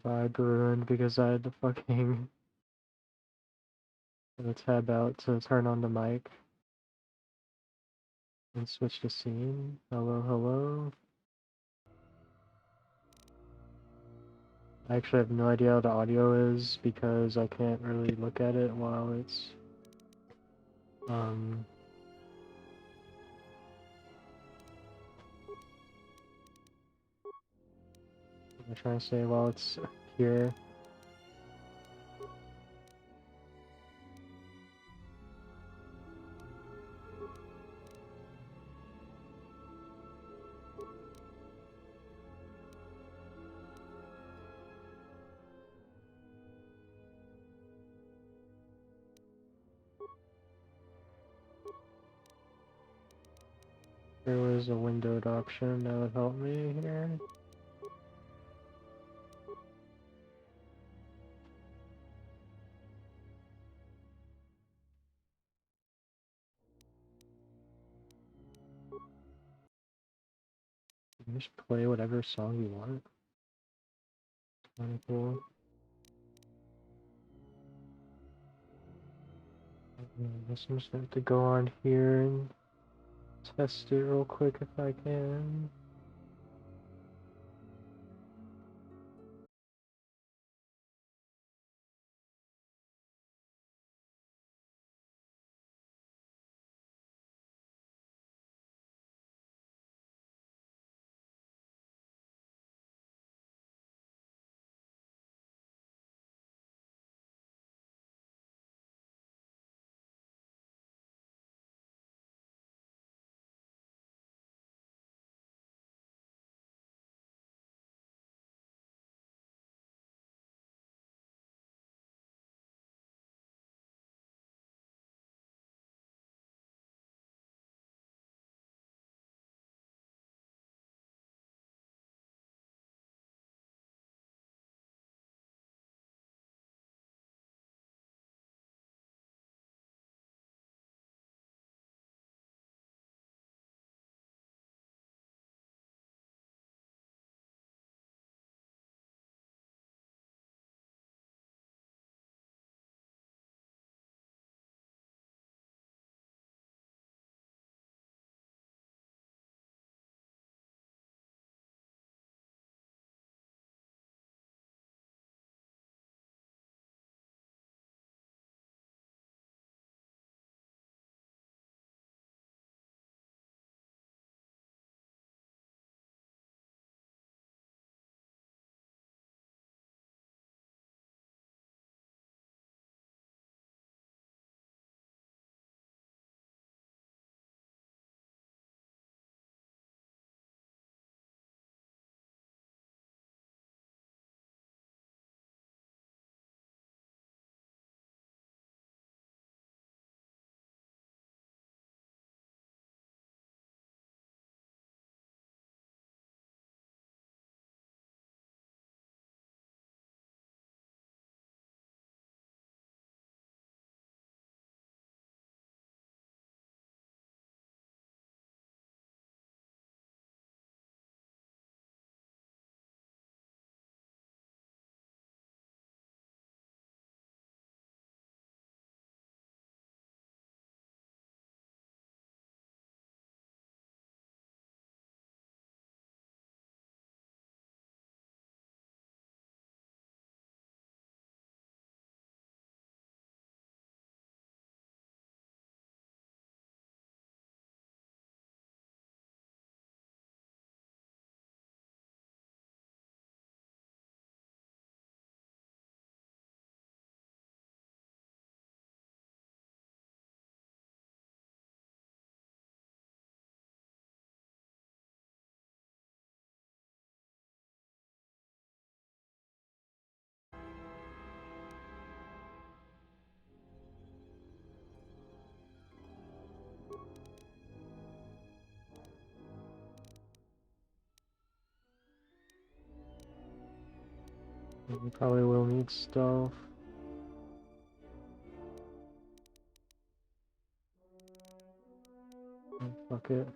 vibe ruined because I had to fucking tab out to turn on the mic and switch the scene. Hello, hello. I actually have no idea how the audio is because I can't really look at it while it's I'm trying to say while it's here. There was a windowed option that would help me here. You can just play whatever song you want. Kinda cool. I guess I'm just gonna have to go on here and test it real quick if I can. We probably will need stuff. Oh, fuck it.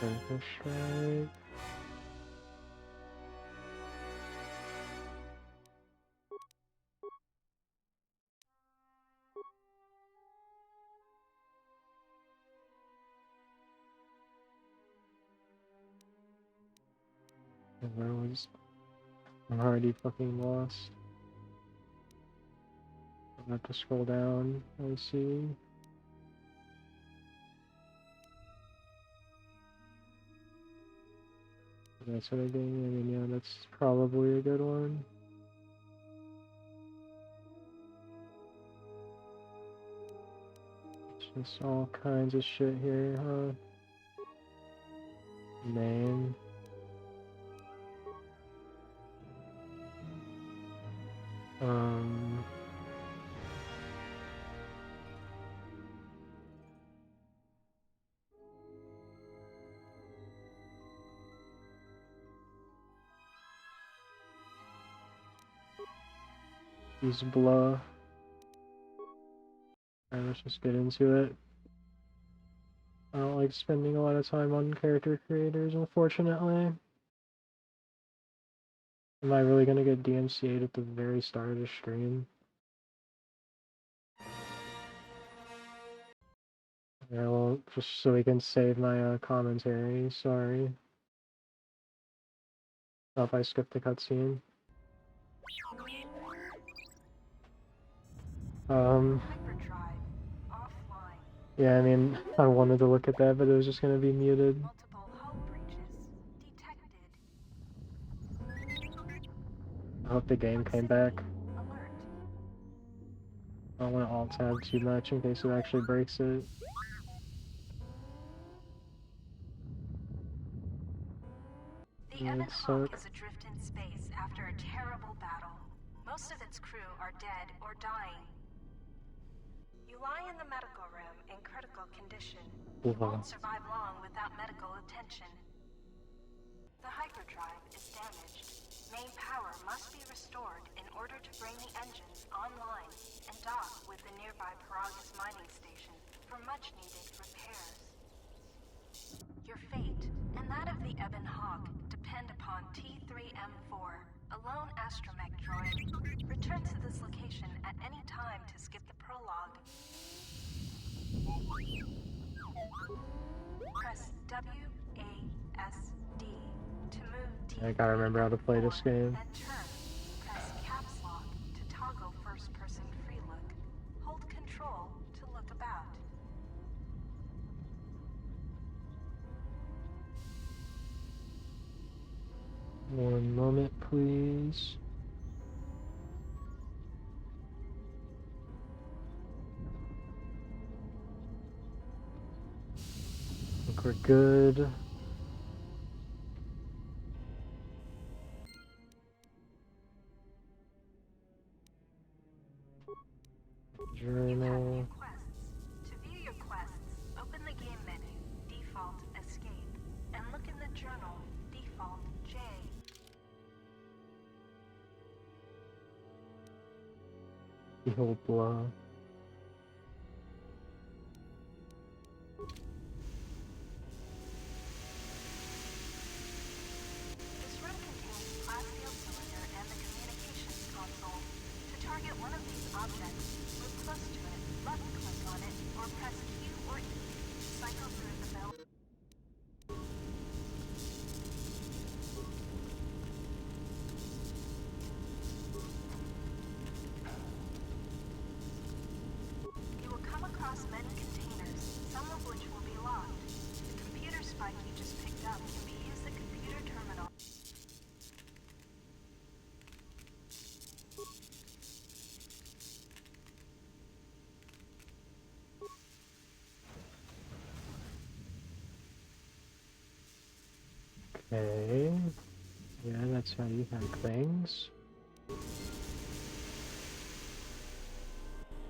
Surface strike. Where was... I'm already fucking lost. I have to scroll down and see. That's what I did. I mean, yeah, that's probably a good one. It's just all kinds of shit here, huh? Name. Use blah. Alright, let's just get into it. I don't like spending a lot of time on character creators, unfortunately. Am I really gonna get DMCA'd at the very start of the stream? Yeah, well, just so we can save my commentary, sorry. Oh, if I skip the cutscene. Yeah, I mean, I wanted to look at that, but it was just gonna be muted. Multiple hull breaches detected. I hope the game came back. Alert. I don't want to alt-tab too much in case it actually breaks it. The Ebon Hawk is adrift in space after a terrible battle. Most of its crew are dead or dying. You lie in the medical room in critical condition. You won't survive long without medical attention. The hyperdrive is damaged. Main power must be restored in order to bring the engines online and dock with the nearby Paragus mining station for much-needed repairs. Your fate and that of the Ebon Hawk depend upon T3M4, a lone astromech droid. Return to this location at any time to skip the prologue. Press WASD to move T3M4 I gotta remember how to play this game. and turn. Press caps lock to toggle first-person free look. Hold control to look about. One moment, please. I think we're good. Journal. You have new quests. To view your quests, open the game menu, default escape, and look in the journal, default J. Behold blah. This room contains the class field cylinder and the communications console. To target one of these objects, move close to it, left-click on it, or press Q or E to cycle through the bell. You will come across many containers, some of which will be locked. The computer spike you just picked up can be used at computer terminal. Okay. Yeah, that's how you hack things.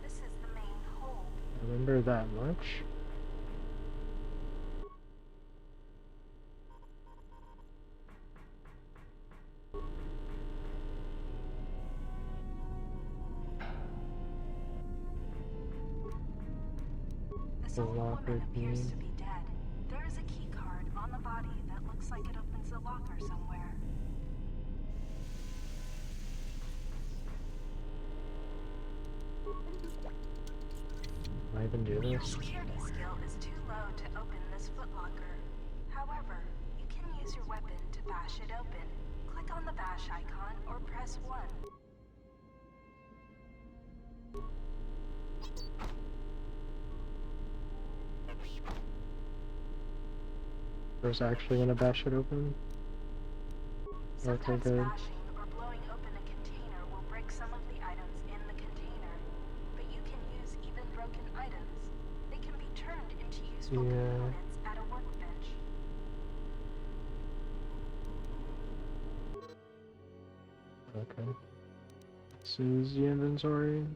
This is the main hold. I remember that much. This old woman appears to be dead. There is a key card on the like it opens a locker somewhere. I even do Your this? security skill is too low to open this footlocker. However, you can use your weapon to bash it open. Click on the bash icon or press 1. I was actually gonna bash it open. Sometimes Okay, good. bashing or blowing open a container will break some of the items in the container, but you can use even broken items. They can be turned into useful components at a workbench. Okay. This is the inventory.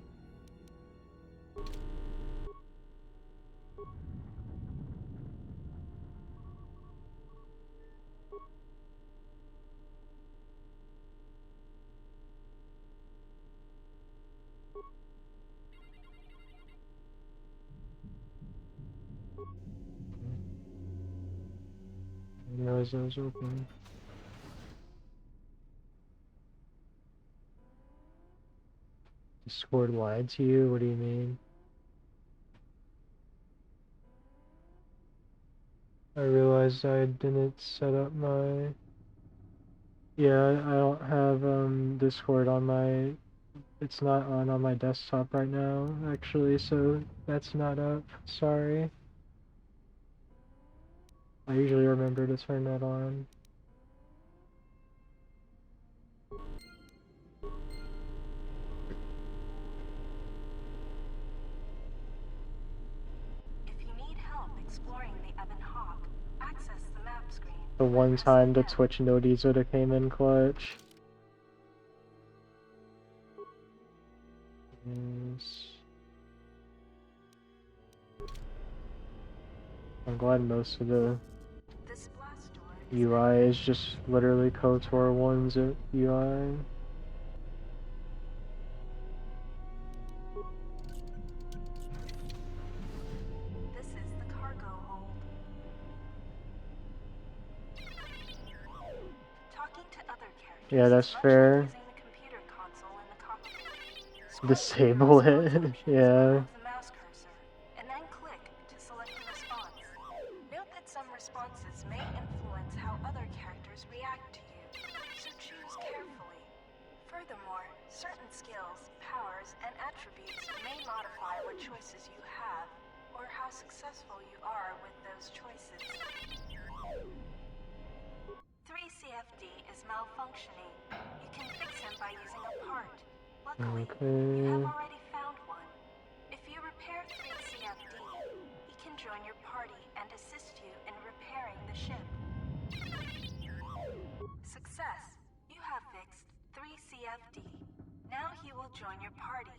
Realize that was open. Discord lied to you? What do you mean? I realized I didn't set up my... Yeah, I don't have Discord on my... It's not on my desktop right now, actually, so that's not up. Sorry. I usually remember to turn that on. If you need help exploring the Ebon Hawk, access the map screen. The one time the Twitch noties would have came in clutch. Yes. I'm glad most of the UI is just literally KOTOR 1's UI. This is the cargo hold. Talking to other characters. Yeah, that's fair. Using the computer console in the cockpit. Disable it. Yeah. The mouse cursor, and then click to select a response. Note that some responses may influence how other characters react to you, so choose carefully. Furthermore, certain skills, powers, and attributes may modify what choices you have, or how successful you are with those choices. 3CFD is malfunctioning. You can fix him by using a part. Luckily, you have already found one. If you repair 3CFD, he can join your party and assist you in repairing the ship. Success! You have fixed 3CFD. Now he will join your party.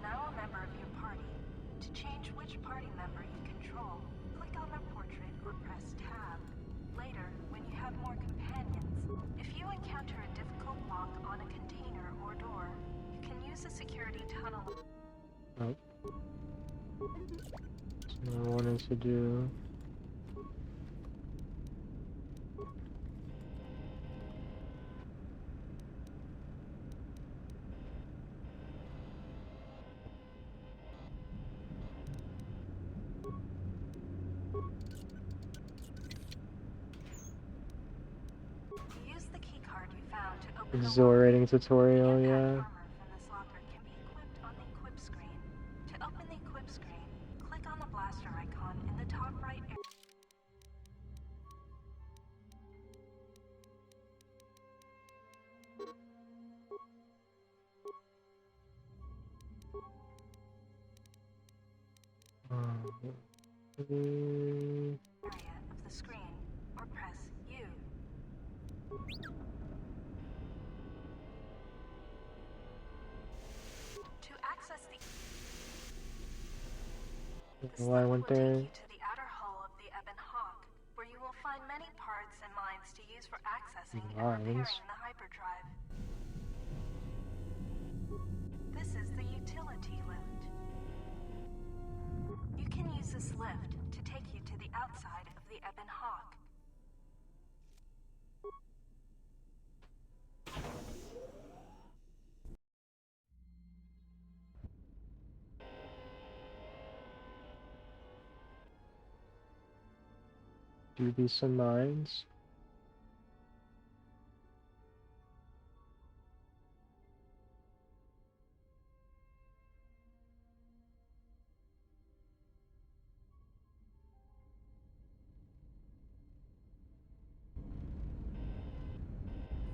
Now a member of your party. To change which party member you control, click on their portrait or press tab. Later, when you have more companions, if you encounter a difficult lock on a container or door, you can use a security tunnel. Oh. That's what I wanted to do. Exhilarating tutorial, yeah. To open the equip screen, click on the blaster icon in the top right area. Area of the screen, or press U. To access Why I went there? Take you to the outer hull of the Ebon Hawk, where you will find many parts and mines to use for accessing and Mines. repairing the hyperdrive. This is the utility lift. You can use this lift to take you to the outside of the Ebon Hawk. Do be some mines.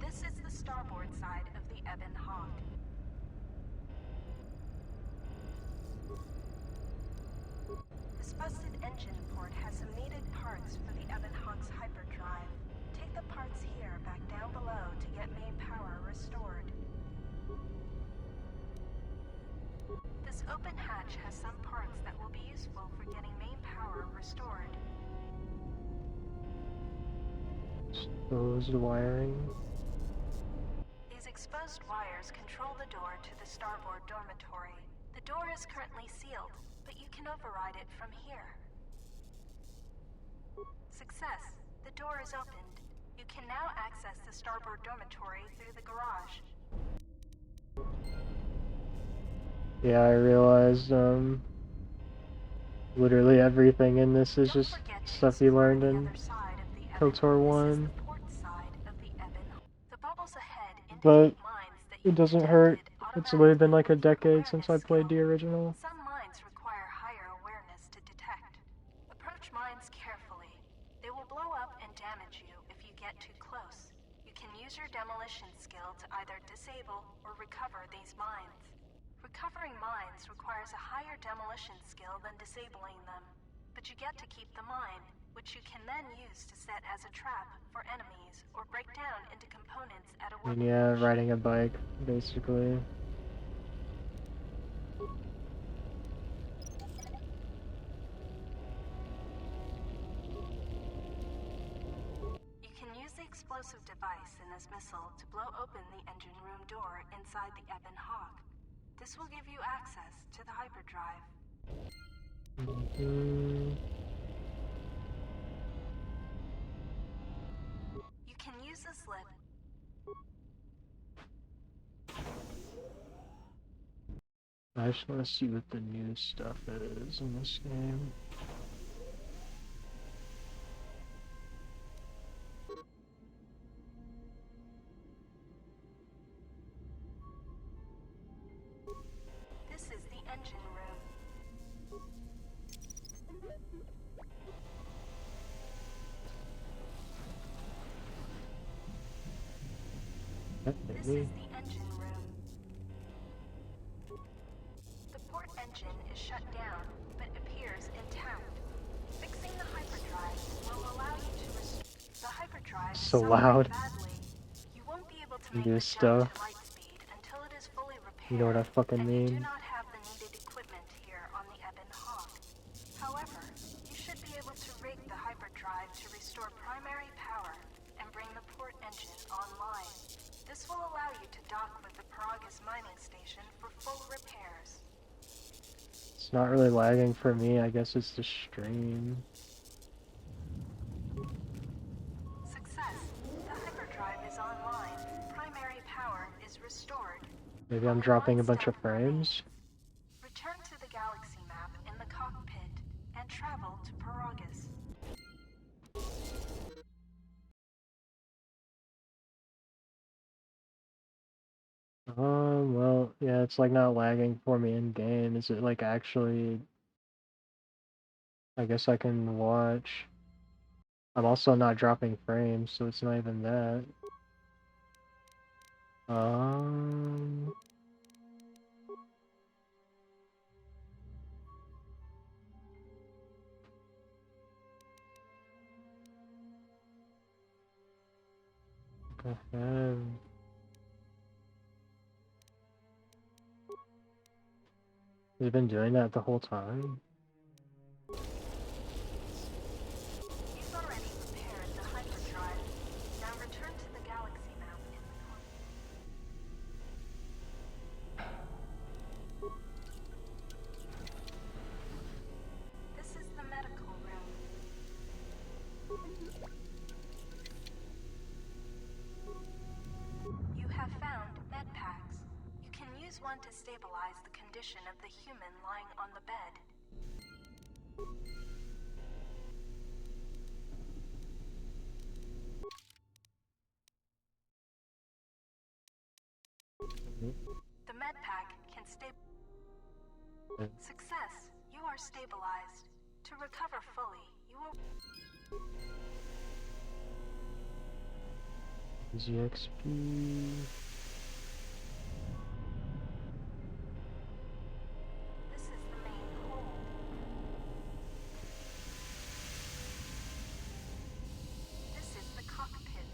This is the starboard side of the Ebon Hawk. This busted engine port has some needed parts for the Ebon Hawk's hyperdrive. Take the parts here back down below to get main power restored. This open hatch has some parts that will be useful for getting main power restored. Exposed wiring. These exposed wires control the door to the starboard dormitory. The door is currently sealed, but you can override it from here. Success! The door is opened. You can now access the starboard dormitory through the garage. Yeah, I realized, literally everything in this is just stuff you learned in KOTOR 1. But it doesn't hurt. It's literally been like a decade since I played the original. Some mines require higher awareness to detect. Approach mines carefully. They will blow up and damage you if you get too close. You can use your demolition skill to either disable or recover these mines. Recovering mines requires a higher demolition skill than disabling them, but you get to keep the mine, which you can then use to set as a trap for enemies or break down into components at a And workbench. yeah, riding a bike, basically. You can use the explosive device in this missile to blow open the engine room door inside the Ebon Hawk. This will give you access to the hyperdrive. You can use this lift. I just want to see what the new stuff is in this game. This is the engine room. This is the engine room. The port engine is shut down, but appears intact. Fixing the hyperdrive will allow you to restore. The hyperdrive is So suffering loud. badly. You won't be able to make New the stuff. jump to light speed until it is fully repaired. You know what I fucking and you do mean? not have the needed equipment here on the Ebon Hawk. However, you should be able to rig the hyperdrive to restore primary power and bring the port engine online. This will allow you to dock with the Paragus mining station for full repairs. It's not really lagging for me, I guess it's the stream. Success. The hyperdrive is online. Primary power is restored. Maybe I'm dropping a bunch of frames? Return to the galaxy map in the cockpit and travel to Paragus. Well, yeah, it's like not lagging for me in game. Is it like actually... I guess I can watch. I'm also not dropping frames, so it's not even that. Go ahead. Has it been doing that the whole time? You've already repaired the hyperdrive. Now one to stabilize the condition of the human lying on the bed. The med pack can Success. You are stabilized. To recover fully, you will... Easy XP. This is the main hole. This is the cockpit.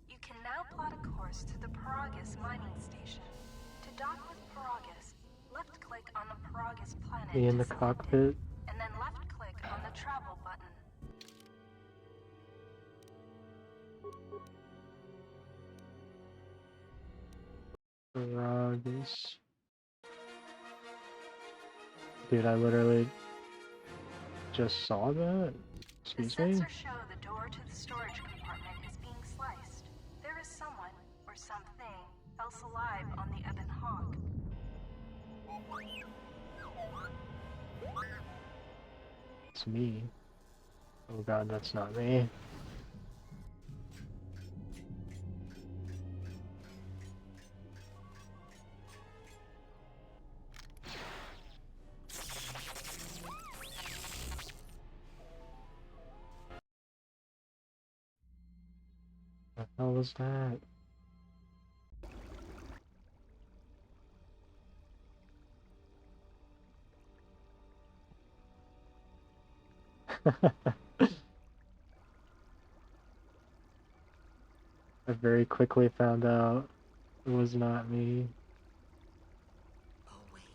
You can now plot a course to the Paragus mining station. To dock with Paragus, left-click on the Paragus planet Me in to the select cockpit. it, and then left-click on the travel button. Paragus. Dude, I literally just saw that. Excuse The me? sensors show the door to the storage compartment is being sliced. There is someone, or something, else alive on the Ebon Hawk. It's me. Oh god, that's not me. What the hell was that? I very quickly found out it was not me. Awaken.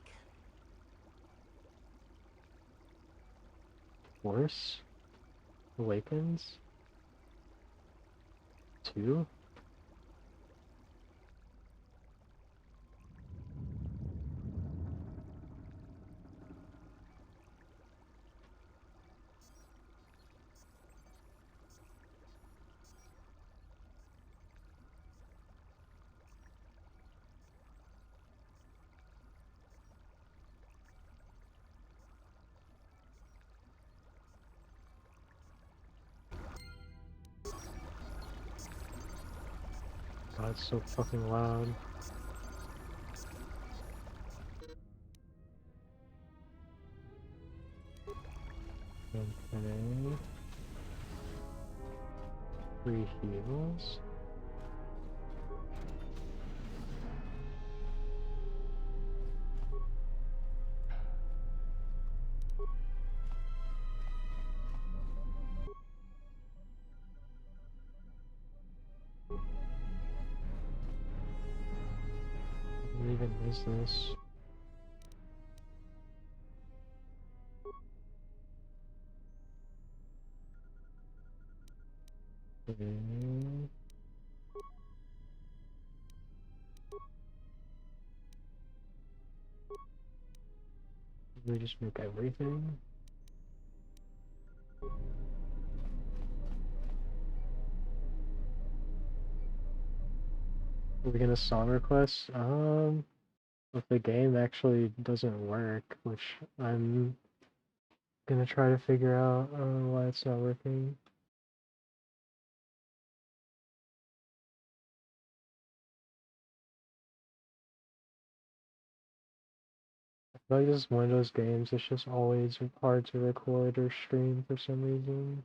Force? Awakens? 2? God, it's so fucking loud. Okay. 3 heals. What even is this? Okay. We just make everything? Are we gonna song request? If the game actually doesn't work, which I'm gonna try to figure out why it's not working. I feel like this is one of those games that's just always hard to record or stream for some reason.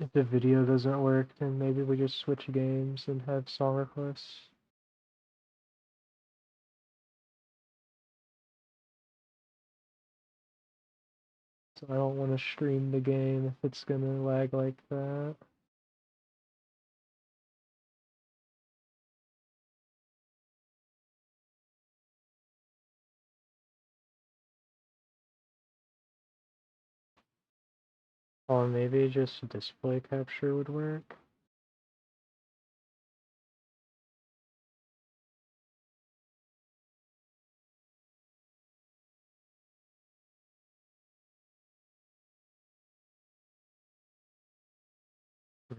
If the video doesn't work, then maybe we just switch games and have song requests. So I don't want to stream the game if it's gonna lag like that. Or maybe just display capture would work.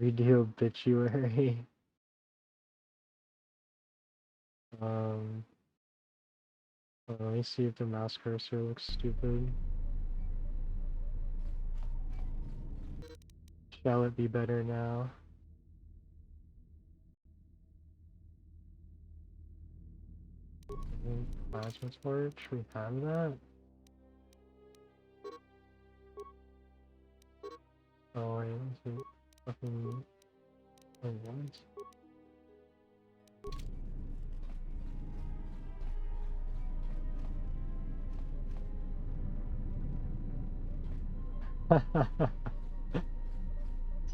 Redo obituary. Um, let me see if the mouse cursor looks stupid. Shall it be better now? Plasma torch, we have that? Oh wait, is it fucking... Oh, what?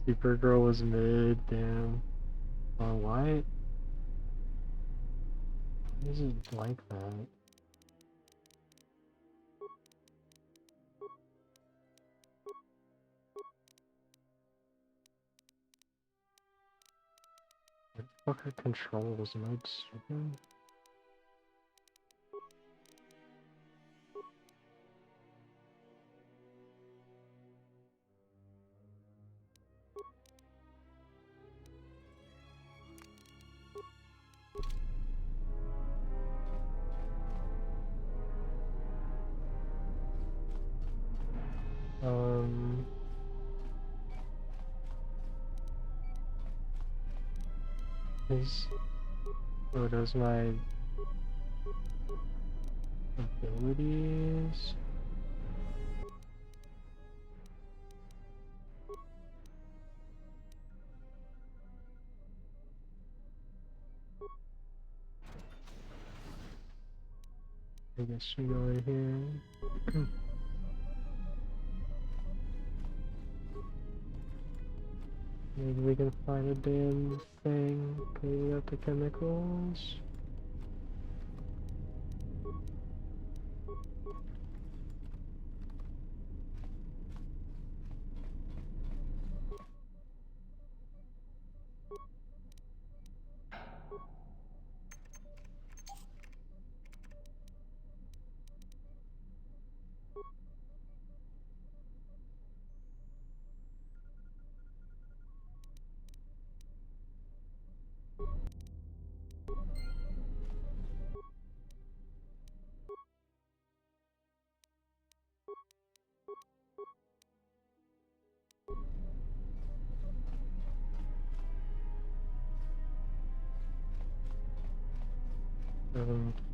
Supergirl was mid, damn. Oh, why is it like that? What the fuck are controls? Am I stupid? Um... Is... Oh, does my... abilities? I guess we go right here. Maybe we can find a damn thing. Okay, we got the chemicals.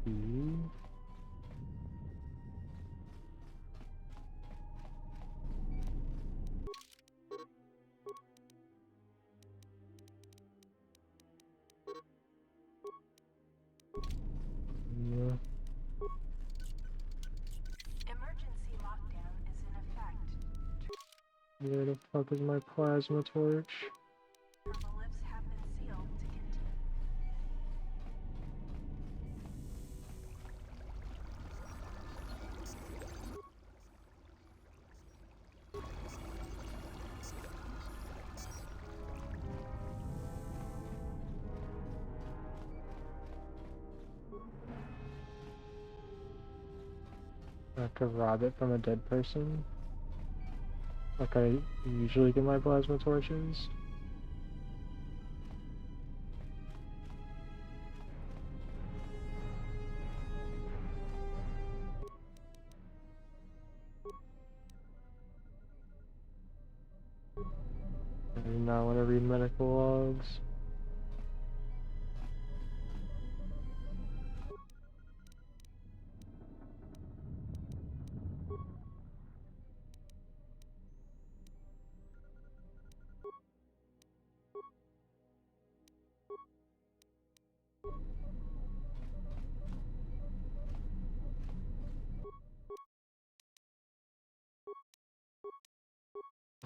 Key. Yeah. Emergency lockdown is in effect. Where the fuck is my plasma torch? Turbo lifts have been sealed to continue. I have to rob it from a dead person? Like I usually get my plasma torches? I do not want to read medical logs.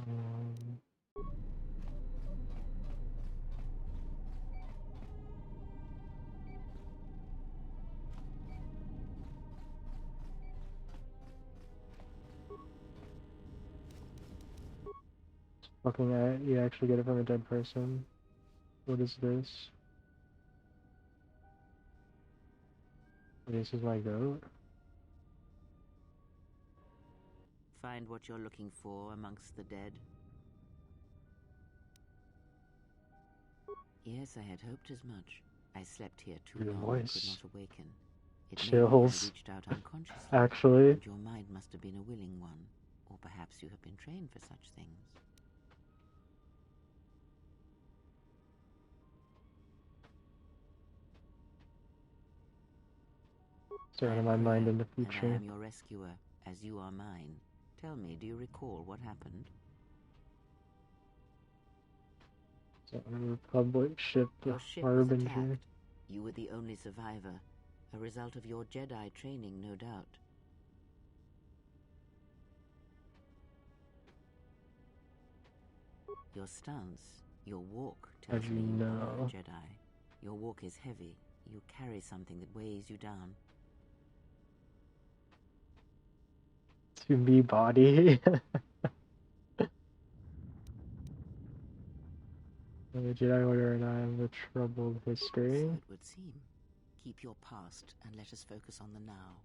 Um, Fucking, you actually get it from a dead person. What is this? This is my goat? Find what you're looking for amongst the dead. Yes, I had hoped as much. I slept here too Your long and could voice. not awaken. It may be I Chills. reached out unconsciously, Actually. and your mind must have been a willing one. Or perhaps you have been trained for such things. Stay out of I'm my mind Claire, in the and I future. am your rescuer, as you are mine. Tell me, do you recall what happened? So, Republic ship, the Your ship was Harbinger. attacked. You were the only survivor. A result of your Jedi training, no doubt. Your stance, your walk tells me you are a Jedi. Your walk is heavy. You carry something that weighs you down. To be body. The Jedi Order and I have a troubled history. So it would seem. Keep your past and let us focus on the now.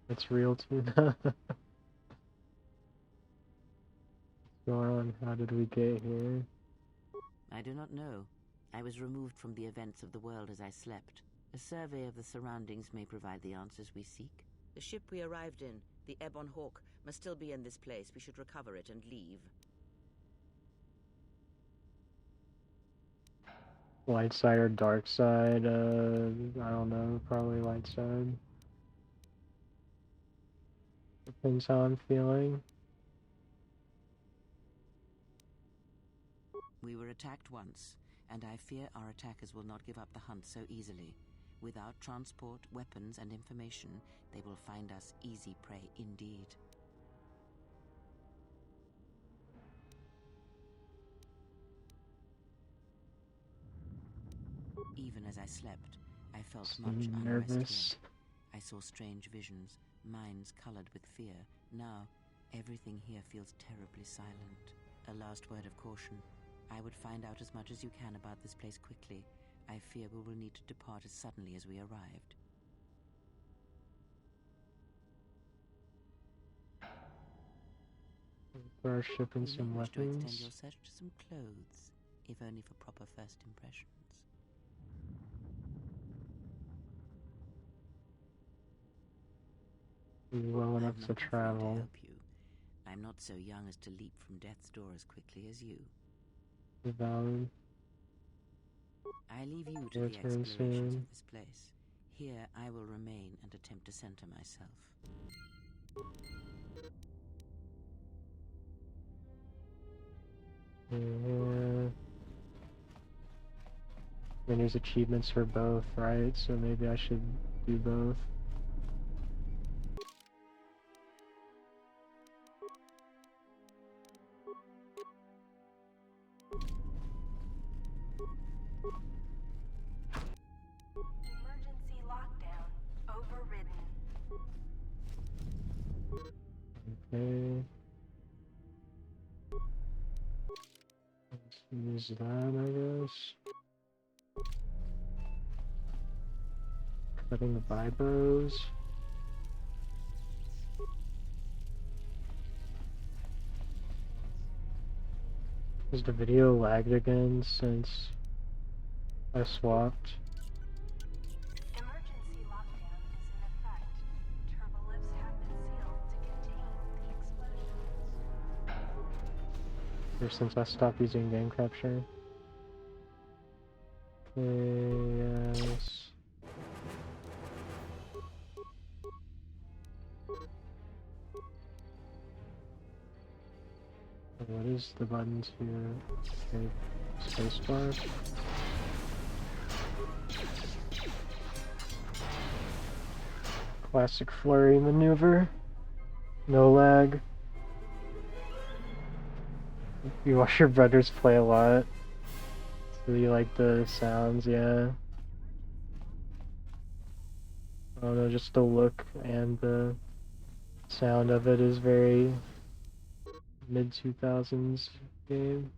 It's real too now. What's going on? How did we get here? I do not know. I was removed from the events of the world as I slept. A survey of the surroundings may provide the answers we seek. The ship we arrived in, the Ebon Hawk, must still be in this place. We should recover it and leave. Light side or dark side? I don't know. Probably light side. Depends how I'm feeling. We were attacked once, and I fear our attackers will not give up the hunt so easily. Without transport, weapons, and information, they will find us easy prey indeed. Even as I slept, I felt much unrest Nervous. here. I saw strange visions, minds colored with fear. Now, everything here feels terribly silent. A last word of caution. I would find out as much as you can about this place quickly. I fear we will need to depart as suddenly as we arrived. For our ship and You some may wish to extend weapons. your search to some clothes, if only for proper first impressions. Well enough I'm to not offering to travel. help you. I'm not so young as to leap from death's door as quickly as you. Valid. I leave you to the Return explorations soon. of this place. Here I will remain and attempt to center myself. Yeah. I mean, there's achievements for both, right? So maybe I should do both. Emergency lockdown overridden. Okay. Let's use that, I guess. Cutting the vibros. Is the video lagged again since I swapped? Emergency lockdown is in effect. Turbolifts have been sealed to contain the explosions. Or since I stopped using game capture? Yes. What is the button to okay, spacebar? Classic flurry maneuver. No lag. You watch your brothers play a lot. So you like the sounds, yeah. I don't know, just the look and the sound of it is very mid-2000s game.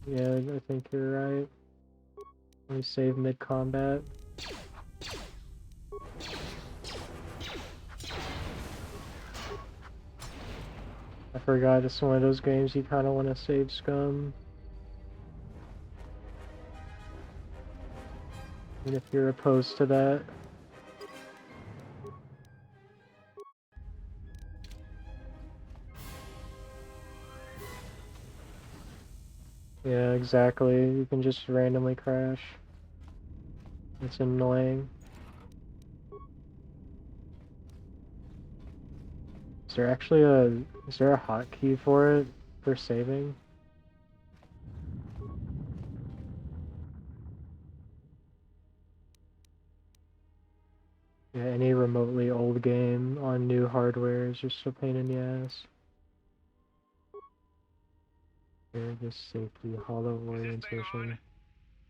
Yeah, I think you're right. Let me save mid-combat. I forgot it's one of those games you kind of want to save scum. And if you're opposed to that. Yeah, exactly. You can just randomly crash. It's annoying. Is there actually is there a hotkey for it, for saving? Yeah, any remotely old game on new hardware is just a pain in the ass. Here, this safety hollow orientation.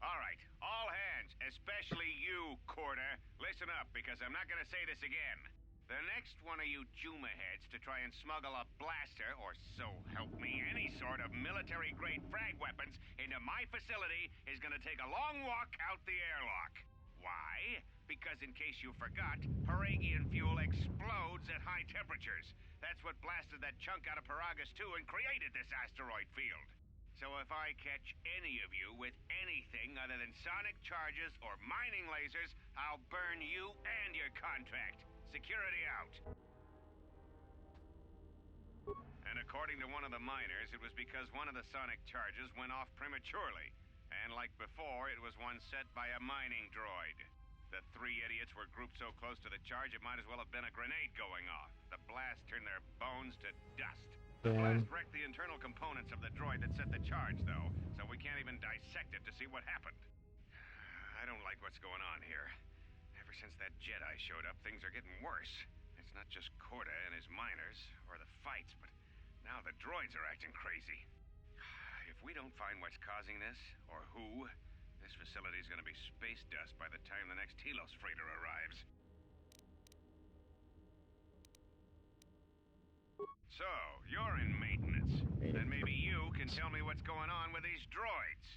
Alright, all hands, especially you, Korda. Listen up, because I'm not gonna say this again. The next one of you Juma heads to try and smuggle a blaster, or so help me, any sort of military-grade frag weapons into my facility is gonna take a long walk out the airlock. Why? Because in case you forgot, Paragian fuel explodes at high temperatures. That's what blasted that chunk out of Paragus 2 and created this asteroid field. So if I catch any of you with anything other than sonic charges or mining lasers, I'll burn you and your contract. Security out. And according to one of the miners, it was because one of the sonic charges went off prematurely. And like before, it was one set by a mining droid. The three idiots were grouped so close to the charge, it might as well have been a grenade going off. The blast turned their bones to dust. The blast wrecked the internal components of the droid that set the charge, though, so we can't even dissect it to see what happened. I don't like what's going on here. Ever since that Jedi showed up, things are getting worse. It's not just Korda and his miners, or the fights, but now the droids are acting crazy. If we don't find what's causing this, or who, this facility's gonna be space dust by the time the next Telos freighter arrives. So, you're in maintenance. Then maybe you can tell me what's going on with these droids.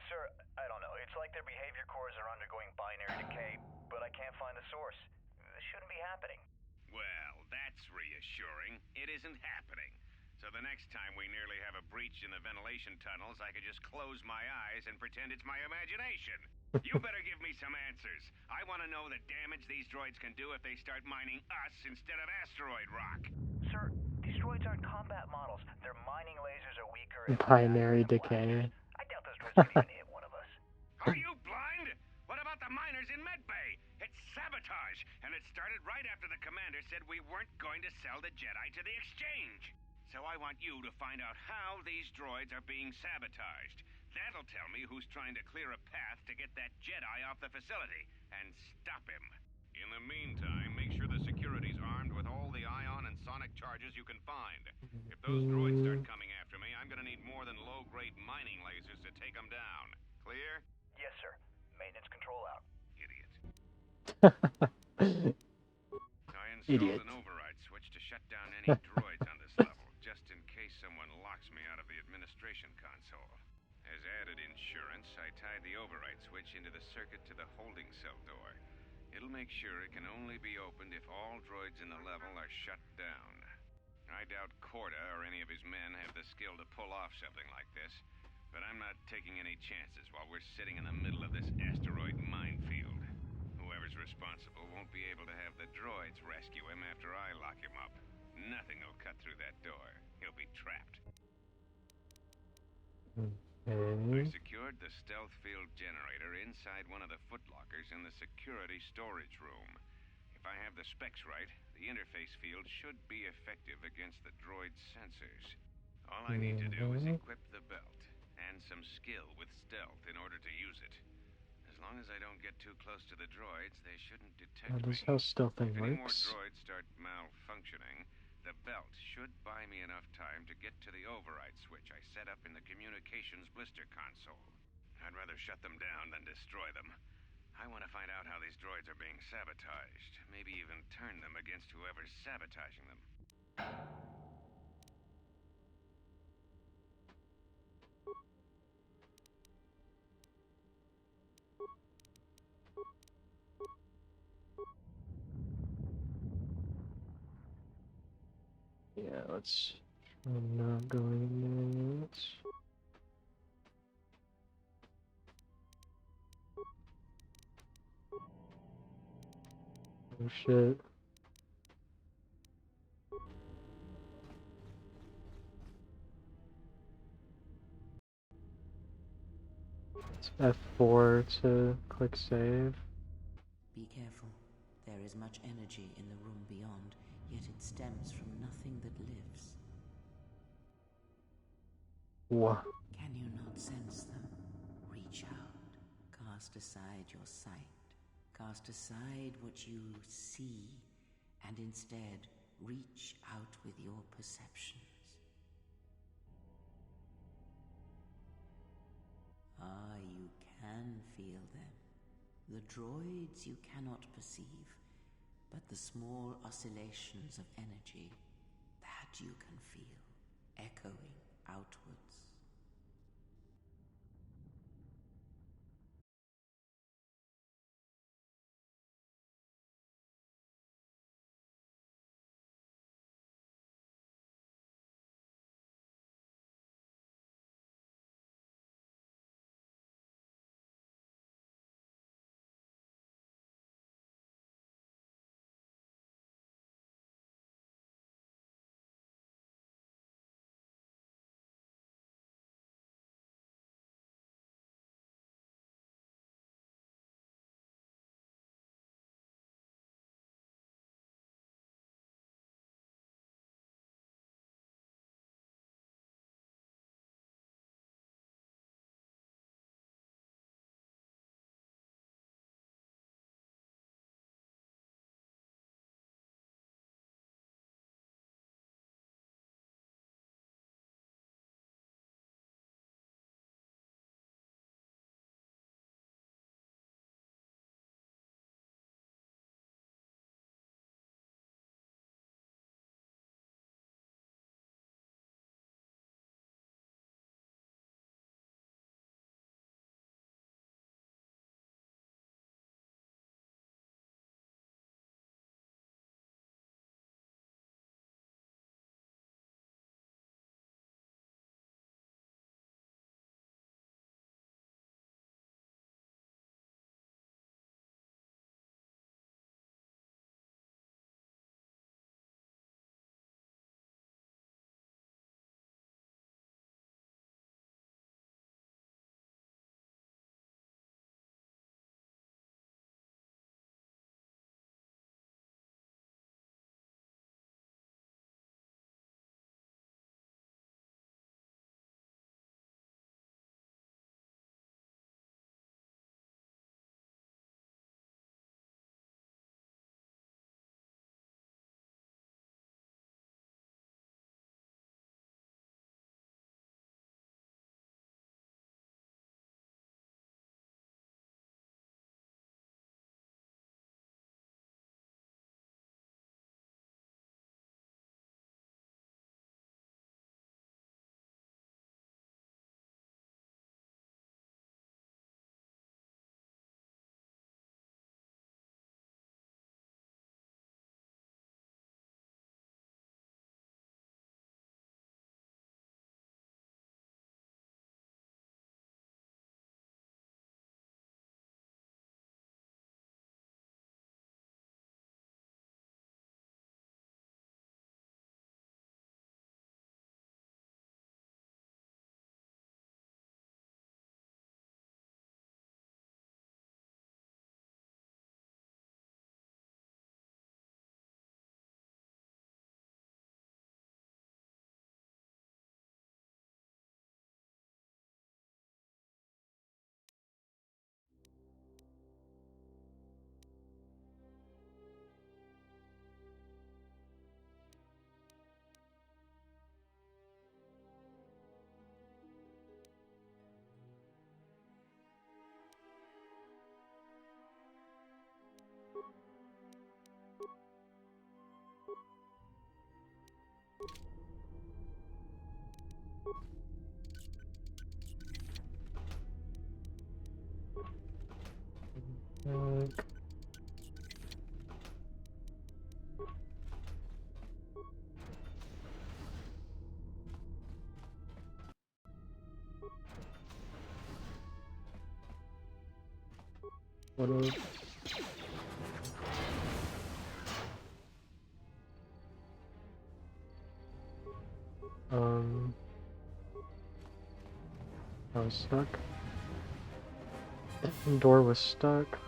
Sir, I don't know. It's like their behavior cores are undergoing binary decay, but I can't find the source. This shouldn't be happening. Well, that's reassuring. It isn't happening. So the next time we nearly have a breach in the ventilation tunnels, I could just close my eyes and pretend it's my imagination. You better give me some answers. I want to know the damage these droids can do if they start mining us instead of asteroid rock. Sir, these droids aren't combat models. Their mining lasers are weaker and Binary decay. I doubt those droids could even hit one of us. Are you blind? What about the miners in Medbay? It's sabotage, and it started right after the commander said we weren't going to sell the Jedi to the exchange. So I want you to find out how these droids are being sabotaged. That'll tell me who's trying to clear a path to get that Jedi off the facility, and stop him. In the meantime, make sure the security's armed with all the ion and sonic charges you can find. If those droids start coming after me, I'm gonna need more than low-grade mining lasers to take them down. Clear? Yes, sir. Maintenance control out. Idiot. I installed an override switch to shut down any droids on this level, just in case someone locks me out of the administration console. As added insurance, I tied the override switch into the circuit to the holding cell door. It'll make sure it can only be opened if all droids in the level are shut down. I doubt Korda or any of his men have the skill to pull off something like this, but I'm not taking any chances while we're sitting in the middle of this asteroid minefield. Whoever's responsible won't be able to have the droids rescue him after I lock him up. Nothing will cut through that door. He'll be trapped. I secured the stealth field generator inside one of the footlockers in the security storage room. If I have the specs right, the interface field should be effective against the droid's sensors. All I need to do is equip the belt, and some skill with stealth in order to use it. As long as I don't get too close to the droids, they shouldn't detect me. That's how stealthing If any more works. droids start malfunctioning, the belt should buy me enough time to get to the override switch I set up in the communications blister console. I'd rather shut them down than destroy them. I want to find out how these droids are being sabotaged, maybe even turn them against whoever's sabotaging them. Yeah, let's I'm not going in there yet. Oh shit. It's F4 to click save. Be careful. There is much energy in the room beyond, yet it stems from nothing that lives. What? Can you not sense them? Reach out. Cast aside your sight. Cast aside what you see, and instead reach out with your perceptions. Ah, you can feel them. The droids you cannot perceive, but the small oscillations of energy, that you can feel, echoing outwards. Like, What else? I was stuck. Door was stuck.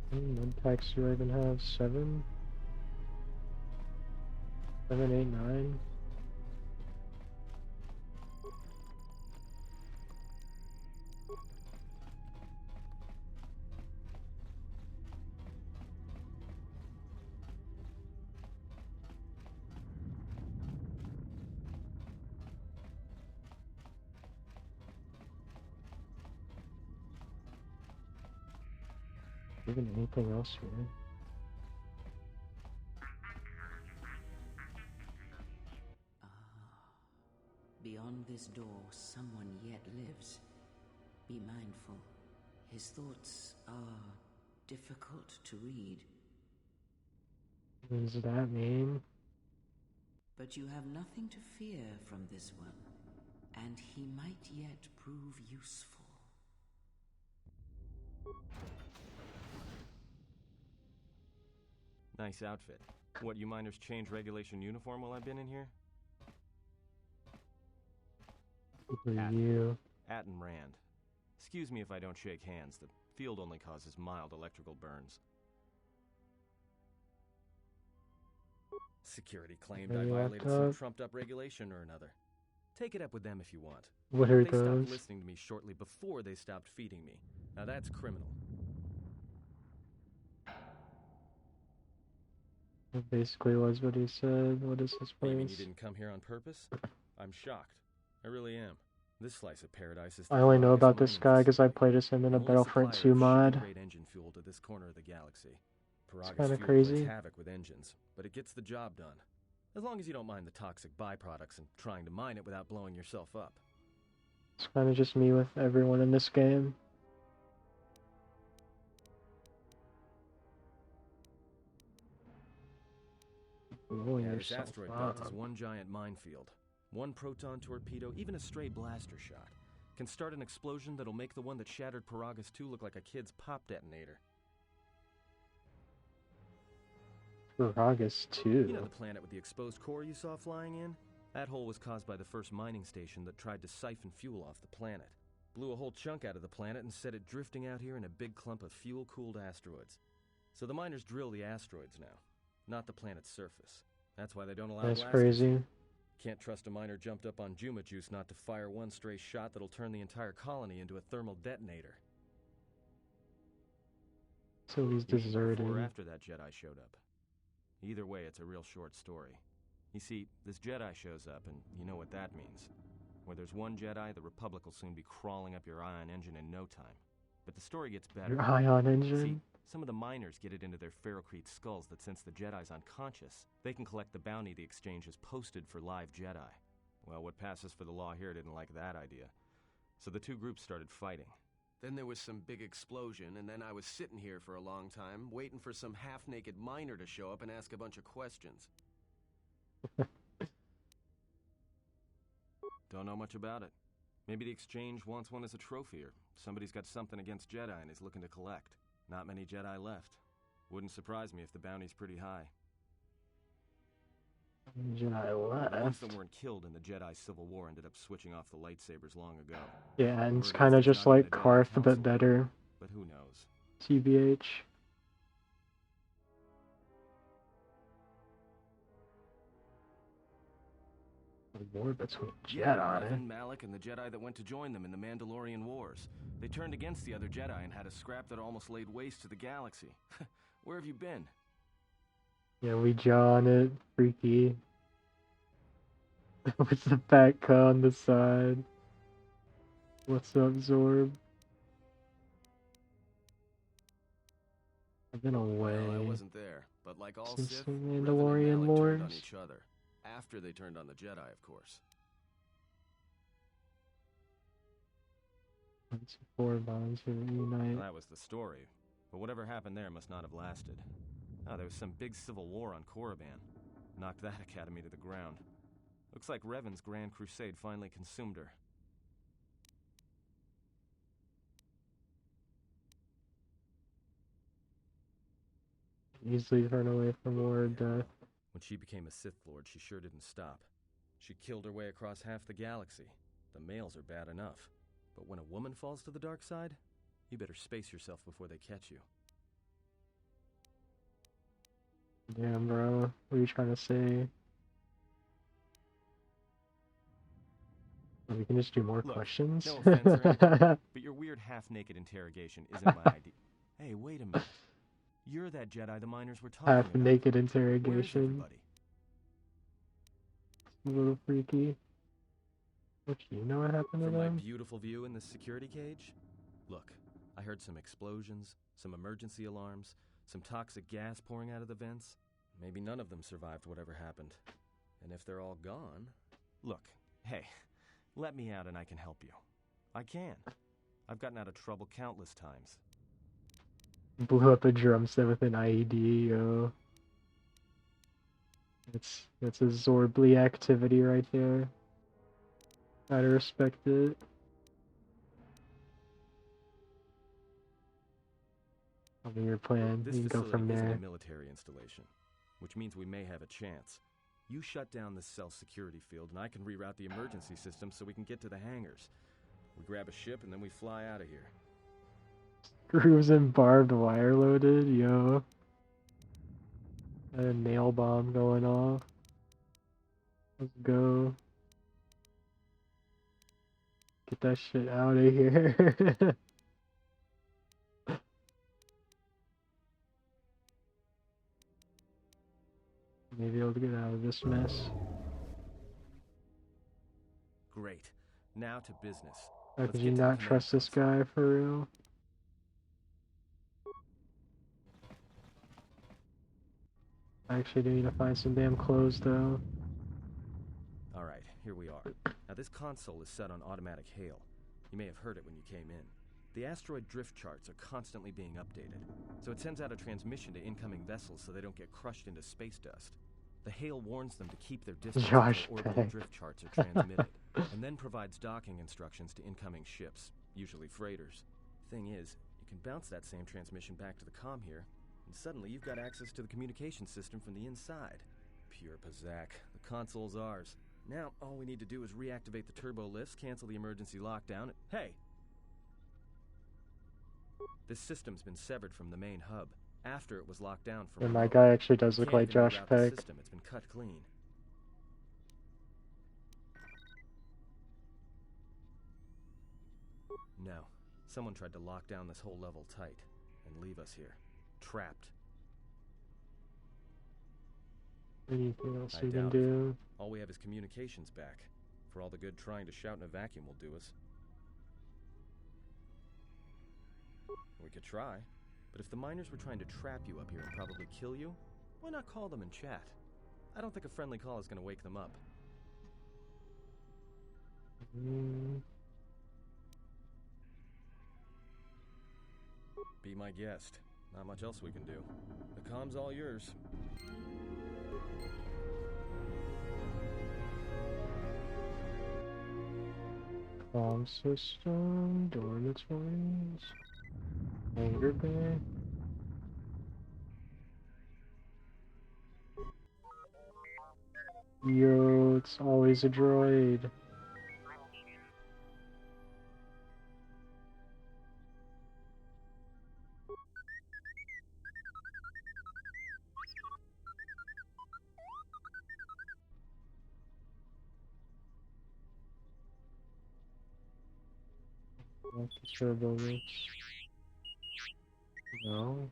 What packs do I even have? 7? 7, 8, 9? Even anything else here? Beyond this door, someone yet lives. Be mindful. His thoughts are difficult to read. What does that mean? But you have nothing to fear from this one, and he might yet prove useful. Nice outfit. What, you miners change regulation uniform while I've been in here? For you. Atten Rand. Excuse me if I don't shake hands. The field only causes mild electrical burns. Security claimed I violated some trumped-up regulation or another. Take it up with them if you want. What are They those? stopped listening to me shortly before they stopped feeding me. Now that's criminal. That basically was what he said. What is this You mean place? you didn't come here on purpose? I'm shocked. I really am. This slice of paradise is I only know about this guy because I facility. played as him in a The only Battlefront supplier 2 of mod. shitty-grade engine fuel to this corner of the galaxy. It's Paraga's kind of fuel crazy. plays havoc with engines, but it gets the job done. As long as you don't mind the toxic byproducts and trying to mine it without blowing yourself up. It's kind of just me with everyone in this game. Yeah, this asteroid belt is one giant minefield. One proton torpedo, even a stray blaster shot, can start an explosion that'll make the one that shattered Paraga's 2 look like a kid's pop detonator. Paragas 2? You know the planet with the exposed core you saw flying in? That hole was caused by the first mining station that tried to siphon fuel off the planet. Blew a whole chunk out of the planet and set it drifting out here in a big clump of fuel-cooled asteroids. So the miners drill the asteroids now, not the planet's surface. That's why they don't allow That's blasters. crazy. Can't trust a miner jumped up on Juma Juice not to fire one stray shot that'll turn the entire colony into a thermal detonator. So he's deserted. Before or after that Jedi showed up. Either way, it's a real short story. You see, this Jedi shows up, and you know what that means. Where there's one Jedi, the Republic will soon be crawling up your ion engine in no time. But the story gets better. Your ion engine? See, some of the miners get it into their ferrocrete skulls that since the Jedi's unconscious, they can collect the bounty the exchange has posted for live Jedi. Well, what passes for the law here didn't like that idea. So the two groups started fighting. Then there was some big explosion, and then I was sitting here for a long time, waiting for some half-naked miner to show up and ask a bunch of questions. Don't know much about it. Maybe the exchange wants one as a trophy, or somebody's got something against Jedi and is looking to collect. Not many Jedi left. Wouldn't surprise me if the bounty's pretty high. Jedi left. The ones that weren't killed in the Jedi Civil War ended up switching off the lightsabers long ago. Yeah, and it's kind of just like Karth, but better. But who knows? TBH. A war between Yeah, Jedi. Revan, Malik, and the Jedi that went to join them in the Mandalorian Wars. They turned against the other Jedi and had a scrap that almost laid waste to the galaxy. Where have you been? Yeah, we jaw on it. Freaky. With the fat car on the side. What's up, Zorb? I've been away. Well, I wasn't there, but like all Since Sith, the Revan and Mandalorian Malik turned on Lords. each other. After they turned on the Jedi, of course. Once four bonds reunite. Well, that was the story. But whatever happened there must not have lasted. There was some big civil war on Korriban. Knocked that academy to the ground. Looks like Revan's Grand Crusade finally consumed her. Easily turn away from war or death. When she became a Sith Lord, she sure didn't stop. She killed her way across half the galaxy. The males are bad enough. But when a woman falls to the dark side, you better space yourself before they catch you. Damn, bro. What are you trying to say? We can just do more questions. No offense or anything, but your weird half-naked interrogation isn't my idea. Hey, wait a minute. You're that Jedi the miners were talking about. Half-naked Where's interrogation. everybody? A little freaky. What, you know what happened to From my them? beautiful view in this security cage? Look, I heard some explosions, some emergency alarms, some toxic gas pouring out of the vents. Maybe none of them survived whatever happened. And if they're all gone... Look, hey, let me out and I can help you. I can. I've gotten out of trouble countless times. Blew up a drum set with an IED, yo. That's a Zorbly activity right there. Gotta respect it. I'll be your plan. This You can go facility from isn't there. a military installation, which means we may have a chance. You shut down this cell security field, and I can reroute the emergency system so we can get to the hangars. We grab a ship, and then we fly out of here. Screws and barbed wire loaded, yo. And a nail bomb going off. Let's go. Get that shit out of here. Maybe I'll get out of this mess. Great. Now to business. How Let's could get you to the not command trust this console. guy for real? I actually do need to find some damn clothes though. Alright, here we are. Now this console is set on automatic hail. You may have heard it when you came in. The asteroid drift charts are constantly being updated, so it sends out a transmission to incoming vessels so they don't get crushed into space dust. The hail warns them to keep their distance Josh until orbital Peck. drift charts are transmitted, and then provides docking instructions to incoming ships, usually freighters. Thing is, you can bounce that same transmission back to the comm here, and suddenly you've got access to the communication system from the inside. Pure Pazak. The console's ours. Now, all we need to do is reactivate the turbo lifts, cancel the emergency lockdown, and... Hey! This system's been severed from the main hub, after it was locked down for And my remote. guy actually does look Can't like even Josh reroute the Peck. system. It's been cut clean. No. Someone tried to lock down this whole level tight and leave us here, trapped. Anything else I we can doubt it. do? All we have is communications back. For all the good trying to shout in a vacuum will do us. We could try, but if the miners were trying to trap you up here and probably kill you, why not call them and chat? I don't think a friendly call is going to wake them up. Be my guest. Not much else we can do. The comm's all yours. Comm system, dormitories, hangar bay. Yo, it's always a droid. Like the turbo mix. No.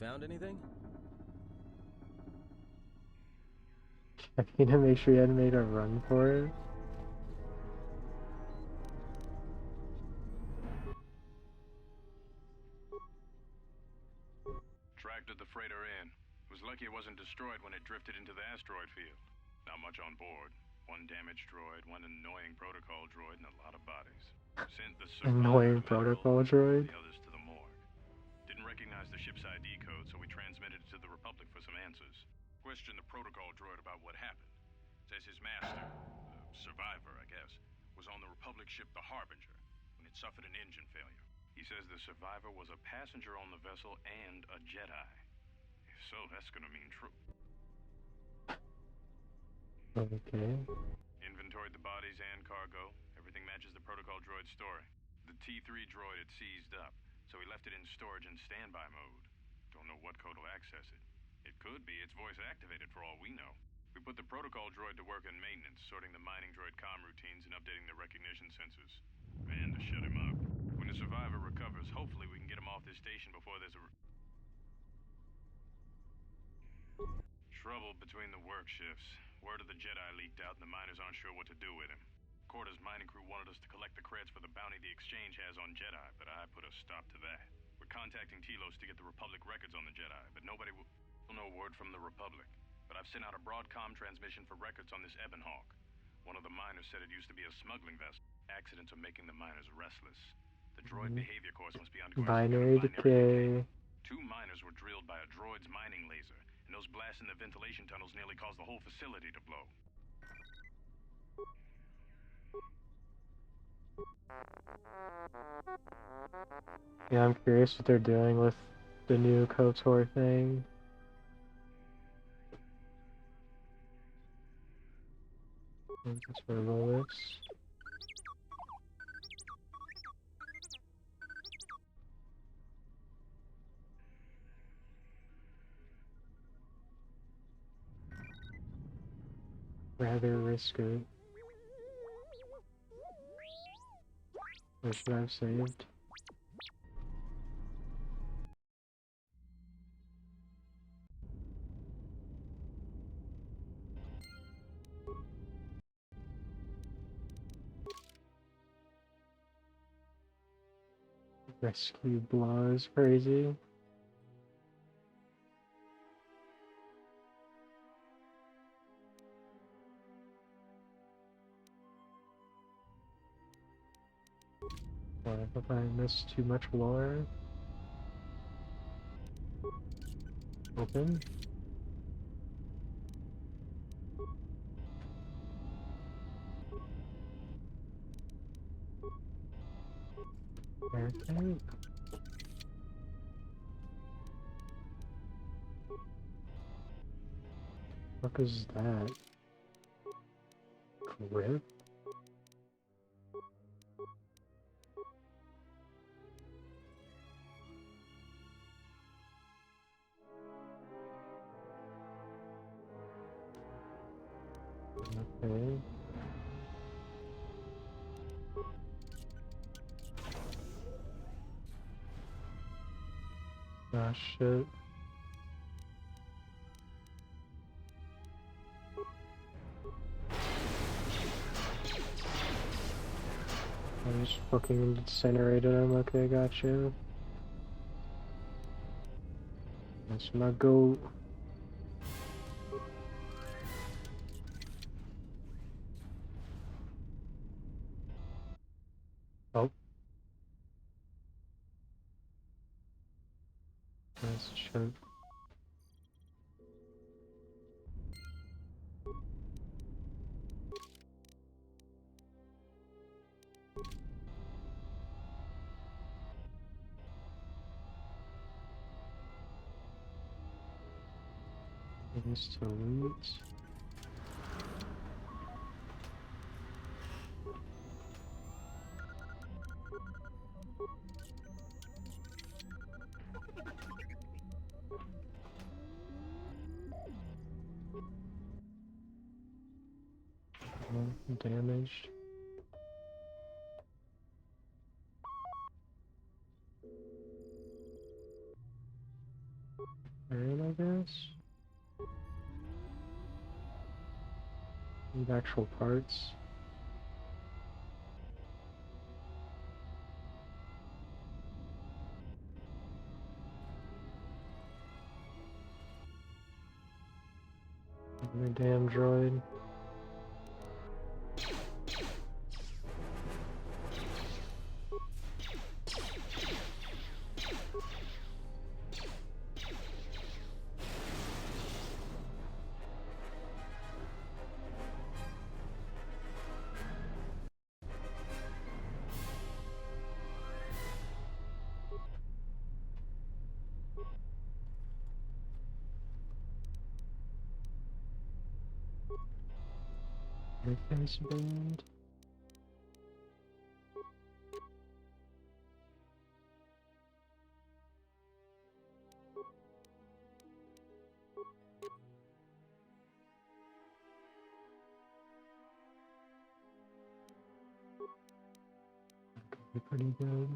Found anything? Checking to make sure you hadn't made a run for it. Tracted the freighter in. Was lucky it wasn't destroyed when it drifted into the asteroid field. Not much on board. One damaged droid, one annoying protocol droid, and a lot of bodies. Sent the survivor Annoying to Metro, protocol droid. the others to the morgue. Didn't recognize the ship's ID code, so we transmitted it to the Republic for some answers. Questioned the protocol droid about what happened. Says his master, the survivor, I guess, was on the Republic ship the Harbinger when it suffered an engine failure. He says the survivor was a passenger on the vessel and a Jedi. If so, that's gonna mean true. Okay. Inventoried the bodies and cargo. Everything matches the protocol droid's story. The T3 droid had seized up, so we left it in storage in standby mode. Don't know what code will access it. It could be it's voice activated for all we know. We put the protocol droid to work in maintenance, sorting the mining droid comm routines and updating the recognition sensors. And to shut him up. When the survivor recovers, hopefully we can get him off this station before there's a trouble between the work shifts. Word of the Jedi leaked out and the miners aren't sure what to do with him. KOTOR's mining crew wanted us to collect the creds for the bounty the Exchange has on Jedi, but I put a stop to that. We're contacting Telos to get the Republic records on the Jedi, but nobody will... No word from the Republic. But I've sent out a broadcom transmission for records on this Ebon Hawk. One of the miners said it used to be a smuggling vessel. Accidents are making the miners restless. The droid behavior course must be undergoing Binary decay. 2 miners were drilled by a droid's mining laser, and those blasts in the ventilation tunnels nearly caused the whole facility to blow. Yeah, I'm curious what they're doing with the new KOTOR thing. That's where bullets. Rather risk it. What should I have saved? Rescue blah is crazy. What if I missed too much lore? Open. Okay. What is that? Grip? Okay. Ah, shit. I just fucking incinerated him. Okay, got you. That's my goat. Oh. That's shit. Things to loot. Damaged. Iron, I guess. Need actual parts. Another damn droid. Everything's banned. Pretty good.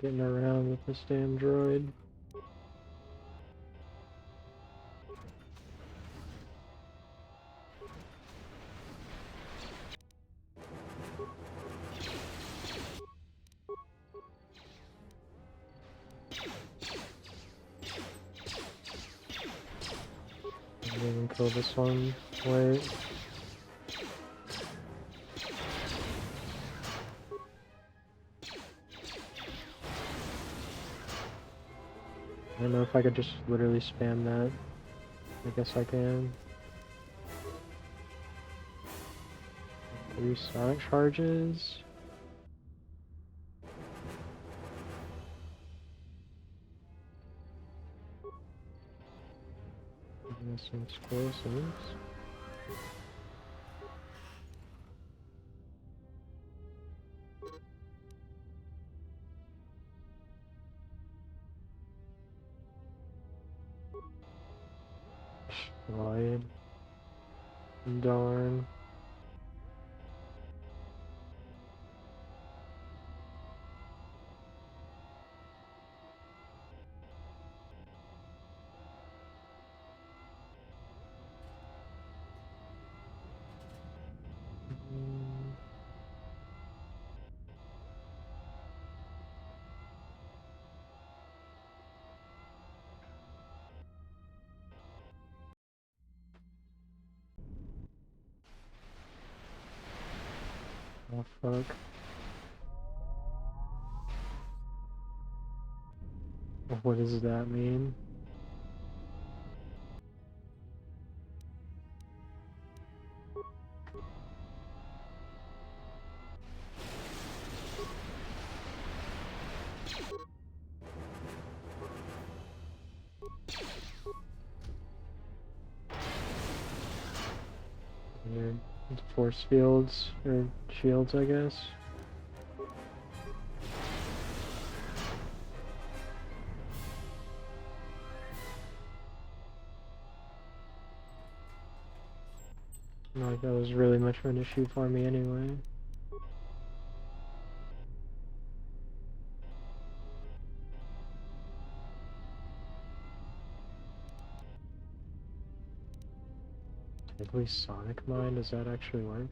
Getting around with this damn droid. Didn't even kill this one. Wait. I don't know if I could just literally spam that. I guess I can. 3 sonic charges. And some explosives. Destroyed. Darn. Oh fuck. What does that mean? Weird. Force fields, or shields, I guess. Not like that was really much of an issue for me anyway. Deadly Sonic Mine, does that actually work?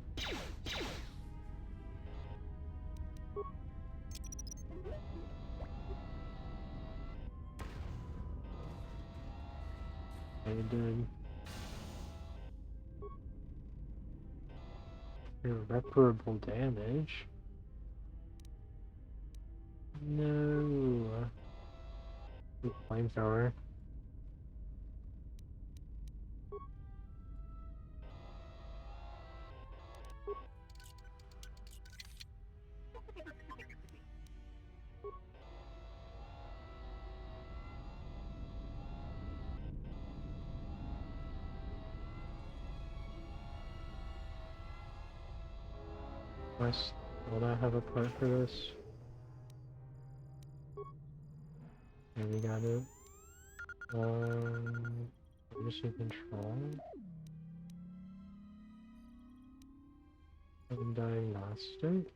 It did. Irreparable damage? No. Flamethrower. I still not have a part for this. Okay, we got it. Mission control. And diagnostic.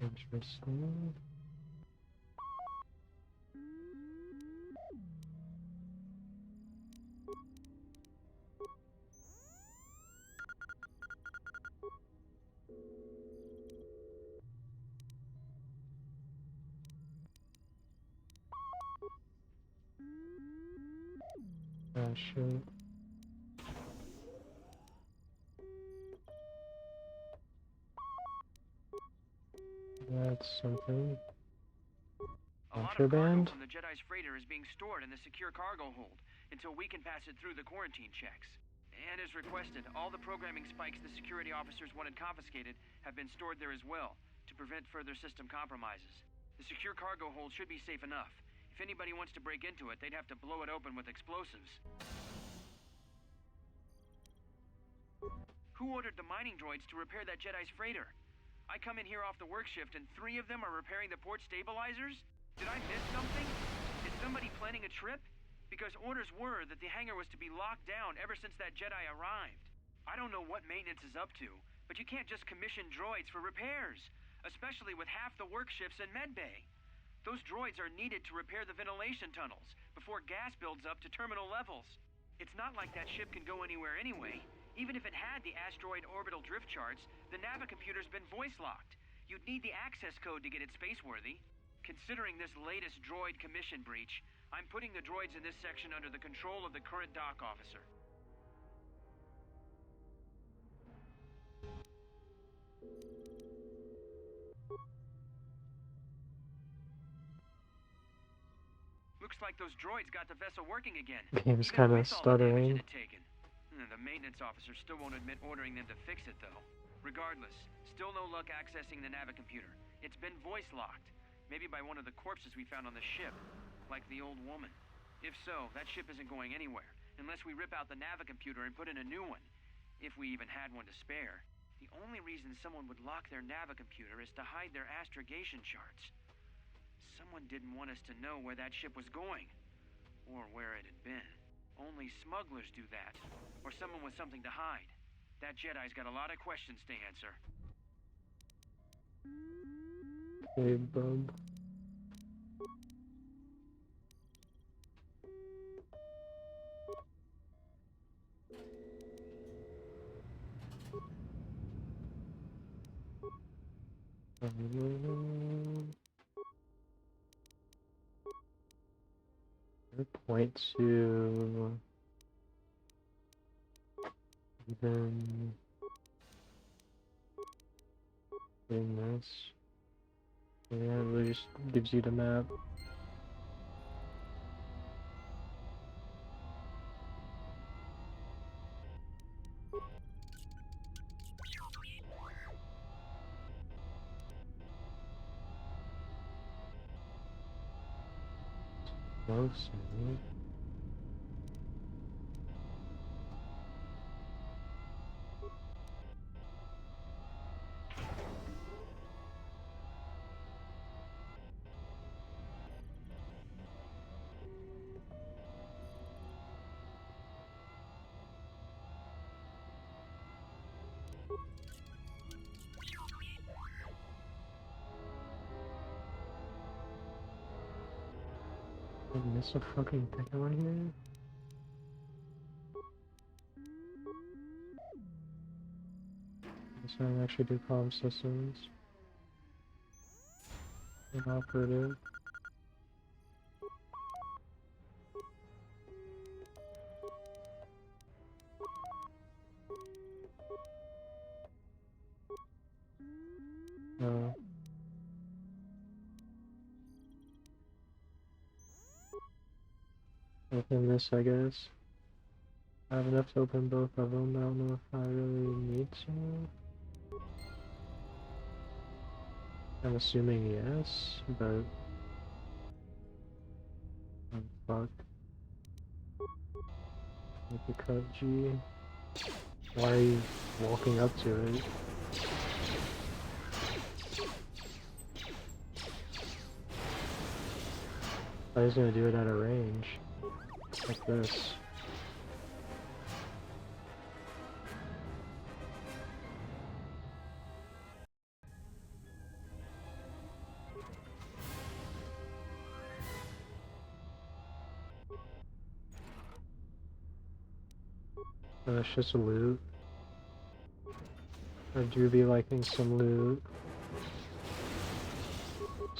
Interesting. Ah, shit. That's something. A lot of cargo Contraband? from the Jedi's freighter is being stored in the secure cargo hold until we can pass it through the quarantine checks. And as requested, all the programming spikes the security officers wanted confiscated have been stored there as well, to prevent further system compromises. The secure cargo hold should be safe enough. If anybody wants to break into it, they'd have to blow it open with explosives. Who ordered the mining droids to repair that Jedi's freighter? I come in here off the work shift and 3 of them are repairing the port stabilizers? Did I miss something? Is somebody planning a trip? Because orders were that the hangar was to be locked down ever since that Jedi arrived. I don't know what maintenance is up to, but you can't just commission droids for repairs, especially with half the work shifts in medbay. Those droids are needed to repair the ventilation tunnels before gas builds up to terminal levels. It's not like that ship can go anywhere anyway. Even if it had the asteroid orbital drift charts, the navicomputer's been voice-locked. You'd need the access code to get it spaceworthy. Considering this latest droid commission breach, I'm putting the droids in this section under the control of the current dock officer. Looks like those droids got the vessel working again. Game's even kinda with all the damage stuttering. it had taken. The maintenance officer still won't admit ordering them to fix it, though. Regardless, still no luck accessing the navicomputer. It's been voice-locked. Maybe by one of the corpses we found on the ship, like the old woman. If so, that ship isn't going anywhere, unless we rip out the navicomputer and put in a new one. If we even had one to spare. The only reason someone would lock their navicomputer is to hide their astrogation charts. Someone didn't want us to know where that ship was going, or where it had been. Only smugglers do that, or someone with something to hide. That Jedi's got a lot of questions to answer. Hey, bub. Point to then in this. Yeah, it really just gives you the map. Close. Did I miss a fucking thing on here? This one actually do comm systems. Inoperative. No. Open this, I guess. I have enough to open both of them. I don't know if I really need to. I'm assuming yes, but... Oh, fuck. With the cut G. Why are you walking up to it? I was gonna do it at a range. Like this. That's just loot. I do be liking some loot.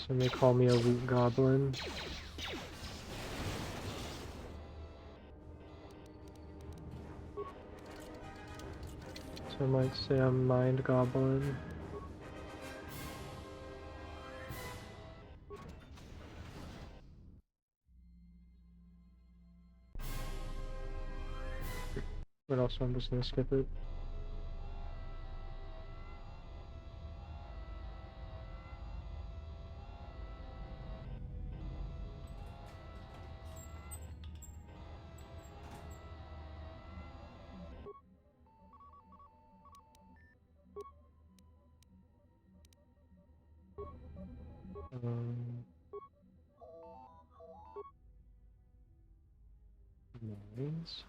Some may call me a loot goblin. Some might say I'm mind goblin. But also I'm just gonna skip it. Mines.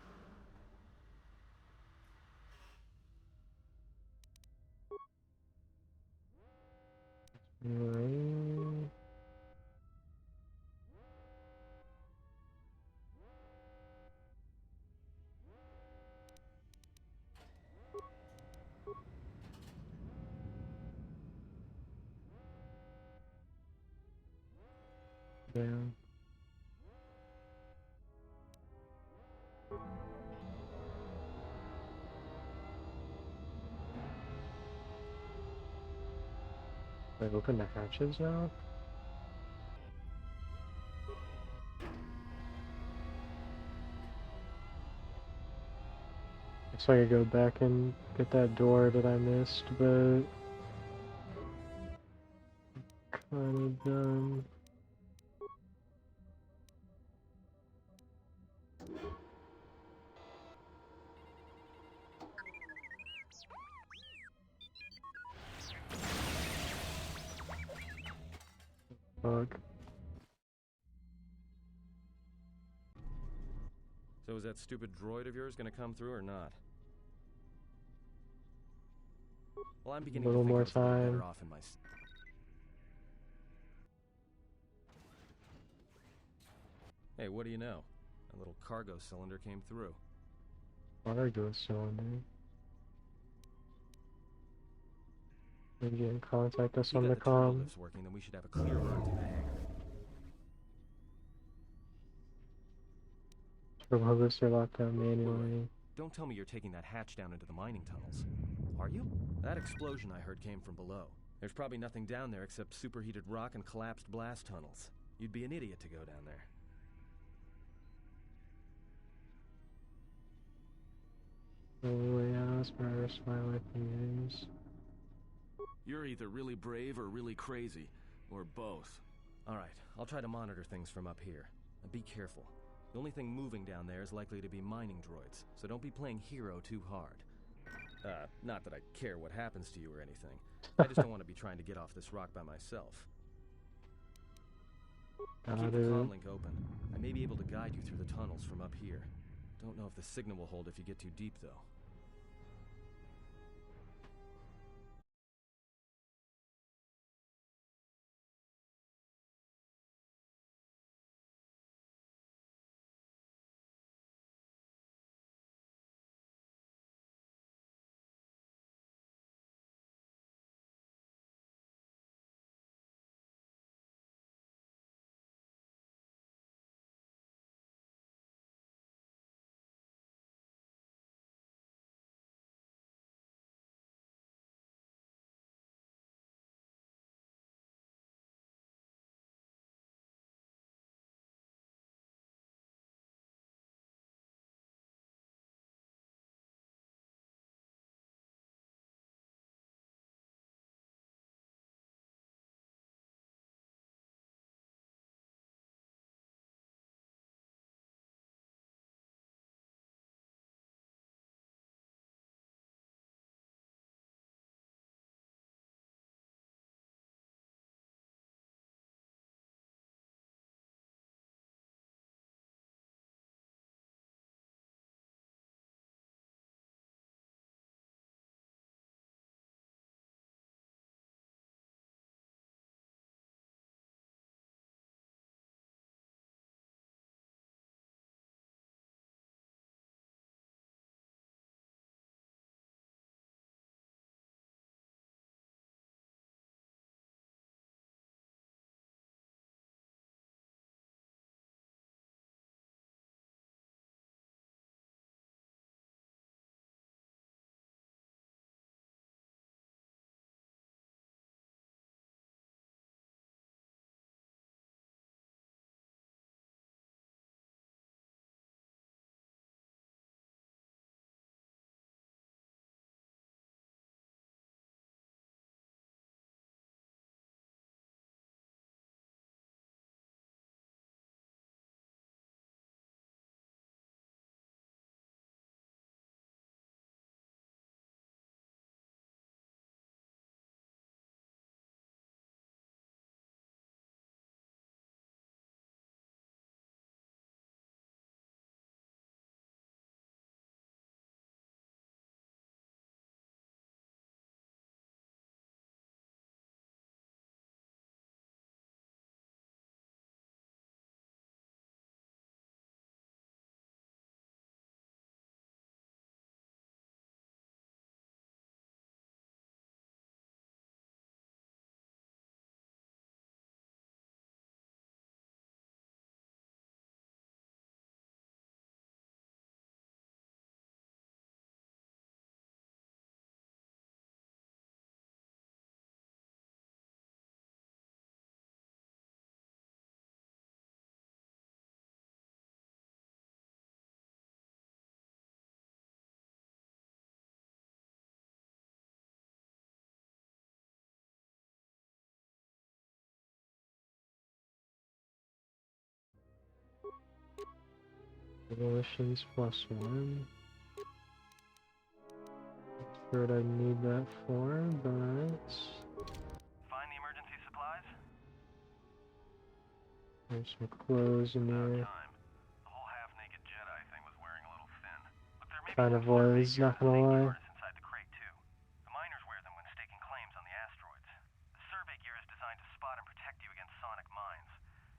Anyway. Damn. I open the hatches now? Looks like I go back and get that door that I missed, but kind of done. Fuck. So is that stupid droid of yours gonna come through or not? Well, I'm beginning to Little think more I was a little time. better off in my... Hey, what do you know? A little cargo cylinder came through. Cargo cylinder. Maybe get in contact us You on got the the turbo comm. lifts working, then we should have a clear run to the hangar. Turbo lifts are locked down manually. Don't tell me you're taking that hatch down into the mining tunnels. Are you? That explosion I heard came from below. There's probably nothing down there except superheated rock and collapsed blast tunnels. You'd be an idiot to go down there. Oh yeah, that's where I risk my life in games. You're either really brave or really crazy. Or both. Alright, I'll try to monitor things from up here. And be careful. The only thing moving down there is likely to be mining droids, so don't be playing hero too hard. Not that I care what happens to you or anything. I just don't want to be trying to get off this rock by myself. Keep the comm link open. I may be able to guide you through the tunnels from up here. Don't know if the signal will hold if you get too deep, though. Demolitions +1. Not sure what I need that for, but Find the emergency supplies? there's some clothes in About here. time. The whole half-naked Jedi thing was wearing a little thin. But there may Kind be of some survey was, gear not and a gonna safety lie. harness inside the crate, too. The miners wear them when staking claims on the asteroids. The survey gear is designed to spot and protect you against sonic mines.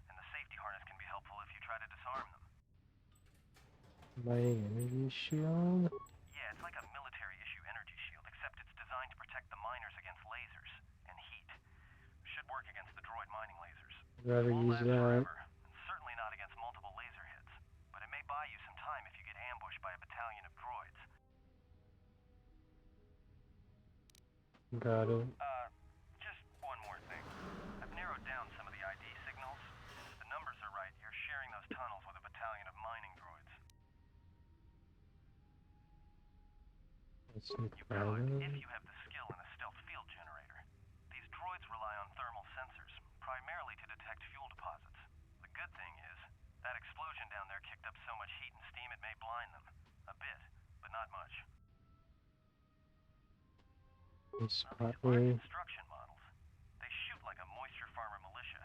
And the safety harness can be helpful if you try to disarm them. Mining energy shield. Yeah, it's like a military-issue energy shield, except it's designed to protect the miners against lasers and heat. Should work against the droid mining lasers. I'd rather Won't use last that. forever, and certainly not against multiple laser hits. But it may buy you some time if you get ambushed by a battalion of droids. Got it. Just one more thing. I've narrowed down some of the ID signals. If the numbers are right, you're sharing those tunnels with a battalion of mining droids. Let's You could, if incredible. you have the skill in a stealth field generator. These droids rely on thermal sensors, primarily to detect fuel deposits. The good thing is, that explosion down there kicked up so much heat and steam it may blind them. A bit, but not much. These Now, these aren't construction models. They shoot like a moisture farmer militia.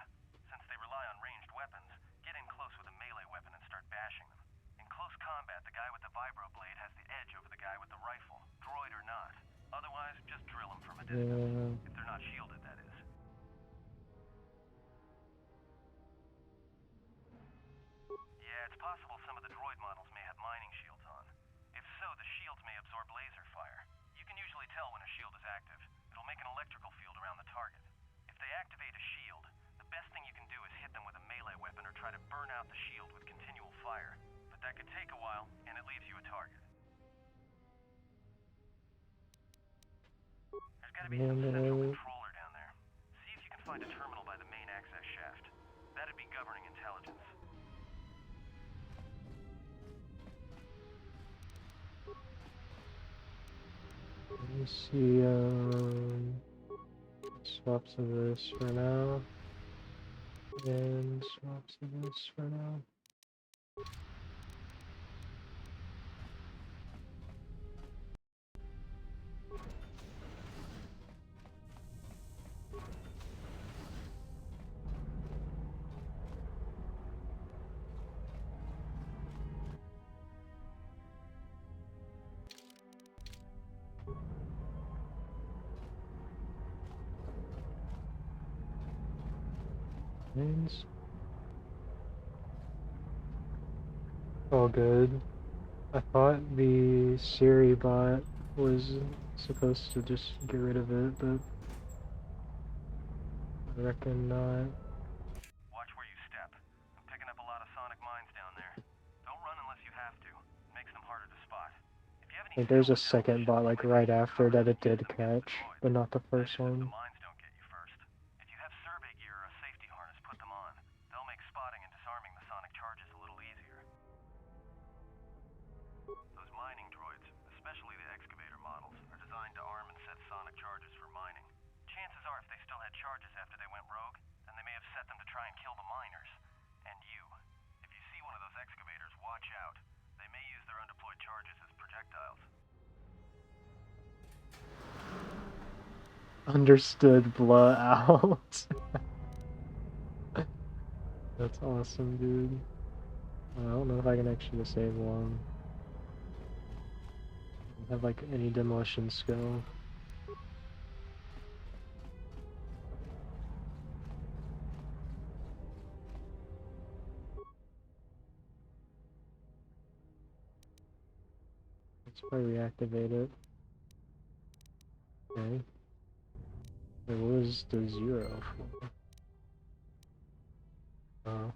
Since they rely on ranged weapons, get in close with a melee weapon and start bashing them. In close combat, the guy with the vibroblade has the edge over the guy with the rifle, droid or not. Otherwise, just drill them from a distance. If they're not shielded, that is. Yeah, it's possible some of the droid models may have mining shields on. If so, the shields may absorb laser fire. You can usually tell when a shield is active. It'll make an electrical field around the target. If they activate a shield, the best thing you can do is hit them with a melee weapon or try to burn out the shield with continual fire. But that could take a while, and it leaves you a target. There's gotta be some central controller down there. See if you can find a terminal by the main access shaft. That'd be governing intelligence. Let me see, swaps of this for now. And swaps of this for now. Names. All good. I thought the Siri bot was supposed to just get rid of it, but I reckon not. Watch where you step. I'm picking up a lot of sonic mines down there. Don't run unless you have to. It makes them harder to spot. If you have any Like, there's a skill with second demolition, bot you like might right be able to after cover that them it and use did them against the catch, droids. but not the That first is, if the one. mines don't get you first. If you have survey gear or a safety harness, put them on. They'll make spotting and disarming the sonic charges a little easier. Those mining droids, especially the excavator models, are designed to arm and set sonic charges for mining. Chances are if they still had charges after they went rogue, then they may have set them to try and kill the miners. And you. If you see one of those excavators, watch out. They may use their undeployed charges as projectiles. Understood, blah out. That's awesome, dude. I don't know if I can actually disable one. I don't have like any demolition skill. Let's probably reactivate it. Okay. Wait, what was the 0 for? Oh.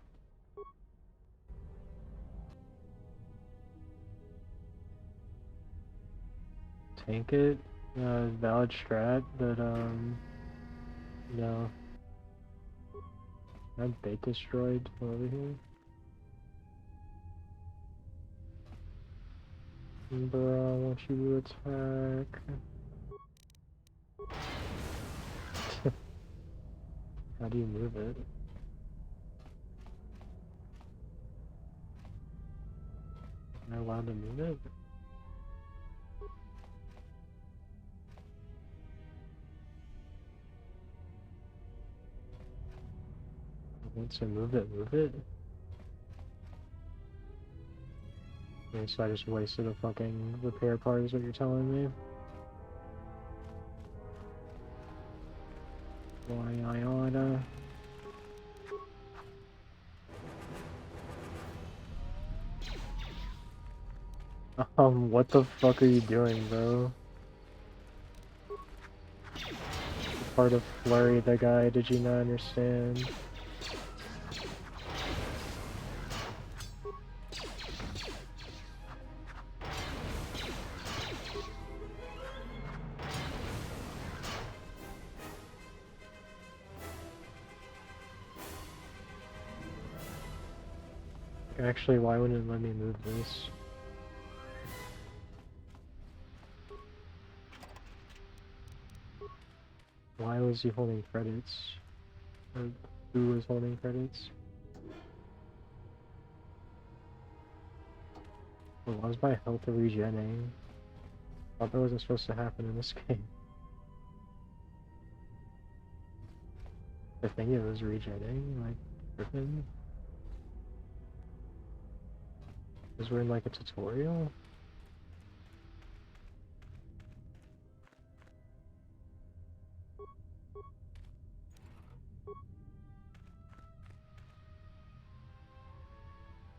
Tank it? Valid strat, but no. I'm bait destroyed over here. Bro, I want you to attack. How do you move it? Am I allowed to move it? Once I move it, move it? Okay, so I just wasted a fucking repair part is what you're telling me? Why I oughta... what the fuck are you doing, bro? Part of Flurry the guy, did you not understand? Actually, why wouldn't it let me move this? Why was he holding credits? Or who was holding credits? Well, why was my health regenning? Thought that wasn't supposed to happen in this game. I think it was regenning, like, Griffin. Because we're in like a tutorial?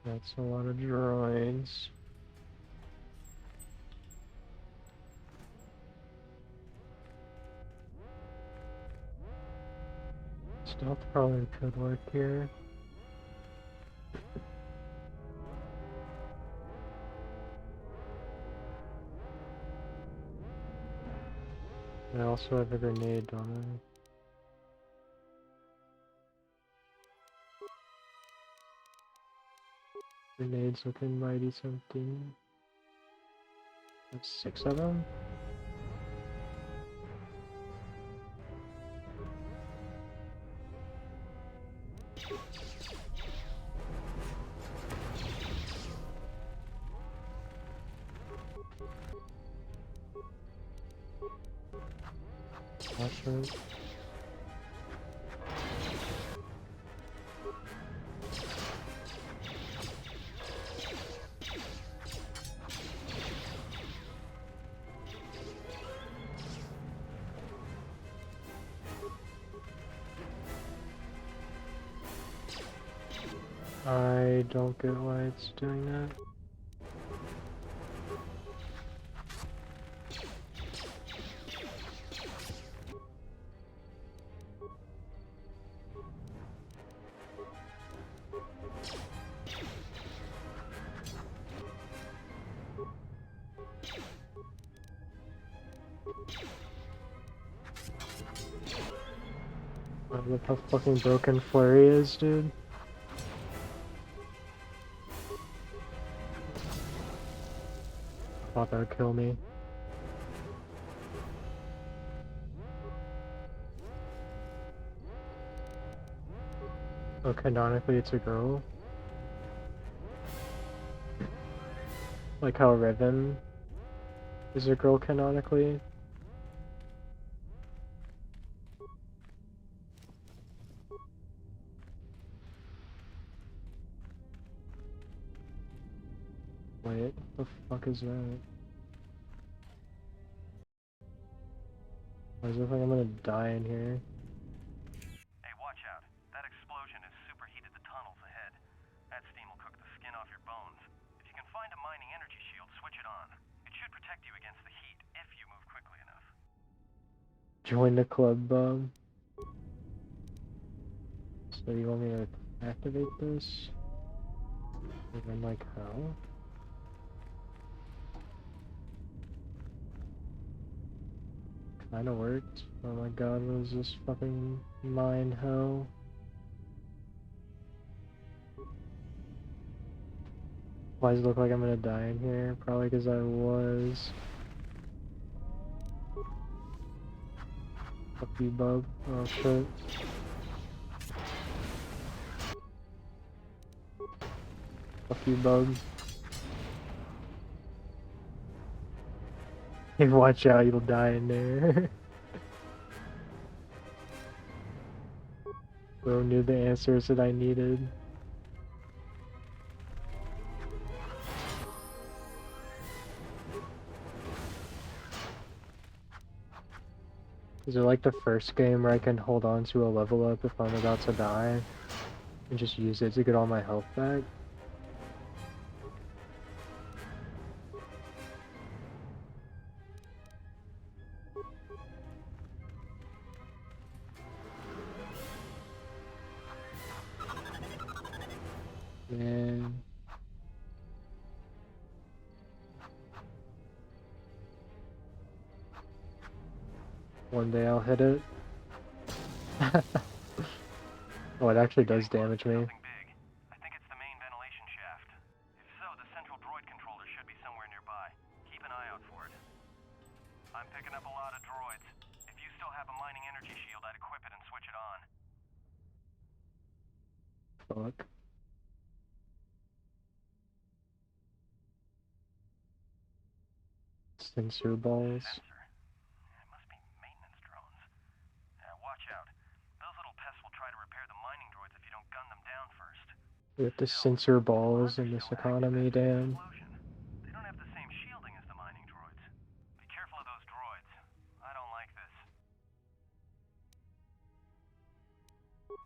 That's a lot of droids. Stealth probably could work here. I also have a grenade, don't I? Grenades looking mighty something. That's 6 of them? Not sure. I don't get why it's doing that. Oh, look how fucking broken Flurry is, dude. Thought that would kill me. Oh, canonically it's a girl. Like how Revan is a girl canonically. Wait, what the fuck is that? Why does it look like I'm gonna die in here? Hey, watch out. That explosion has superheated the tunnels ahead. That steam will cook the skin off your bones. If you can find a mining energy shield, switch it on. It should protect you against the heat if you move quickly enough. Join the club, So you want me to activate this? And then like how? Kinda worked. Oh my god, what is this fucking mine hell? Why does it look like I'm gonna die in here? Probably because I was. Fuck you, bub. Oh shit. Fuck you, bub. Hey, watch out, you'll die in there. Bro knew the answers that I needed. Is it like the first game where I can hold on to a level up if I'm about to die and just use it to get all my health back? Man. One day I'll hit it. Oh, it actually does damage me. Something big. I think it's the main ventilation shaft. If so, the central droid controller should be somewhere nearby. Keep an eye out for it. I'm picking up a lot of droids. If you still have a mining energy shield, I'd equip it and switch it on. Fuck. Sensor balls. Sensor. It must be maintenance drones. Watch out. Those little pests will try to repair the mining droids if you don't gun them down first. We have the sensor balls in this economy, damn. They don't have the same shielding as the mining droids. Be careful of those droids. I don't like this.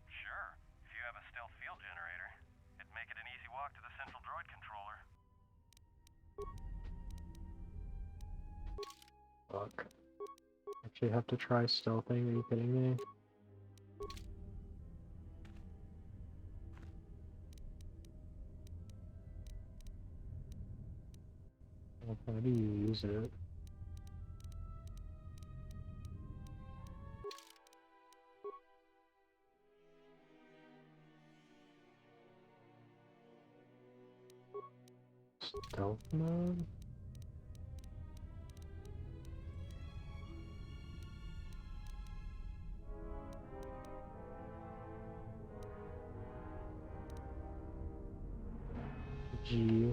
Sure, if you have a stealth field generator, it'd make it an easy walk to the central droid controller. Fuck. Actually have to try stealthing, are you kidding me? How do you use it? Stealth mode? G.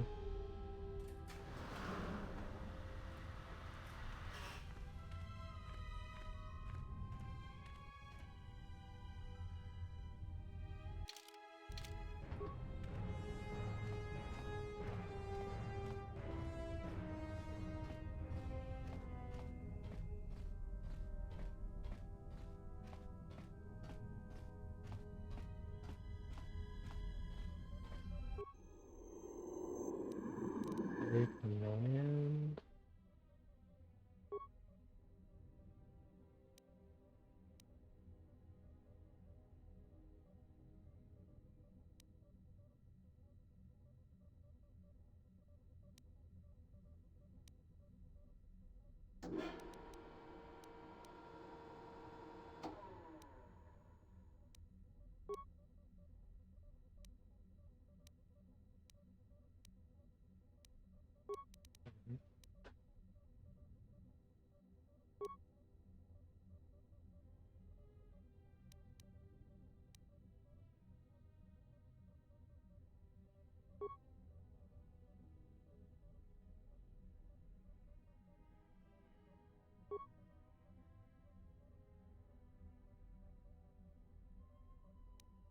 Command.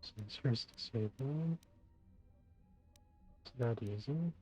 Sensors disabled. Is that easy?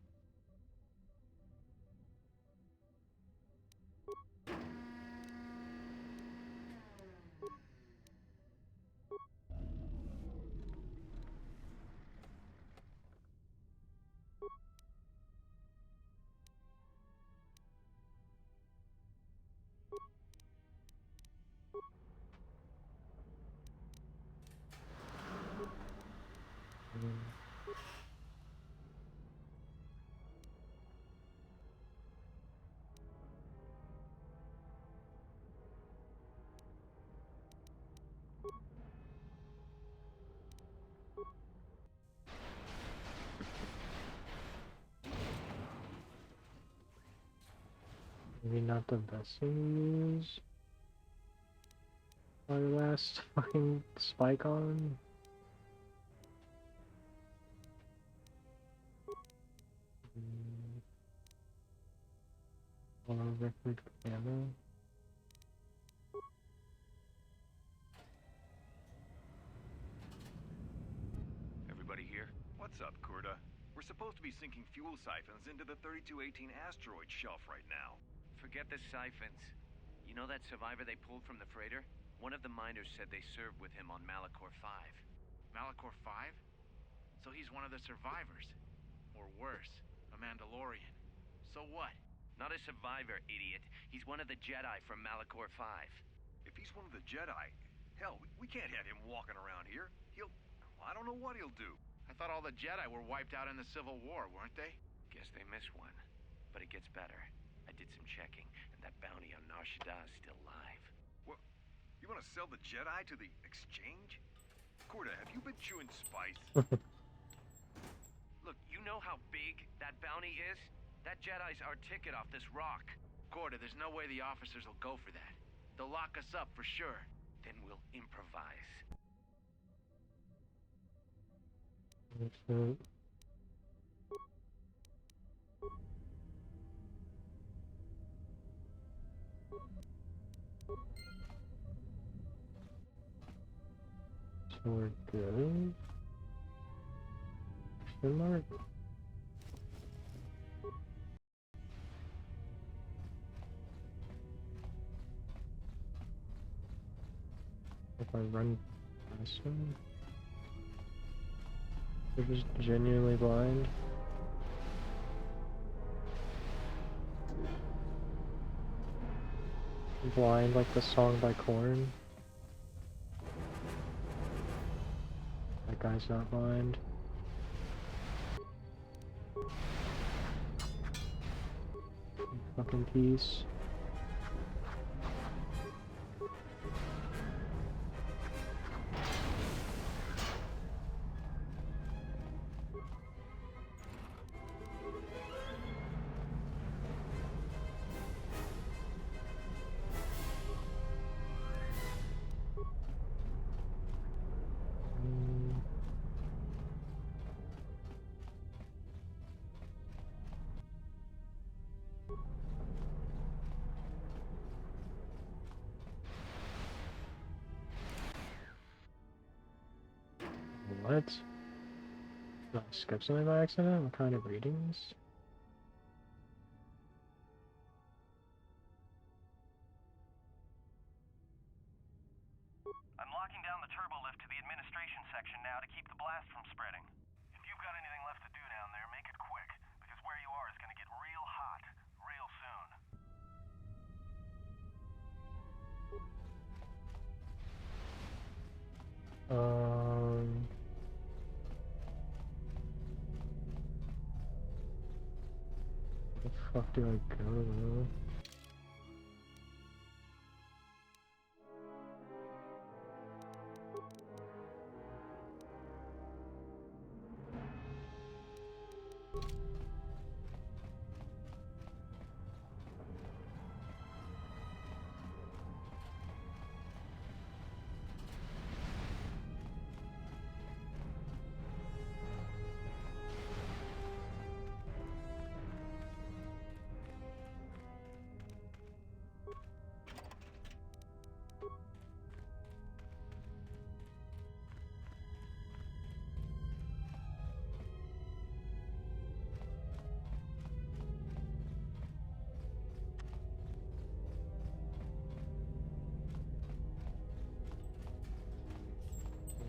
Maybe not the best thing to use. My last fucking spike on. Record camera. Everybody here? What's up, Kurta? We're supposed to be sinking fuel siphons into the 3218 asteroid shelf right now. Forget the siphons. You know that survivor they pulled from the freighter? One of the miners said they served with him on Malachor 5. Malachor 5? So he's one of the survivors. Or worse, a Mandalorian. So what? Not a survivor, idiot. He's one of the Jedi from Malachor 5. If he's one of the Jedi, hell, we can't have him walking around here. I don't know what he'll do. I thought all the Jedi were wiped out in the Civil War, weren't they? Guess they missed one. But it gets better. I did some checking, and that bounty on Nar Shaddaa is still live. What? You want to sell the Jedi to the exchange? Kurta, have you been chewing spice? Look, you know how big that bounty is? That Jedi's our ticket off this rock. Gorda, there's no way the officers will go for that. They'll lock us up for sure. Then we'll improvise. That's it. So we're good. Question mark? If I run past him? They're just genuinely blind. Blind like the song by Korn. That guy's not blind. Fucking peace. What? Did I skip something by accident? What kind of readings? I'm locking down the turbo lift to the administration section now to keep the blast from spreading. If you've got anything left to do down there, make it quick, because where you are is gonna get real hot, real soon. Where the fuck do I go though?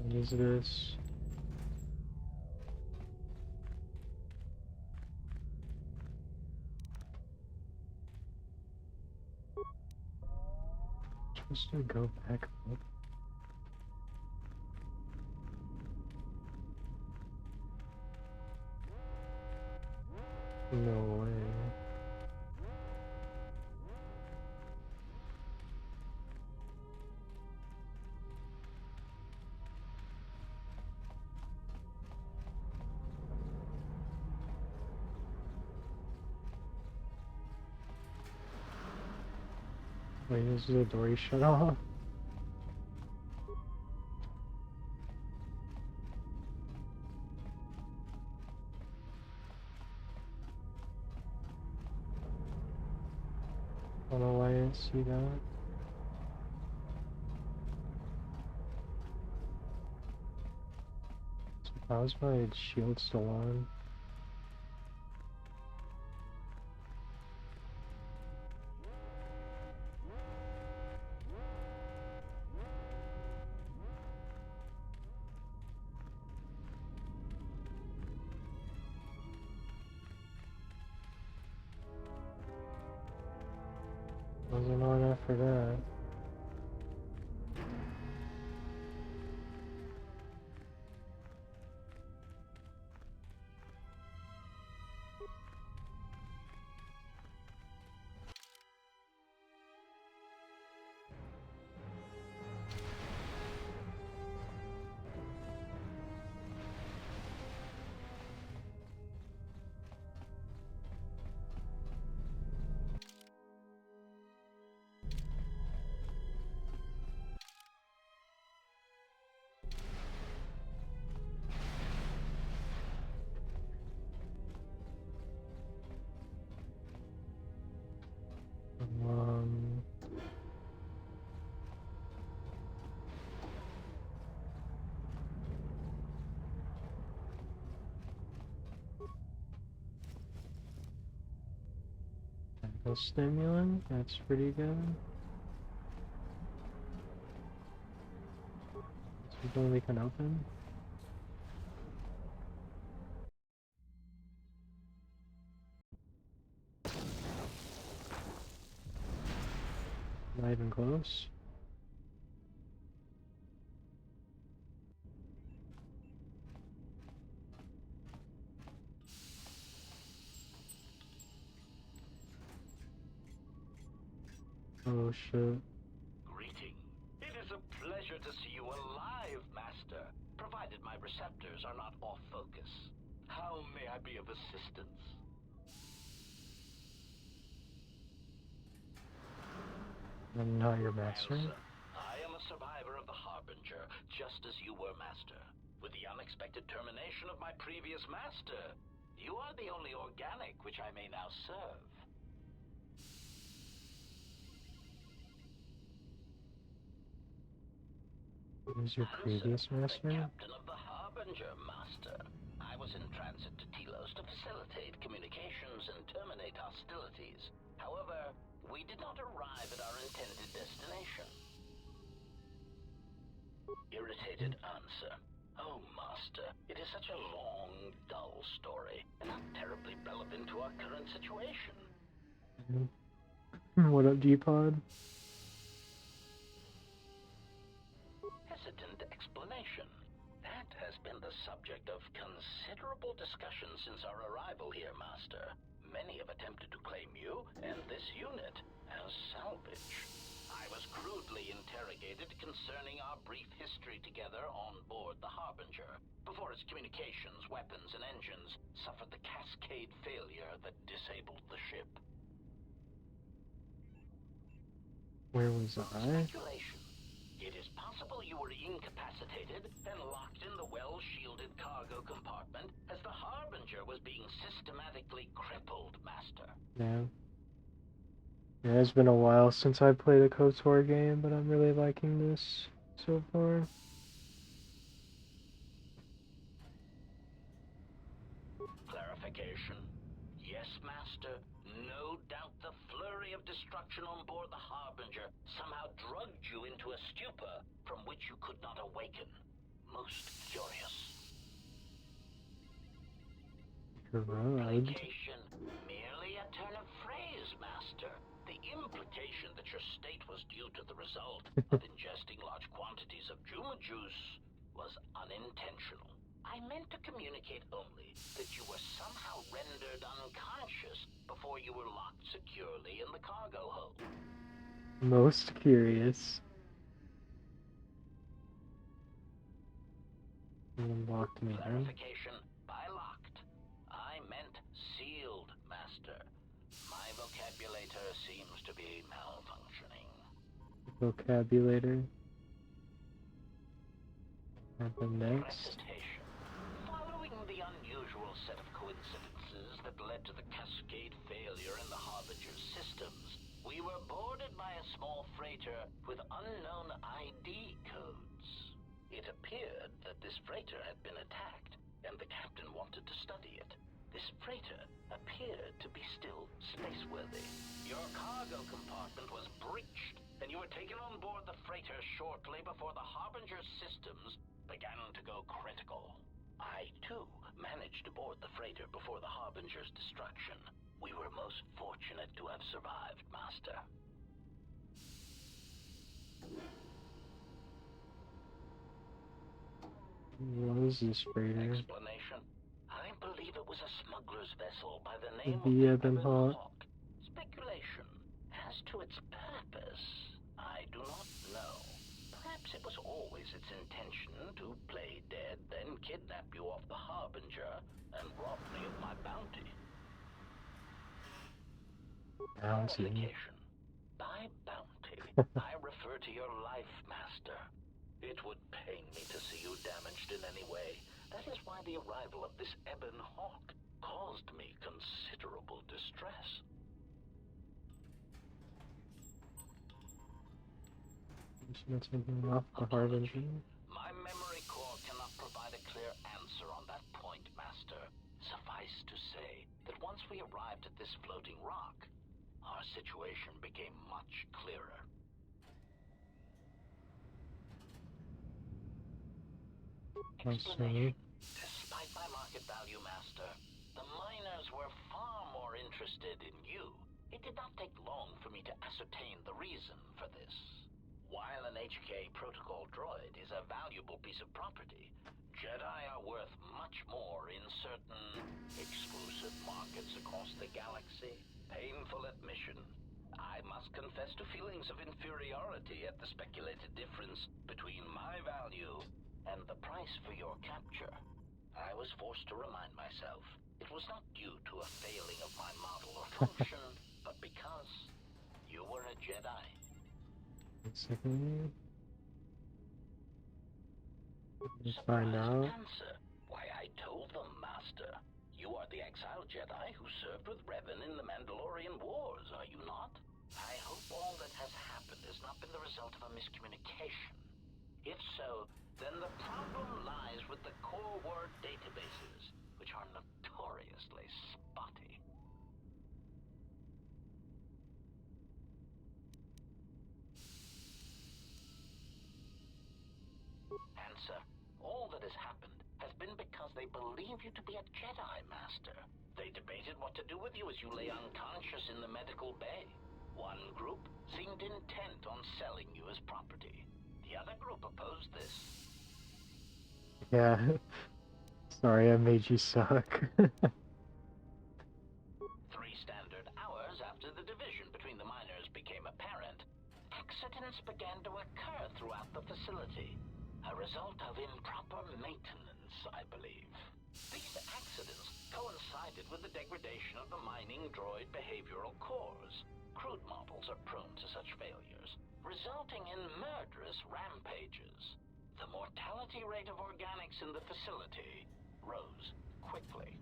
What is this? Supposed to go back up? No way. Wait, is the door shut off? I don't know why I didn't see that. So how's my shield still on? Wasn't on after that. Um, the stimulant, that's pretty good. Something we can open. Not even close. Oh shit. Greeting. It is a pleasure to see you alive, Master, provided my receptors are not off focus. How may I be of assistance? I'm not your master. Well, sir, I am a survivor of the Harbinger, just as you were, Master. With the unexpected termination of my previous master, you are the only organic which I may now serve. Who's your previous master? The captain of the Harbinger, Master. I was in transit to Telos to facilitate communications and terminate hostilities. However, we did not arrive at our intended destination. Irritated answer. Oh, Master, it is such a long, dull story, and not terribly relevant to our current situation. What up, G-Pod? Hesitant explanation. That has been the subject of considerable discussion since our arrival here, Master. Many have attempted to claim you and this unit as salvage. I was crudely interrogated concerning our brief history together on board the Harbinger, before its communications, weapons, and engines suffered the cascade failure that disabled the ship. Where was I? Speculation. It is possible you were incapacitated and locked in the well-shielded cargo compartment as the Harbinger was being systematically crippled, Master. Yeah. Yeah, it's been a while since I played a KOTOR game, but I'm really liking this so far. Clarification. Yes, Master. No doubt the flurry of destruction on board the Harbinger somehow drugged you into a stupor from which you could not awaken. Most curious. Implication. Merely a turn of phrase, Master. The implication that your state was due to the result of ingesting large quantities of Juma juice was unintentional. I meant to communicate only that you were somehow rendered unconscious before you were locked securely in the cargo hold. Most curious. Locked me in. Clarification. By locked, I meant sealed, Master. My vocabulator seems to be malfunctioning. Vocabulator. Happen next. Recitation. Following the unusual set of coincidences that led to the cascade failure in the Harbinger's systems, We were boarded by a small freighter with unknown ID codes. It appeared that this freighter had been attacked, and the captain wanted to study it. This freighter appeared to be still spaceworthy. Your cargo compartment was breached, and you were taken on board the freighter shortly before the Harbinger's systems began to go critical. I, too, managed to board the freighter before the Harbinger's destruction. We were most fortunate to have survived, Master. What is this freighter? Explanation? I believe it was a smuggler's vessel by the name The of Ebon Hawk. Hawk. Speculation as to its purpose, I do not know. Perhaps it was always its intention to play dead, then kidnap you off the Harbinger and rob me of my bounty. Bounty. By bounty, I refer to your life, Master. It would pain me to see you damaged in any way. That is why the arrival of this Ebon Hawk caused me considerable distress. Off the Harbinger. My memory core cannot provide a clear answer on that point, Master. Suffice to say that once we arrived at this floating rock, our situation became much clearer. Explanation. Despite my market value, Master, the miners were far more interested in you. It did not take long for me to ascertain the reason for this. While an HK protocol droid is a valuable piece of property, Jedi are worth much more in certain exclusive markets across the galaxy. Painful admission. I must confess to feelings of inferiority at the speculated difference between my value and the price for your capture. I was forced to remind myself it was not due to a failing of my model or function, but because you were a Jedi. Let's find out. Answer. Why, I told them, Master. You are the exiled Jedi who served with Revan in the Mandalorian Wars, are you not? I hope all that has happened has not been the result of a miscommunication. If so, then the problem lies with the core word databases, which are notoriously spotty. Answer. All that has happened has been because they believe you to be a Jedi, Master. They debated what to do with you as you lay unconscious in the medical bay. One group seemed intent on selling you as property. The other group opposed this. Yeah. Sorry, I made you suck. 3 standard hours after the division between the miners became apparent, accidents began to occur throughout the facility. A result of improper maintenance, I believe. These accidents coincided with the degradation of the mining droid behavioral cores. Crude models are prone to such failures, resulting in murderous rampages. The mortality rate of organics in the facility rose quickly.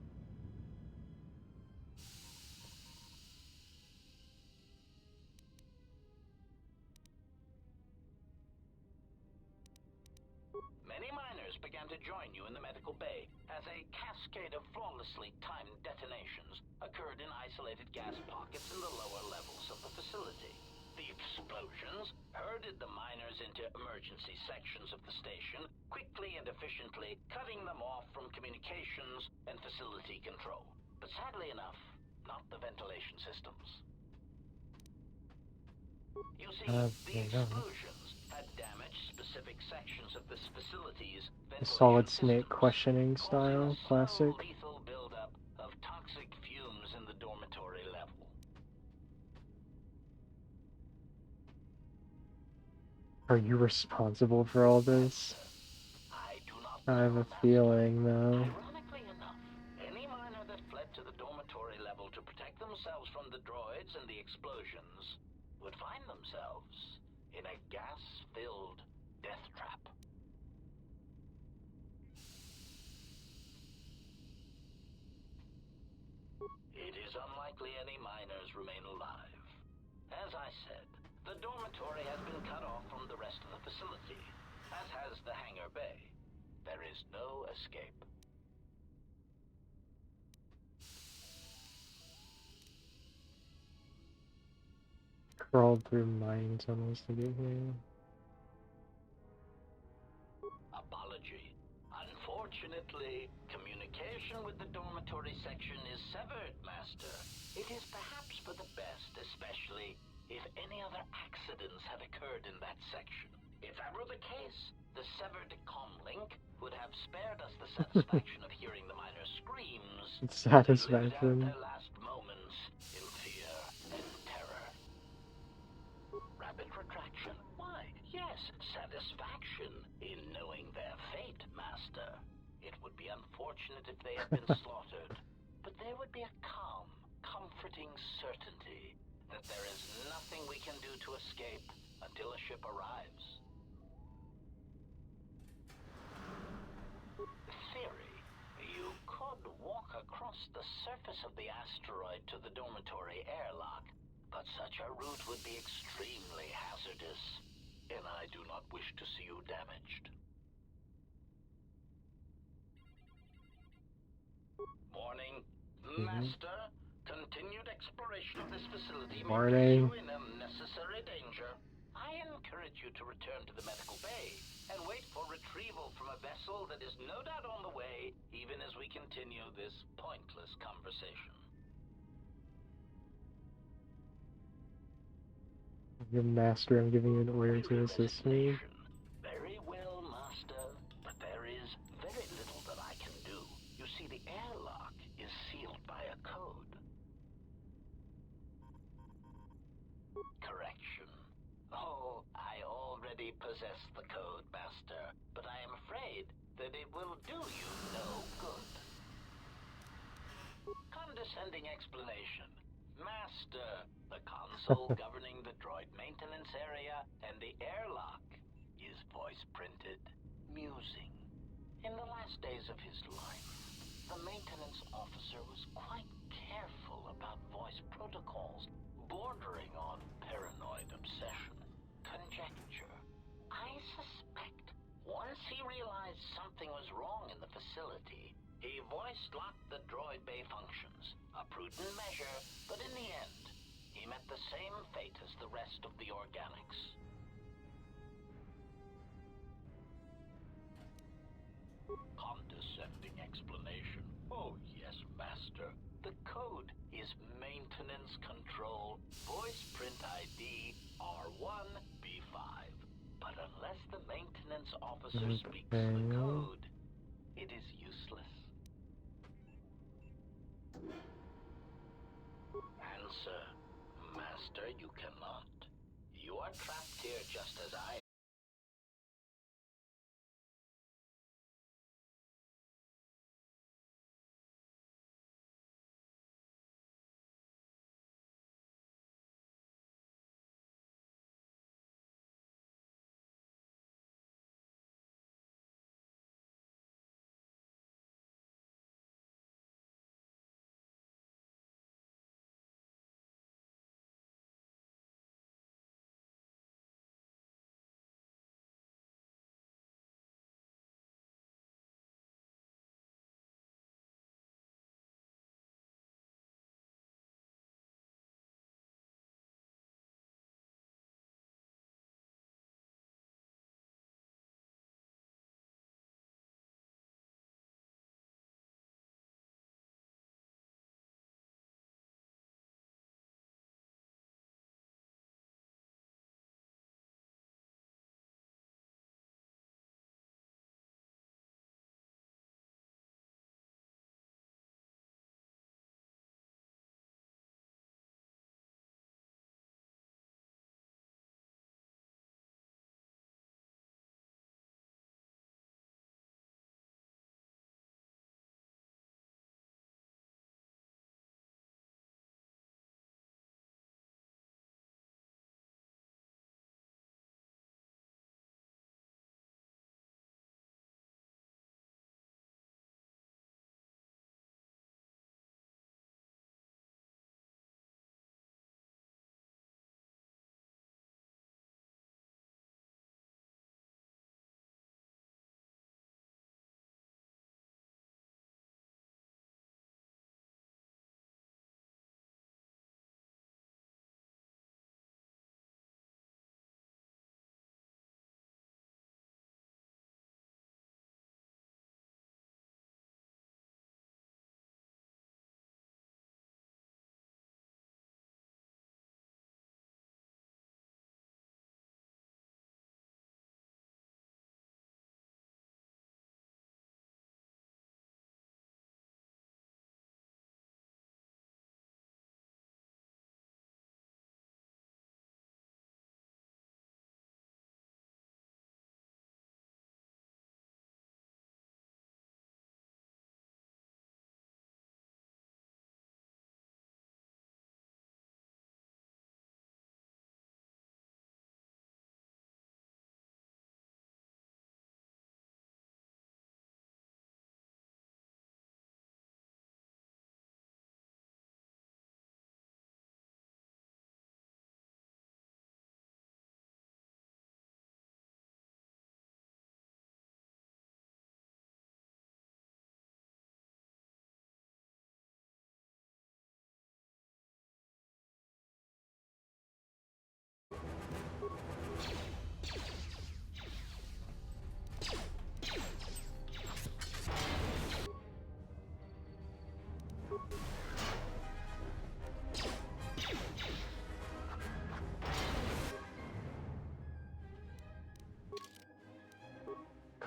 Many miners began to join you in the medical bay as a cascade of flawlessly timed detonations occurred in isolated gas pockets in the lower levels of the facility. The explosions herded the miners into emergency sections of the station, quickly and efficiently cutting them off from communications and facility control. But sadly enough, not the ventilation systems. You see, the explosions had damaged specific sections of this facility's Solid ventilation Snake systems, questioning causing style, classic. lethal buildup of toxic fumes in the dormitory level. Are you responsible for all this? I do not I have know, a Master. feeling, though. Ironically enough, any miner that fled to the dormitory level to protect themselves from the droids and the explosions would find themselves in a gas-filled death trap. It is unlikely any miners remain alive. As I said, the dormitory has been cut off from the rest of the facility, as has the hangar bay. There is no escape. Crawled through mine tunnels to get here. Apology. Unfortunately, communication with the dormitory section is severed, Master. It is perhaps for the best, especially if any other accidents had occurred in that section. If that were the case, the severed comlink would have spared us the satisfaction of hearing the miners' screams. Satisfaction. Their last moments in fear and terror. Rapid retraction. Why, yes, satisfaction in knowing their fate, Master. It would be unfortunate if they had been slaughtered, but there would be a calm, comforting certainty that there is nothing we can do to escape until a ship arrives. Theory. You could walk across the surface of the asteroid to the dormitory airlock, but such a route would be extremely hazardous, and I do not wish to see you damaged. Morning. Master, continued exploration of this facility may place you in unnecessary danger. I encourage you to return to the medical bay and wait for retrieval from a vessel that is no doubt on the way, even as we continue this pointless conversation. Your master, I'm giving you an order to assist me. Very well, Master, but there is very little that I can do. You see, the airlock is sealed by a code. Correction. Oh, I already possess the code, Master, but I am afraid that it will do you no good. Condescending explanation. Master, the console governing the droid maintenance area and the airlock is voice-printed, musing. In the last days of his life, the maintenance officer was quite careful about voice protocols, bordering on paranoid obsession. Conjecture. I suspect once he realized something was wrong in the facility, he voice-locked the droid bay functions. A prudent measure, but in the end, he met the same fate as the rest of the organics. Condescending explanation. Oh, yes, Master. The code is Maintenance Control Voice Print ID R1B5. But unless the maintenance officer speaks the code, it is useless. Answer. Master, you cannot. You are trapped here just as I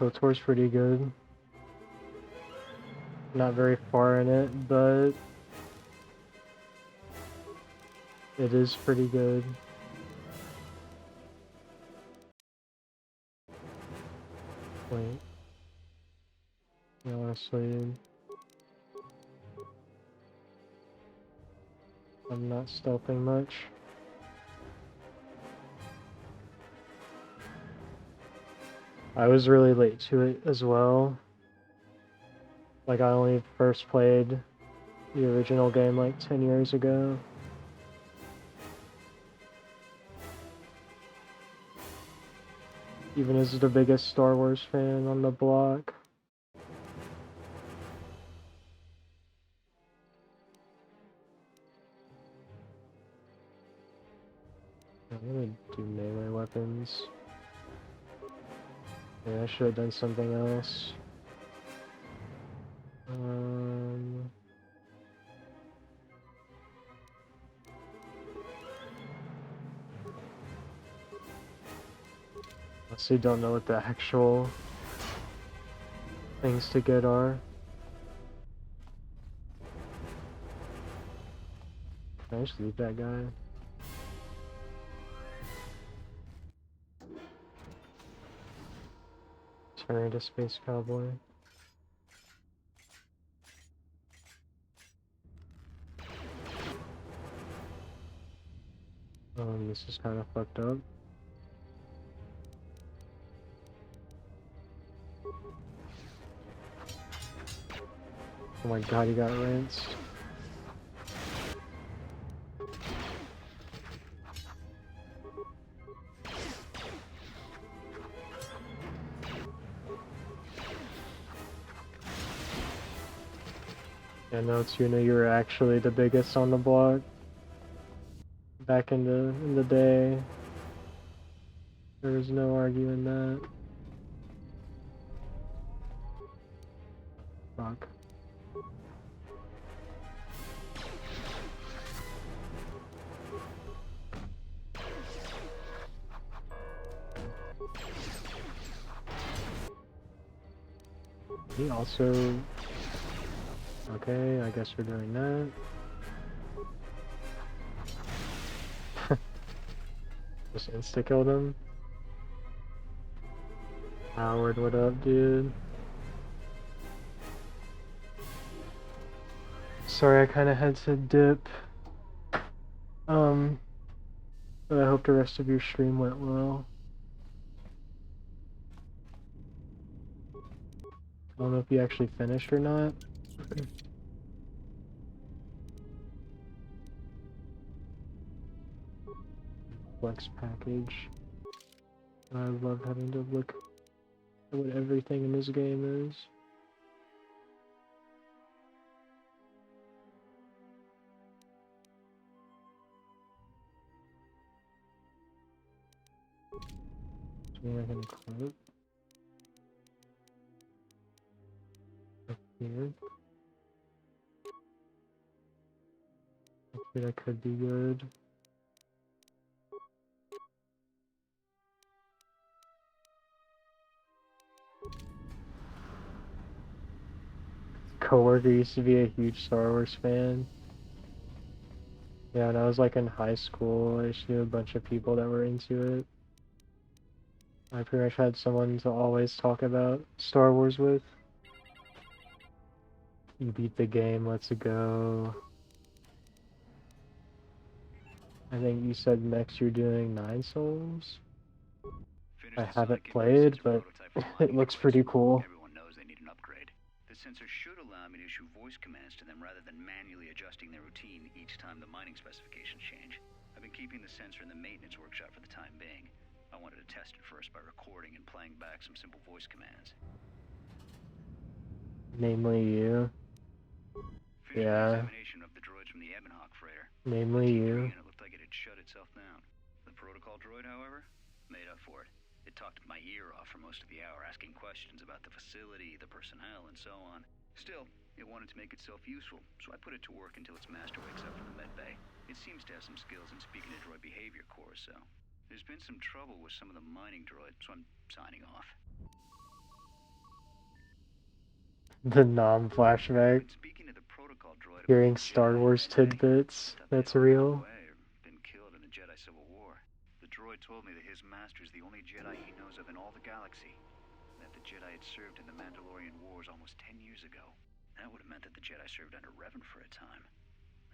KOTOR's pretty good. Not very far in it, but it is pretty good. Wait. Honestly, I'm not stealthing much. I was really late to it as well. Like, I only first played the original game like 10 years ago. Even as the biggest Star Wars fan on the block. I'm gonna do melee weapons. Yeah, I should have done something else. Honestly, don't know what the actual things to get are. Can I just leave that guy? Turn into Space Cowboy. This is kind of fucked up. Oh my god, he got rinsed. Yeah, no, Tuna, you were actually the biggest on the block. Back in the day. There was no arguing that. Fuck. He also... Okay, I guess we're doing that. Just insta-killed him. Howard, what up, dude? Sorry, I kinda had to dip. But I hope the rest of your stream went well. I don't know if you actually finished or not. Flex package. I love having to look at what everything in this game is. So I can quote up here. Hopefully that could be good. Coworker used to be a huge Star Wars fan. Yeah, when I was like in high school, I just knew a bunch of people that were into it. I pretty much had someone to always talk about Star Wars with. You beat the game, let's go. I think you said next you're doing 9 Souls? I haven't played, but it looks pretty cool. Everyone knows they need an upgrade. The sensor should allow me to issue voice commands to them rather than manually adjusting their routine each time the mining specifications change. I've been keeping the sensor in the maintenance workshop for the time being. I wanted to test it first by recording and playing back some simple voice commands. Namely you. Finished Yeah. the examination of the droids from the Ebonhawk freighter. Namely the you. Unit looked like it had shut itself down. The protocol droid, however, made up for it. It talked my ear off for most of the hour, asking questions about the facility, the personnel, and so on. Still, it wanted to make itself useful, so I put it to work until its master wakes up from the med bay. It seems to have some skills in speaking to droid behavior course, so... There's been some trouble with some of the mining droids, so I'm signing off. The non-flashback. Speaking of the protocol droid, Hearing Star Wars tidbits. That's real. Been killed in the Jedi Civil War. The droid told me that his master is the only Jedi he knows of in all the galaxy. That the Jedi had served in the Mandalorian Wars almost 10 years ago. That would have meant that the Jedi served under Revan for a time.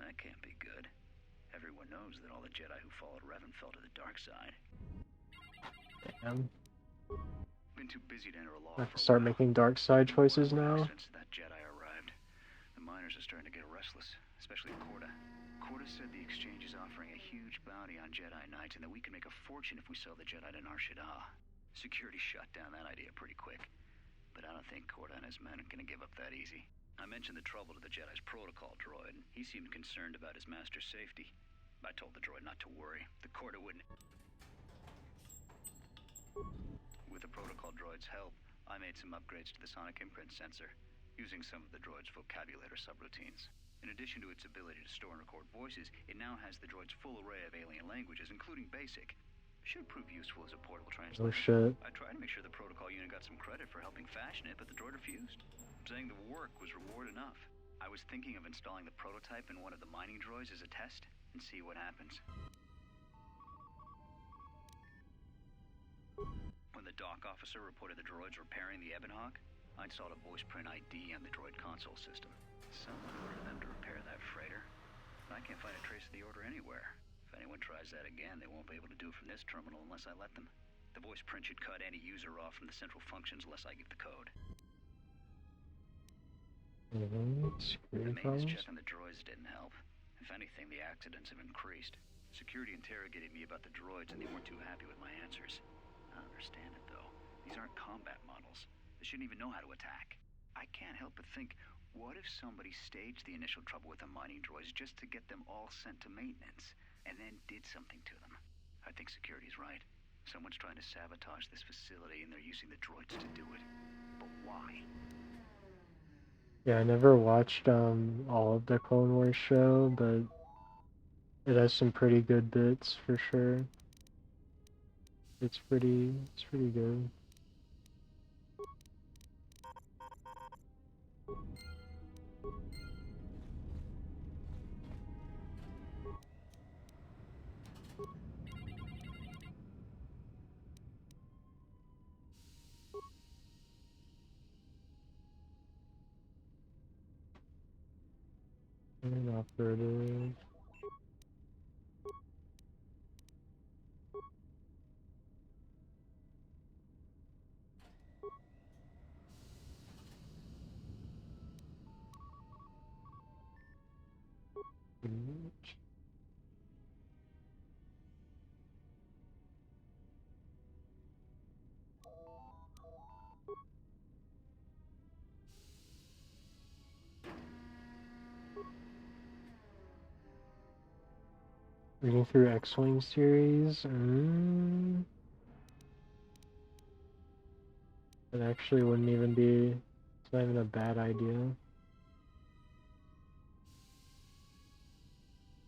That can't be good. Everyone knows that all the Jedi who followed Revan fell to the dark side. Damn. Been too busy to enter a law I have to for a start while. making dark side choices now. Since that Jedi arrived, the miners are starting to get restless, especially Korta. Korta said the exchange is offering a huge bounty on Jedi Knights and that we can make a fortune if we sell the Jedi to Nar Shaddaa. Security shut down that idea pretty quick, but I don't think Korta and his men are going to give up that easy. I mentioned the trouble to the Jedi's protocol droid, and he seemed concerned about his master's safety. I told the droid not to worry. The Korta wouldn't... With the protocol droid's help, I made some upgrades to the sonic imprint sensor, using some of the droid's vocabulator subroutines. In addition to its ability to store and record voices, it now has the droid's full array of alien languages, including Basic. Should prove useful as a portable translator. Oh shit. I tried to make sure the protocol unit got some credit for helping fashion it, but the droid refused, saying the work was reward enough. I was thinking of installing the prototype in one of the mining droids as a test, and see what happens. When the dock officer reported the droids repairing the Ebonhawk, I installed a voice print ID on the droid console system. Someone ordered them to repair that freighter, but I can't find a trace of the order anywhere. If anyone tries that again, they won't be able to do it from this terminal unless I let them. The voice print should cut any user off from the central functions unless I give the code. The maintenance check on the droids didn't help. If anything, the accidents have increased. Security interrogated me about the droids and they weren't too happy with my answers. I don't understand it, though. These aren't combat models. They shouldn't even know how to attack. I can't help but think, what if somebody staged the initial trouble with the mining droids just to get them all sent to maintenance, and then did something to them? I think security's right. Someone's trying to sabotage this facility, and they're using the droids to do it. But why? Yeah, I never watched all of the Clone Wars show, but it has some pretty good bits for sure. It's pretty good. Operative. Reading through X-Wing series. It actually wouldn't even be. It's not even a bad idea.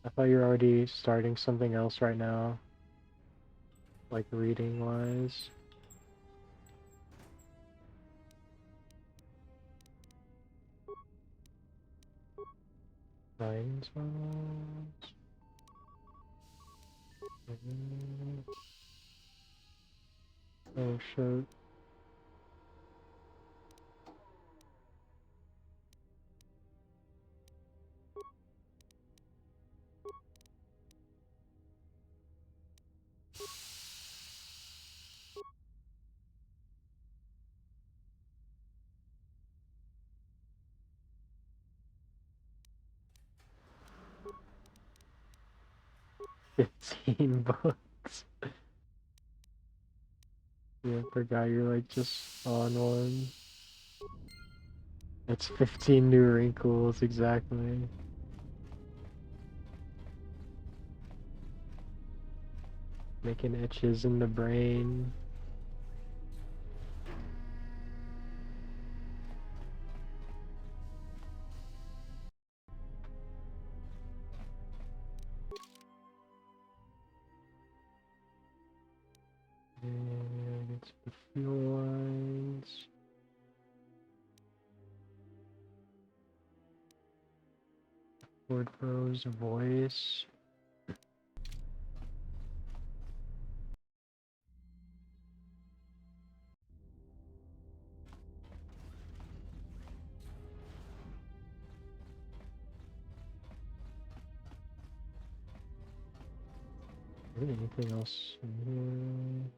I thought you were already starting something else right now, like reading wise. Nines. Oh shit. $15. Yeah, forgot you're like just on one. It's 15 new wrinkles, exactly. Making itches in the brain. And it's the fuel lines. Word Bros voice. Anything else in here?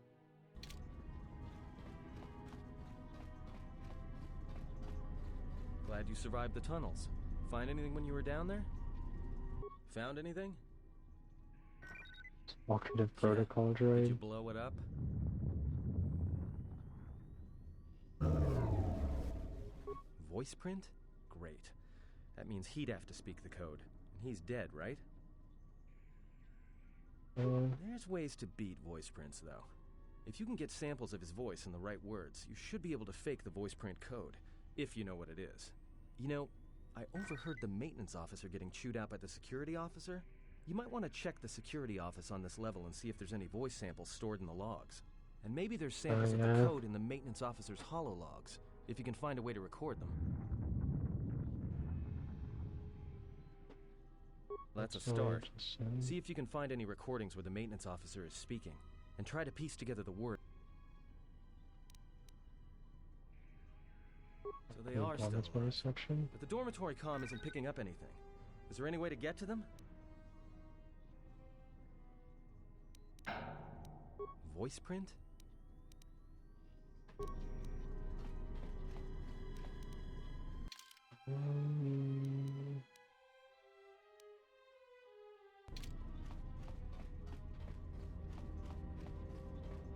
Glad you survived the tunnels. Find anything when you were down there? Found anything? Talkative protocol droid. Did you blow it up? Voice print? Great. That means he'd have to speak the code. And he's dead, right? There's ways to beat voice prints, though. If you can get samples of his voice and the right words, you should be able to fake the voice print code, if you know what it is. You know, I overheard the maintenance officer getting chewed out by the security officer. You might want to check the security office on this level and see if there's any voice samples stored in the logs. And maybe there's samples of the code in the maintenance officer's holo logs, if you can find a way to record them. That's a start. See if you can find any recordings where the maintenance officer is speaking, and try to piece together the word. So they are still alive, section. but the dormitory comm isn't picking up anything. Is there any way to get to them? Voice print?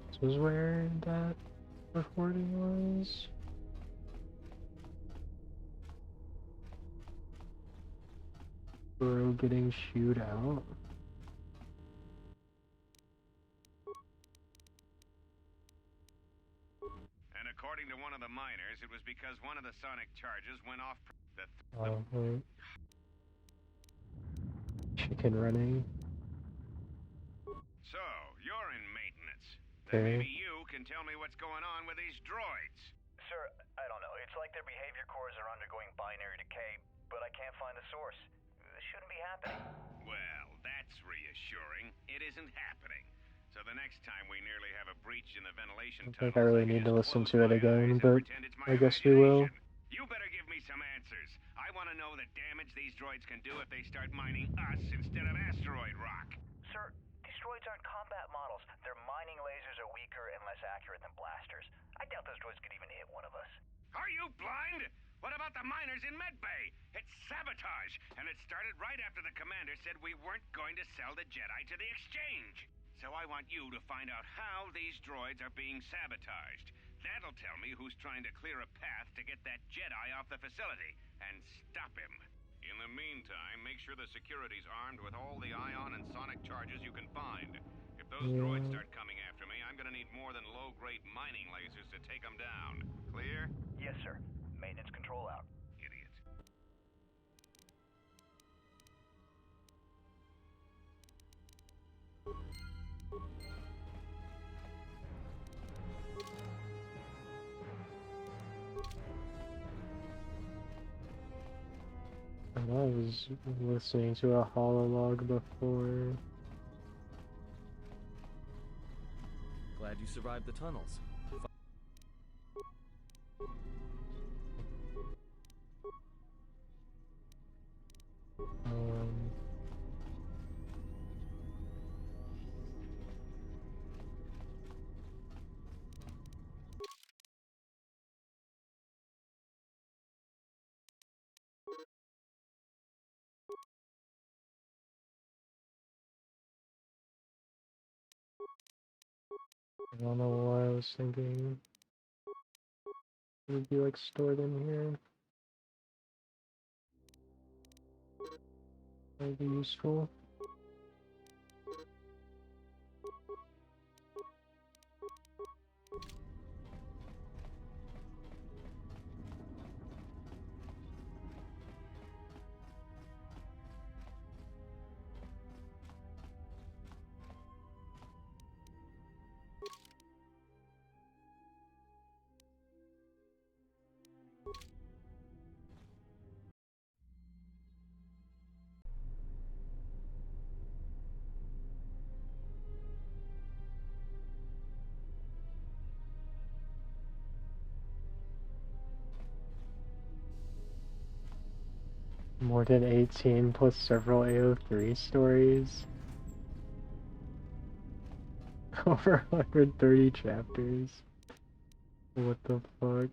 This was where that recording was. Bro getting shooed out. And according to one of the miners, it was because one of the sonic charges went off Oh, wait. Chicken running. So, you're in maintenance. Okay. Then maybe you can tell me what's going on with these droids. Sir, I don't know. It's like their behavior cores are undergoing binary decay, but I can't find the source. This shouldn't be happening. Well, that's reassuring. It isn't happening. So the next time we nearly have a breach in the ventilation tunnels, I think I really need to listen to it again, but I guess we imagination. will. You better give me some answers. I want to know the damage these droids can do if they start mining us instead of asteroid rock. Sir, these droids aren't combat models. Their mining lasers are weaker and less accurate than blasters. I doubt those droids could even hit one of us. Are you blind? What about the miners in Medbay? It's sabotage, and it started right after the commander said we weren't going to sell the Jedi to the exchange. So I want you to find out how these droids are being sabotaged. That'll tell me who's trying to clear a path to get that Jedi off the facility and stop him. In the meantime, make sure the security's armed with all the ion and sonic charges you can find. If those droids start coming after me, I'm gonna need more than low-grade mining lasers to take them down. Clear? Yes, sir. Maintenance control out. Idiot. I was listening to a hololog before. Glad you survived the tunnels. I don't know why I was thinking it would be like stored in here. Might be useful. More than 18 plus several AO3 stories. Over 130 chapters. What the fuck?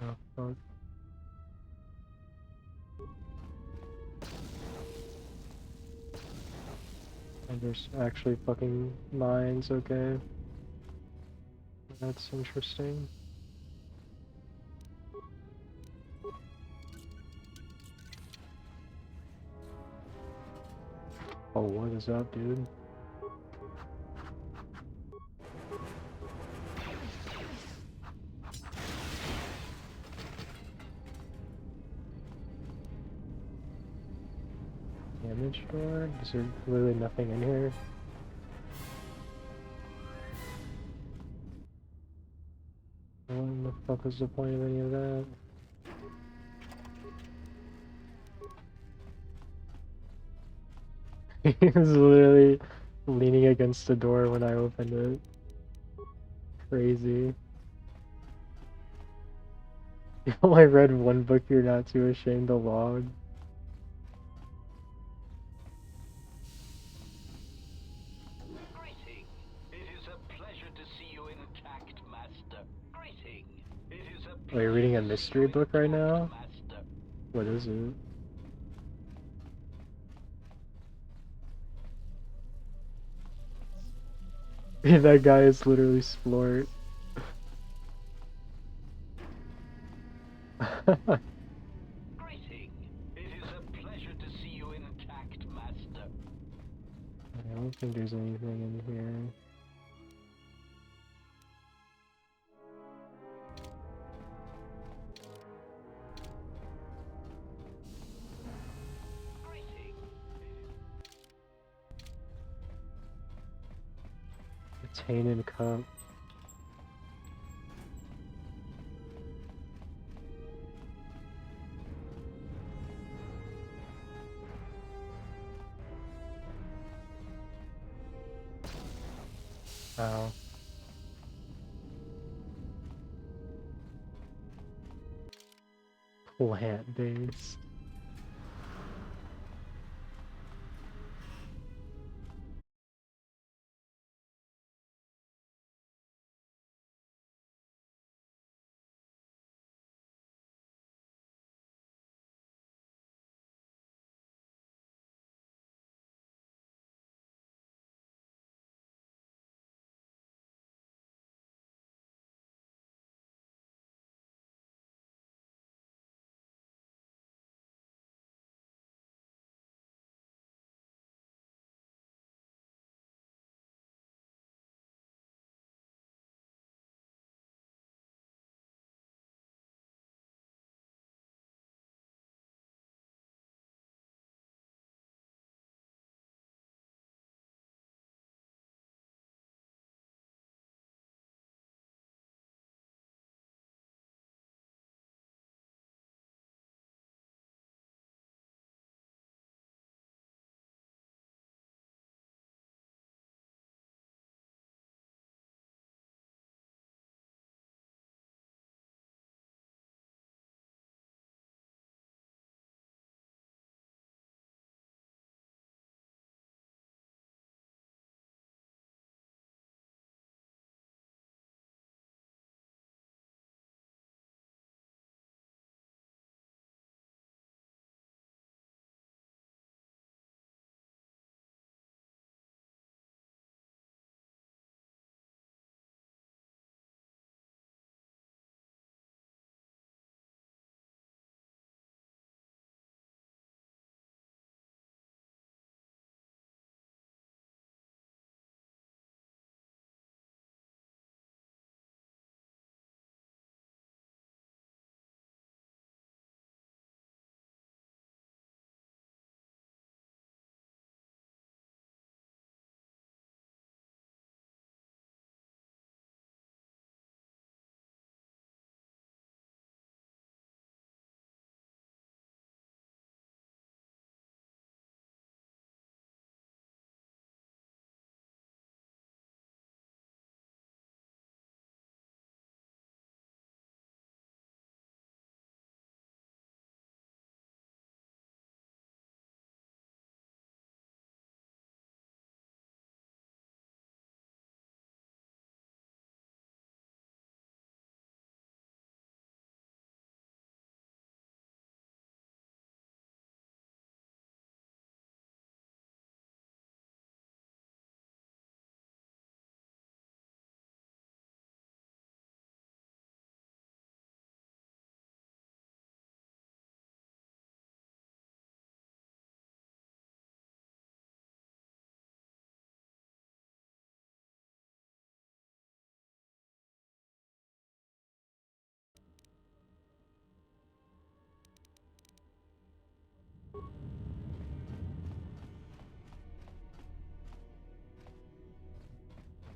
Oh fuck. And there's actually fucking mines, okay. That's interesting. Oh, what is up, dude? Damage door? Is there literally nothing in here? What in the fuck is the point of any of that? He was literally leaning against the door when I opened it. Crazy. You only read one book you're not too ashamed to log. Greeting. It is a pleasure to see you intact, Master. Greeting. It is a Oh, you're reading a pleasure to see mystery you book right intact, now? Master. What is it? That guy is literally Splort. Greeting. It is a pleasure to see you intact, Master. I don't think there's anything in here. Attain and cup. Wow. Plant base.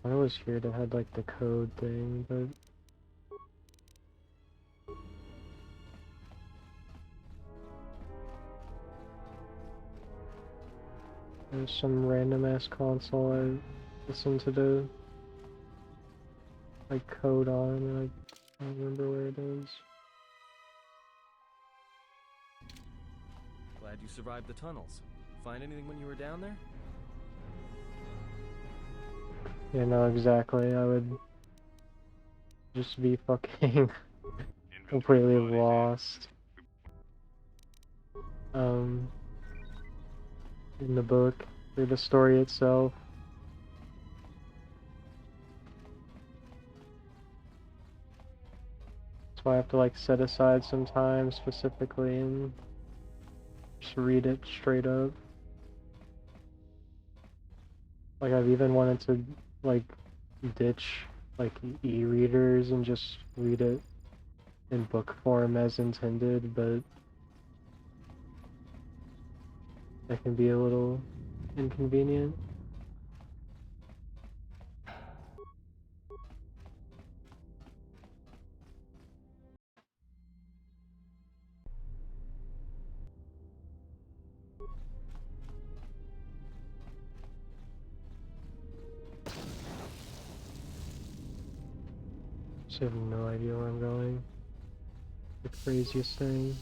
When I was here, they had like the code thing, but there's some random ass console I listened to the like code on, and I don't remember where it is. Glad you survived the tunnels. Find anything when you were down there? Yeah, no, exactly. I would just be fucking completely lost. In the book, through the story itself. That's why I have to like set aside some time specifically and just read it straight up. Like I've even wanted to like ditch like e-readers and just read it in book form as intended, but that can be a little inconvenient. Just have no idea where I'm going. The craziest thing.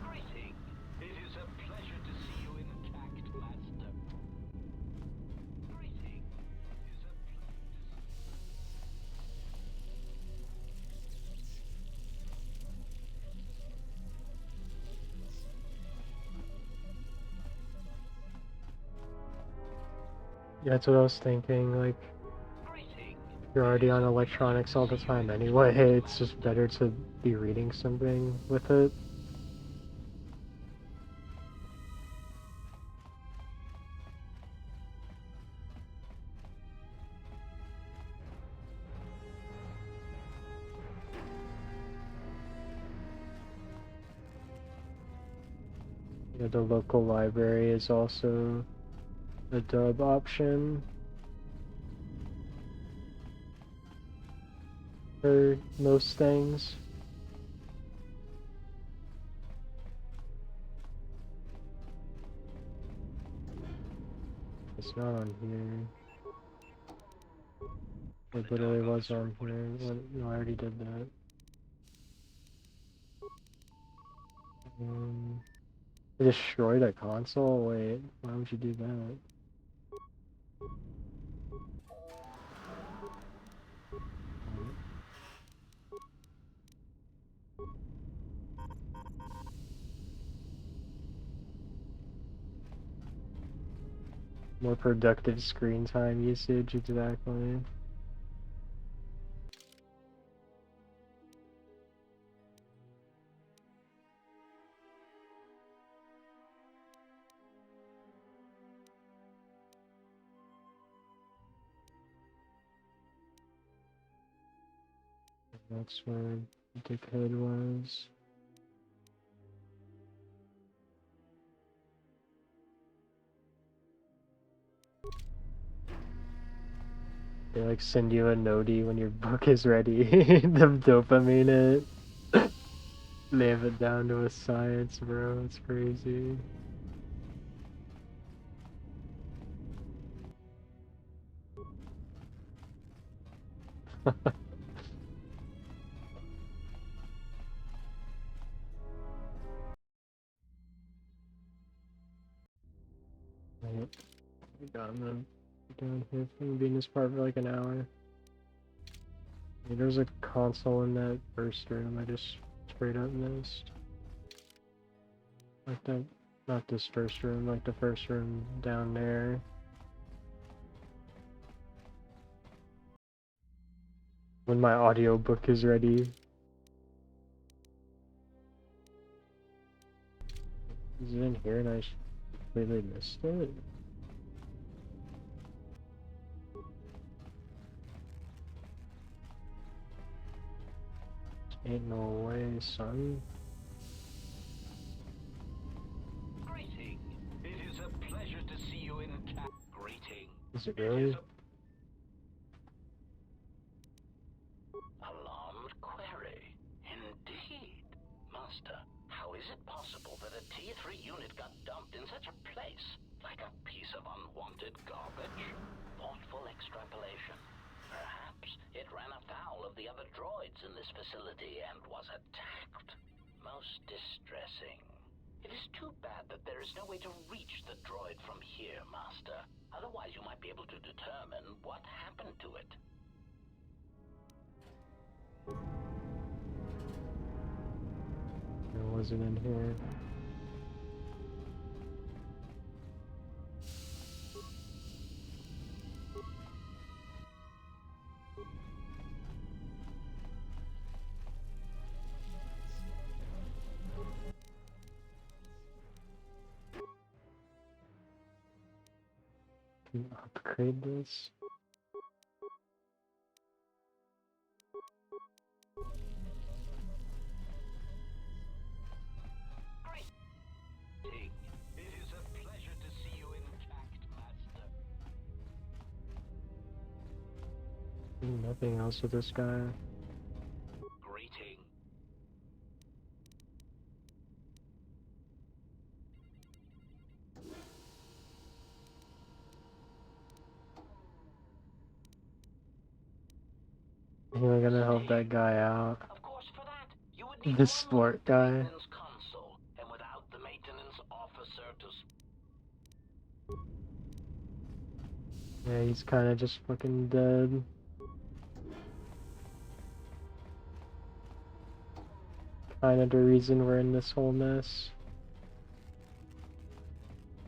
Greeting. It is a pleasure to see you intact, Master. Greeting. It is a pleasure Yeah, that's what I was thinking, like, you're already on electronics all the time anyway, it's just better to be reading something with it. Yeah, the local library is also a dub option for most things. It's not on here. It literally was on here. No, I already did that. I destroyed a console? Wait, why would you do that? More productive screen time usage, exactly. That's where Dickhead was. They like send you a noti when your book is ready. The dopamine it. They have it down to a science, bro. It's crazy. Right. I'm gonna be down here. I'm gonna be in this part for like an hour. Hey, there's a console in that first room I just straight up missed. Like that, not this first room, like the first room down there. When my audiobook is ready. Is it in here and I completely missed it? Ain't no way, son. Greeting. It is a pleasure to see you in Greeting. Is it really? Alarmed query. Indeed. Master, how is it possible that a T3 unit got dumped in such a place? Like a piece of unwanted garbage? Thoughtful extrapolation. Perhaps it ran afoul of the other droids in this facility and was attacked. Most distressing. It is too bad that there is no way to reach the droid from here, Master. Otherwise you might be able to determine what happened to it. It wasn't in here. Can you upgrade this? It is a pleasure to see you intact, Master. Nothing else with this guy. Greeting. We're gonna help that guy out. Of course, for that, you would need This sport guy. maintenance console, and without the maintenance officer to Yeah, he's kinda just fucking dead. Kinda the reason we're in this whole mess.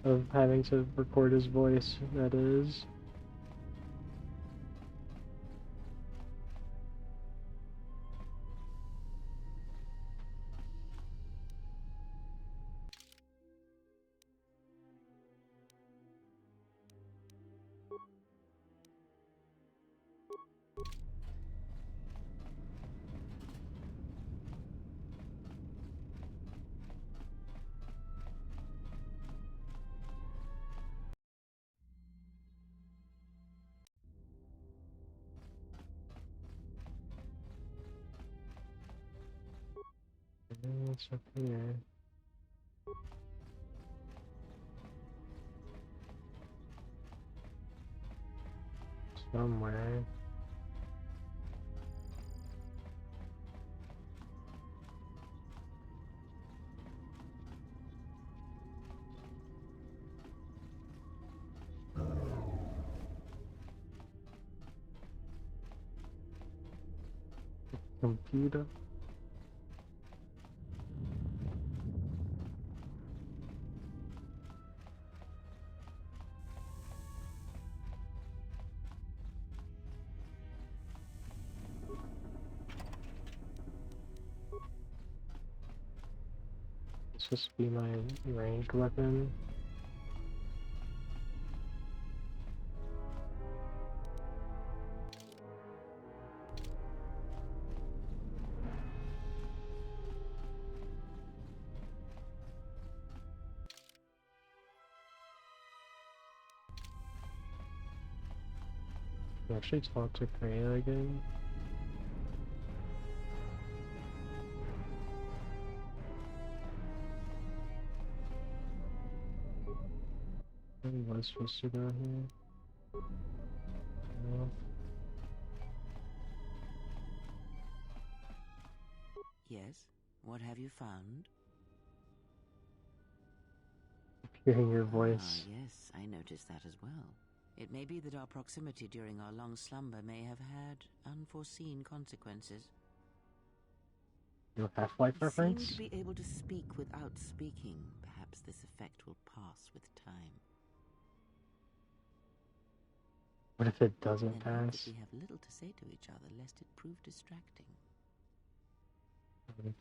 Of having to record his voice, that is. What's up here? Somewhere. Computer. This just be my ranged weapon. Can I actually talk to Korea again? I was supposed to go here. No. Yes? What have you found? Hearing your voice. Ah, yes, I noticed that as well. It may be that our proximity during our long slumber may have had unforeseen consequences. No Half-Life You seem reference? to be able to speak without speaking. Perhaps this effect will pass with time. What if it doesn't Then note that pass? we have little to say to each other, lest it prove distracting. Okay.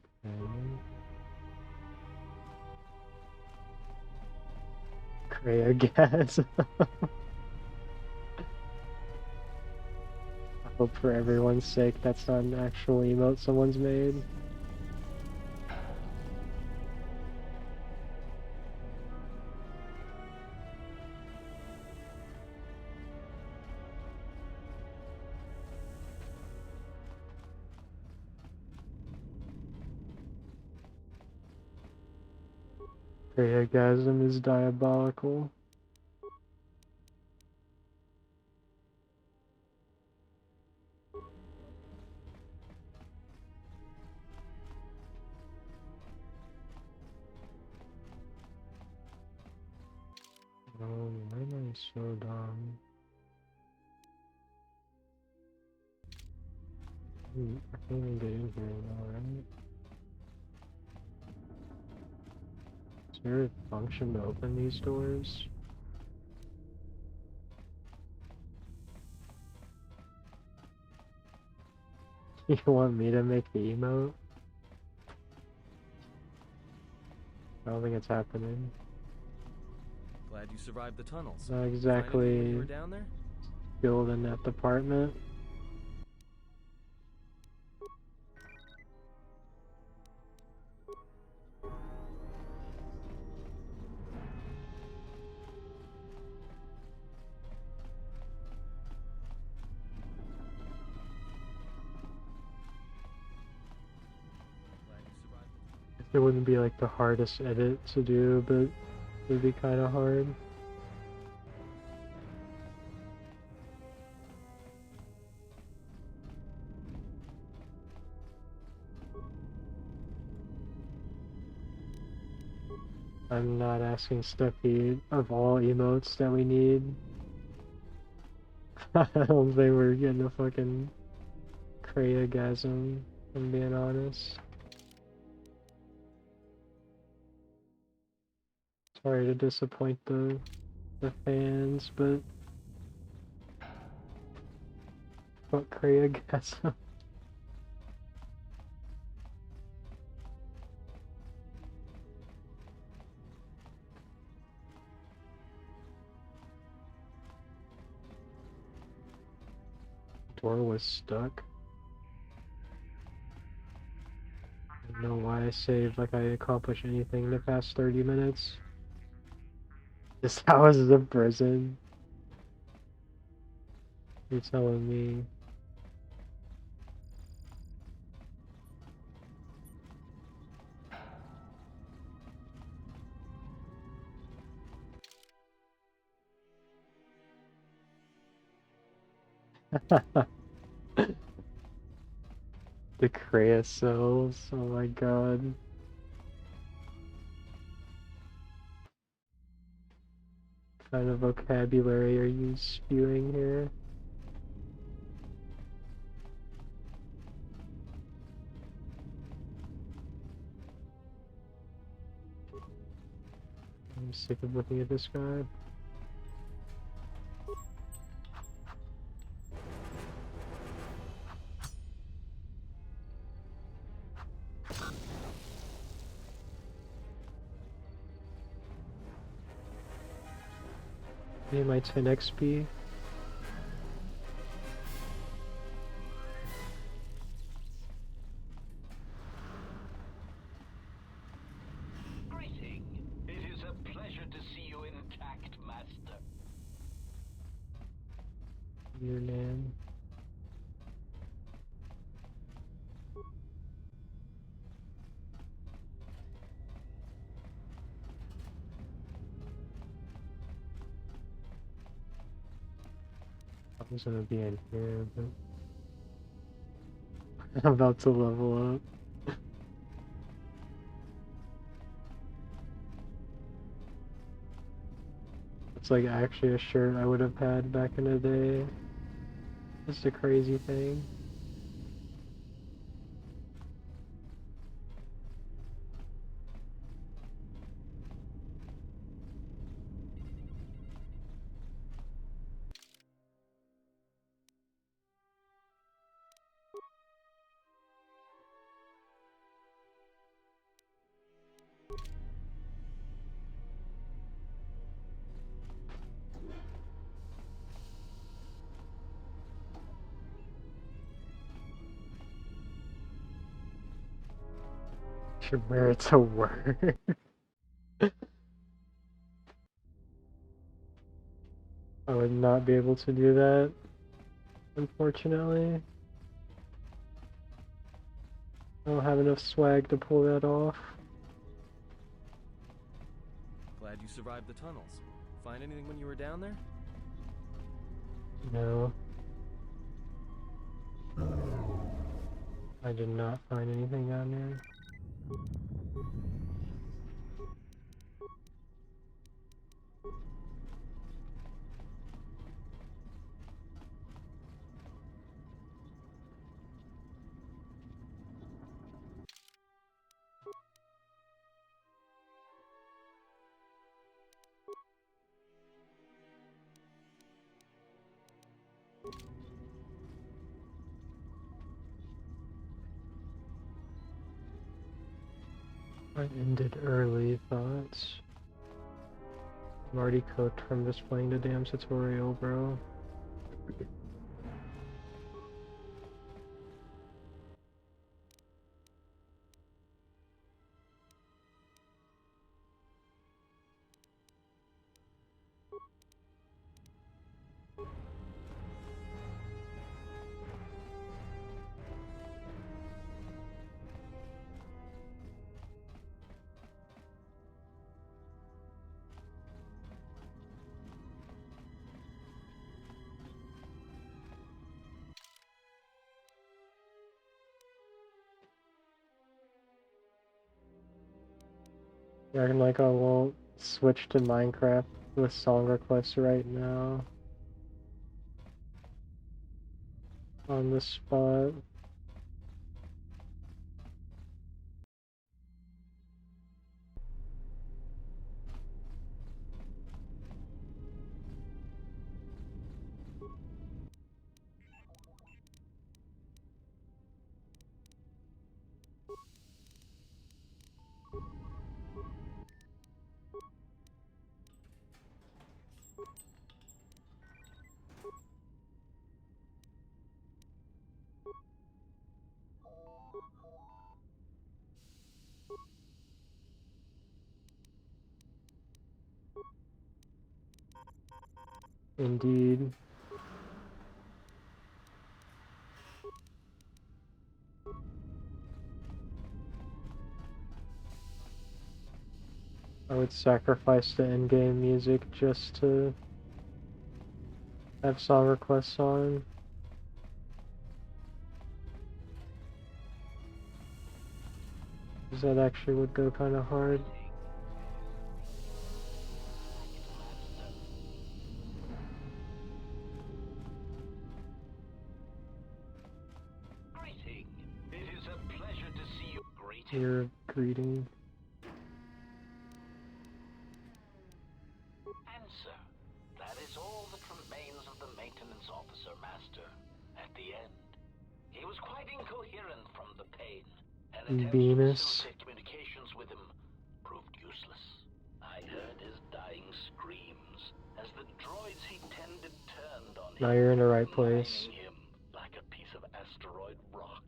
Gas. I hope for everyone's sake that's not an actual emote someone's made. Creagasm is diabolical. Oh, why am I so dumb? I can't even get in here now, right? Is there a function to open these doors? You want me to make the emote? I don't think it's happening. Glad you survived the tunnels. Not Find anything exactly when you were down there? skilled in that department. It wouldn't be like the hardest edit to do, but it'd be kind of hard. I'm not asking Stuffy of all emotes that we need. I don't think we're getting a fucking Creagasm, if I'm being honest. Sorry to disappoint the fans, but fuck Creagasm. Door was stuck. I don't know why I saved like I accomplished anything in the past 30 minutes. This house is a prison. You're telling me. The Crea cells, oh my god. What kind of vocabulary are you spewing here? I'm sick of looking at this guy. Hey, my 10 XP. Greeting. It is a pleasure to see you intact, Master. Your name. I was gonna be in here, but I'm about to level up. It's like actually a shirt I would have had back in the day. Just a crazy thing. Where it's a word. I would not be able to do that, unfortunately. I don't have enough swag to pull that off. Glad you survived the tunnels. Find anything when you were down there? No. I did not find anything down there. I ended early, thoughts. I'm already cooked from just playing the damn tutorial, bro. Yeah, I won't switch to Minecraft with song requests right now. On the spot. Indeed. I would sacrifice the in-game music just to have song requests on. Because that actually would go kind of hard. Greeting. It is a pleasure to see you. Greeting. Your greeting. Answer. That is all that remains of the maintenance officer, Master. At the end, he was quite incoherent from the pain, and attempts to Venus. facilitate communications with him proved useless. I heard his dying screams as the droids he tended turned on Now him, you're in the right place. mining him like a piece of asteroid rock.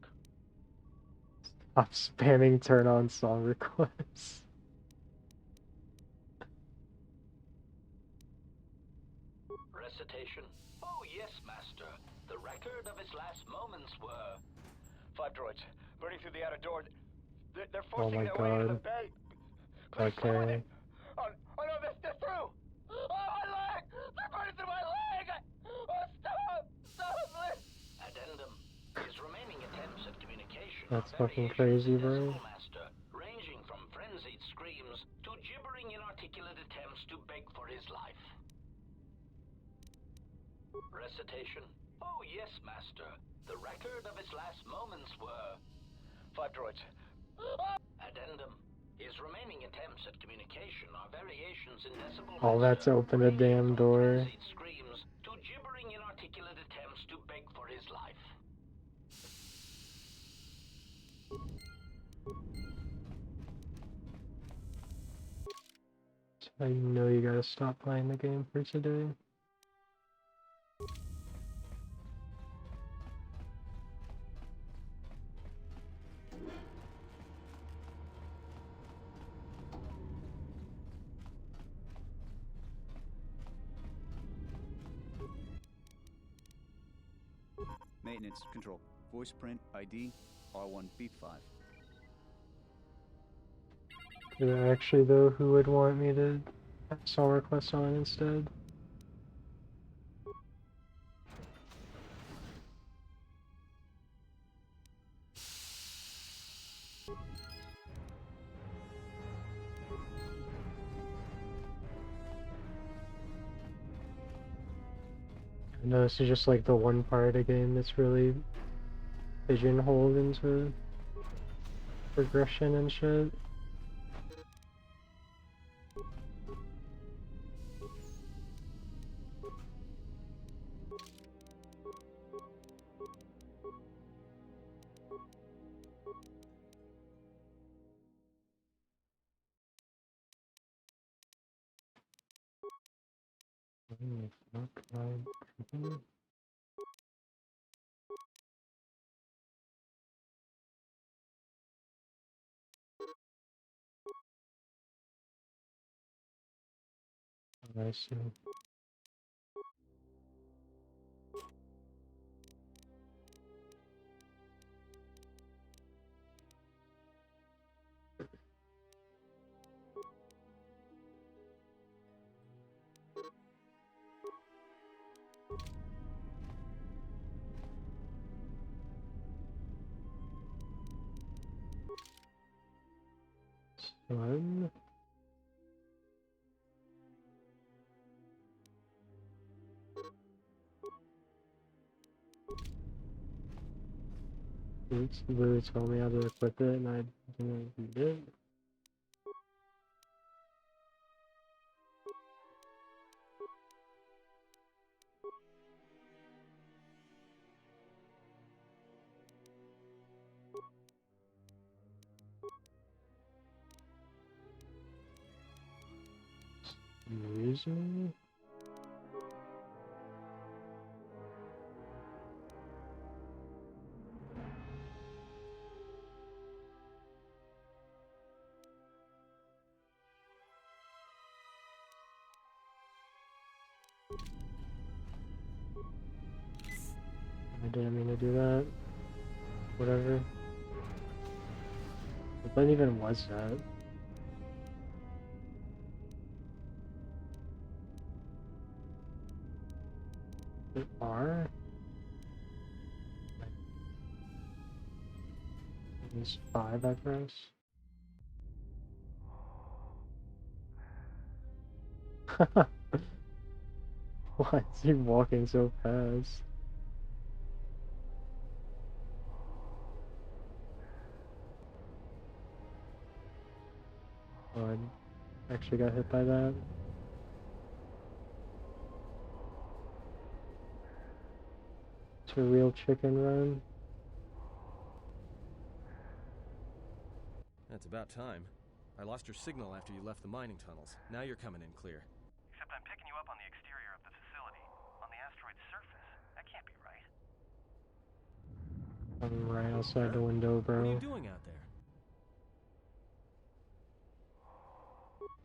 Stop spamming turn on song requests. Recitation? Oh, yes, Master. The record of his last moments were... 5 droids, burning through the outer door. They're Oh forcing my their way into the god. bay. Please stay with Okay. it. Oh no, they're through. Oh, my leg! They're burning through my leg! Oh, stop! Stop, please! Addendum. His remaining attempts at communication That's are fucking variations crazy, in bro. decibel, Master, ranging from frenzied screams to gibbering inarticulate attempts to beg for his life. Recitation? Oh, yes, Master. The record of his last moments were... 5 droids. Addendum. His remaining attempts at communication are variations in decibel, Oh, that's Master, open a ranging damn from door. frenzied screams to gibbering inarticulate attempts to beg for his life. That's how you know you gotta stop playing the game for today. Maintenance, control. Voice print, ID, R1, beep 5. Actually, though, who would want me to pass all requests on instead? No, this is just like the one part of the game that's really pigeonholed into progression and shit. I see. One. It's literally told me how to equip it and I didn't read it. User? I didn't mean to do that. Whatever. What even was that? It R? It's 5, I guess. Why is he walking so fast? Oh, I actually got hit by that. It's a real chicken run. That's about time. I lost your signal after you left the mining tunnels. Now you're coming in clear. Except I'm picking you up on the exterior of the facility, on the asteroid's surface. That can't be right. I'm right outside the window, bro. What are you doing out there?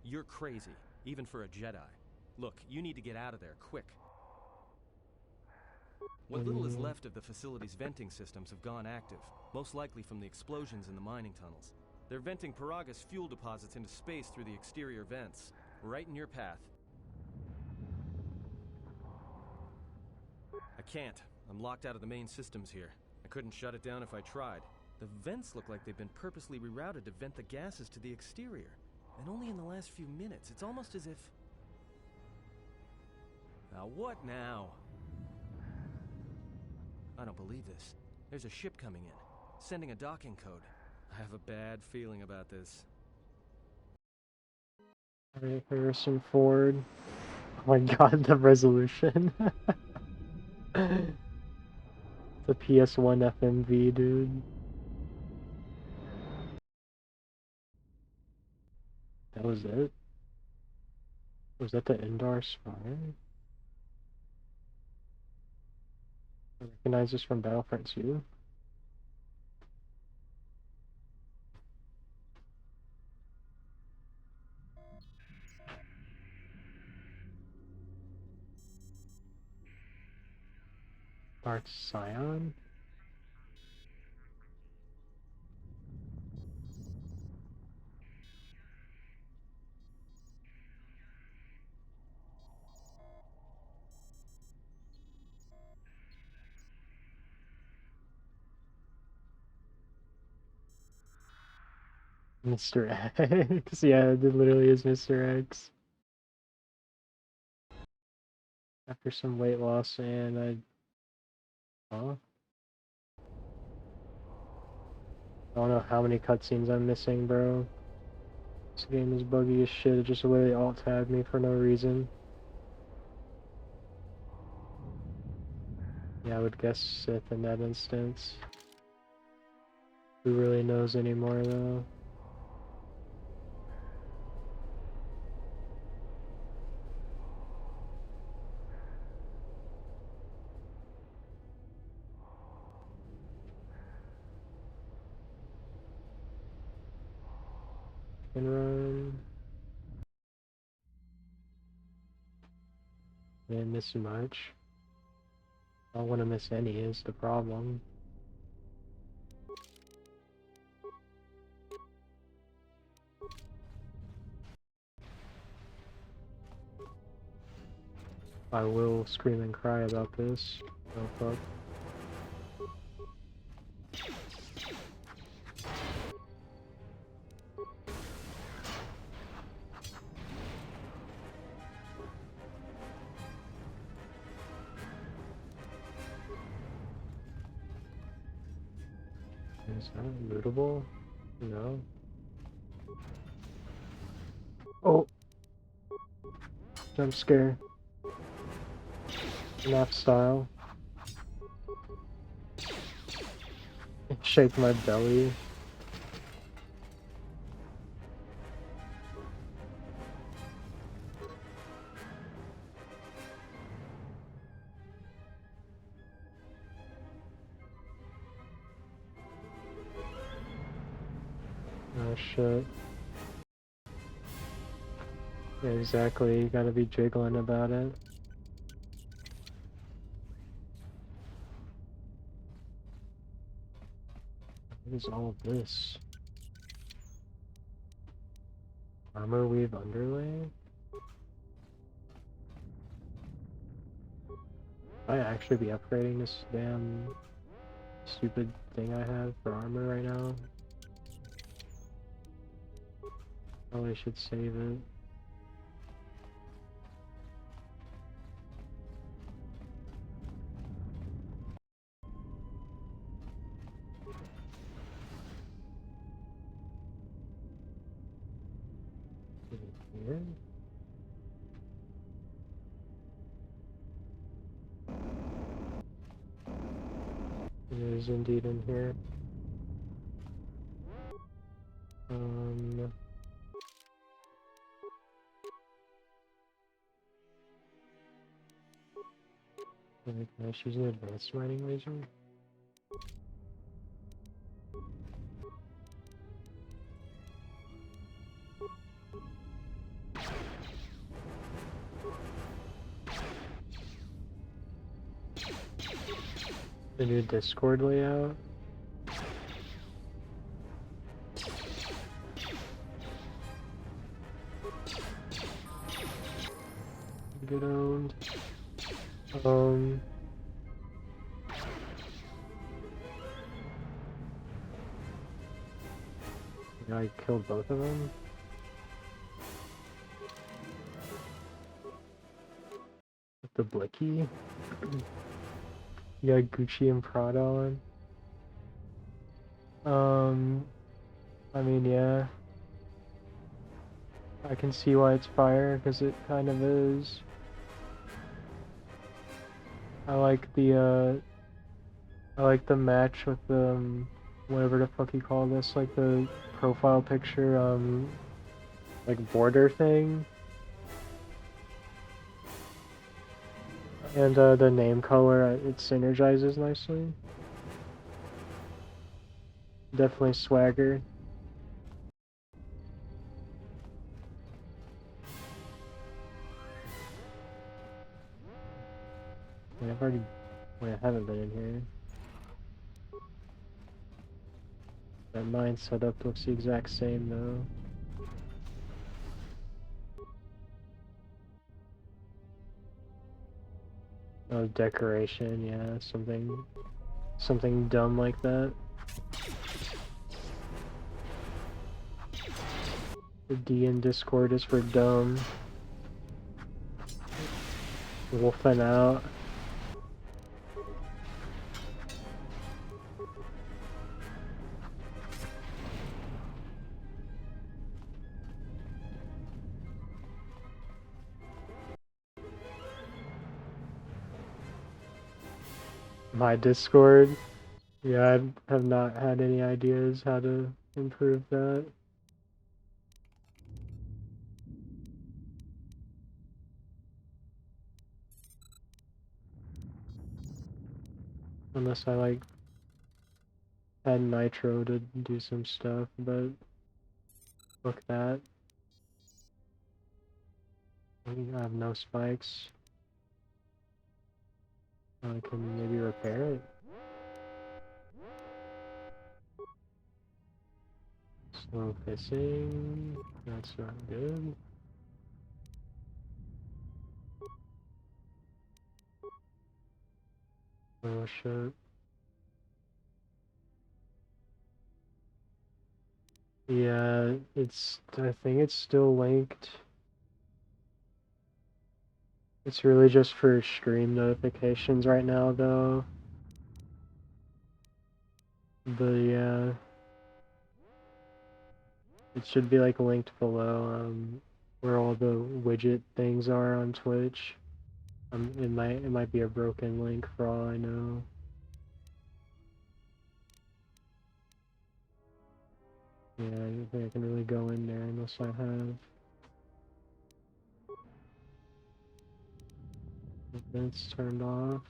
You're crazy, even for a Jedi. Look, you need to get out of there, quick. What little is left of the facility's venting systems have gone active, most likely from the explosions in the mining tunnels. They're venting Paraga's fuel deposits into space through the exterior vents, right in your path. I can't. I'm locked out of the main systems here. I couldn't shut it down if I tried. The vents look like they've been purposely rerouted to vent the gases to the exterior. And only in the last few minutes. It's almost as if... Now what now? I don't believe this. There's a ship coming in, sending a docking code. I have a bad feeling about this. Alright, Harrison Ford. Oh my god, the resolution. The PS1 FMV, dude. That was it? Was that the Endar Spire? I recognize this from Battlefront 2. Dark Scion? Mr. X. Yeah, it literally is Mr. X. After some weight loss, and I... Huh? I don't know how many cutscenes I'm missing, bro. This game is buggy as shit. It just literally alt-tabbed me for no reason. Yeah, I would guess Sith in that instance. Who really knows anymore, though? Can run. Didn't miss much. I don't want to miss any is the problem. I will scream and cry about this. Oh fuck. Is that lootable? No. Oh! Jump scare. Enough style. Shake my belly. Oh shit. Yeah, exactly, you gotta be jiggling about it. What is all of this? Armor weave underlay? I actually be upgrading this damn stupid thing I have for armor right now. Probably should save it. Here? It is indeed in here. Can I choose an advanced mining laser? The new Discord layout? Get owned. Yeah, I killed both of them. With the blicky. You got Gucci and Prada on. I mean, yeah. I can see why it's fire, because it kind of is. I like the match with the, whatever the fuck you call this, like the profile picture, like border thing. And the name color, it synergizes nicely. Definitely swagger. Wait, I haven't been in here. That mine setup looks the exact same though. Oh, decoration, yeah, something dumb like that. The D in Discord is for dumb. Wolfing out. My Discord? Yeah, I have not had any ideas how to improve that. Unless I like had Nitro to do some stuff, but look that. I have no spikes. I can maybe repair it. Slow pissing. That's not good. Oh shit. Yeah, I think it's still linked. It's really just for stream notifications right now though. But yeah. It should be like linked below, where all the widget things are on Twitch. It might be a broken link for all I know. Yeah, I don't think I can really go in there unless I have events turned off.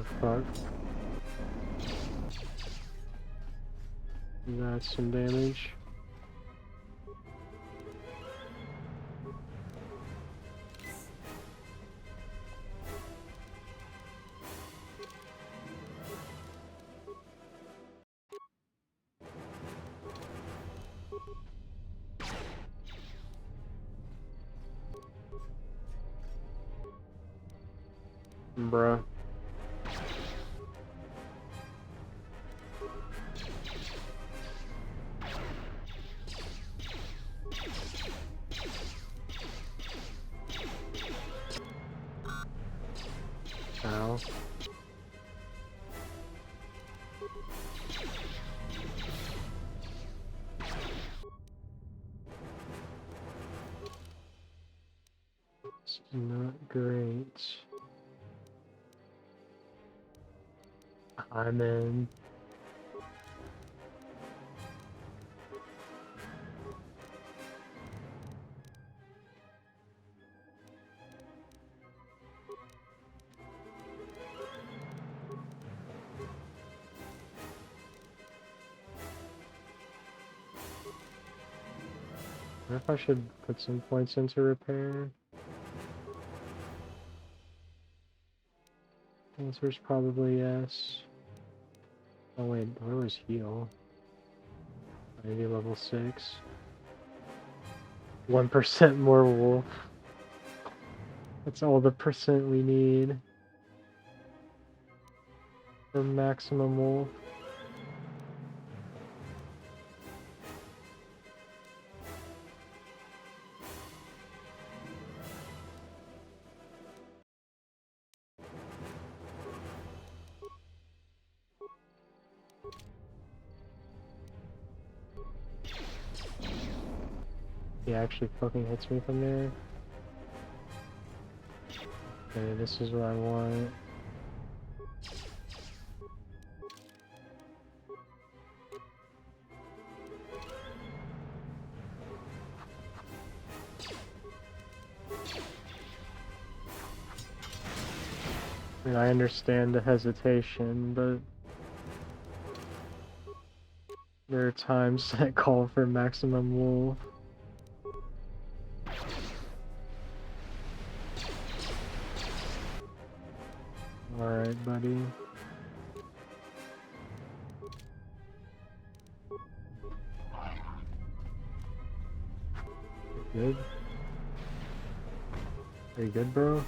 Oh fuck. That's some damage. Bruh. Ow. It's not great. I'm in. I wonder if I should put some points into repair. Answer's probably yes. Oh wait, where was heal? Maybe level 6. 1% more wolf. That's all the percent we need for maximum wolf. He actually fucking hits me from there. Okay, this is what I want. I mean, I understand the hesitation, but There are times that call for maximum wool. Alright, buddy. Good? Are you good, bro?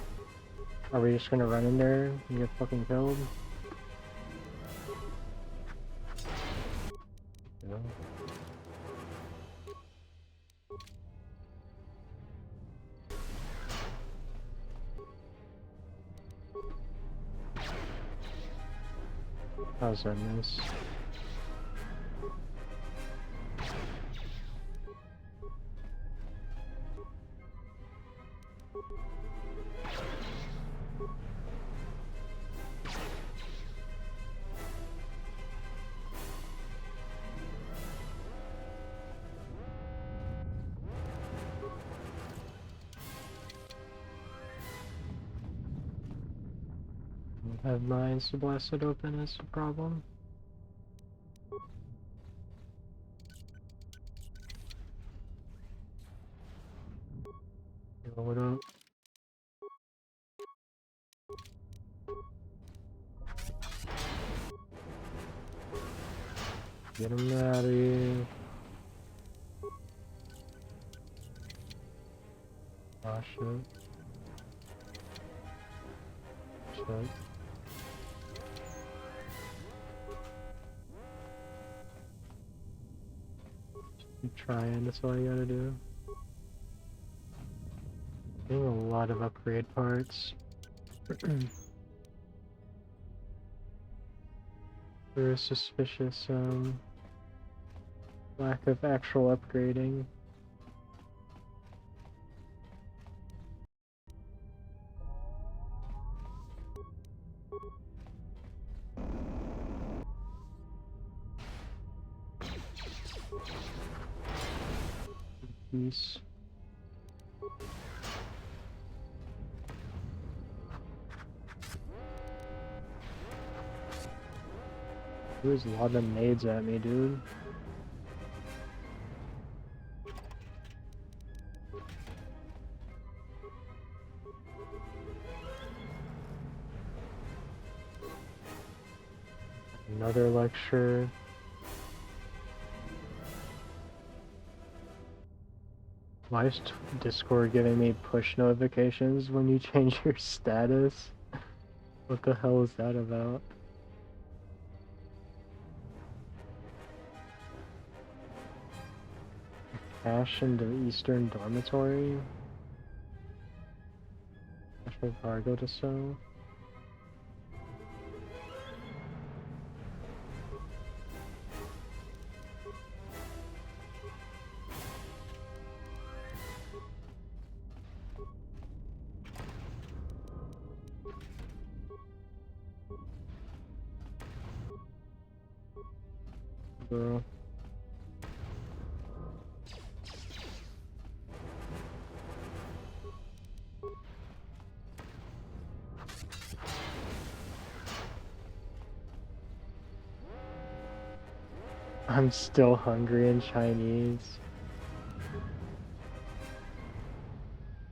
Are we just gonna run in there and get fucking killed? No. How's that miss? Have mines to blast it open is a problem. Yo, what up? Get him out of here. Oh shit. Shit. Keep trying, that's all you gotta do. Getting a lot of upgrade parts. There is suspicious lack of actual upgrading. Peace. Who's lobbing nades at me, dude? Another lecture. Why is Discord giving me push notifications when you change your status? What the hell is that about? Cash in the Eastern Dormitory? Special cargo to sell? Bro. I'm still hungry in Chinese.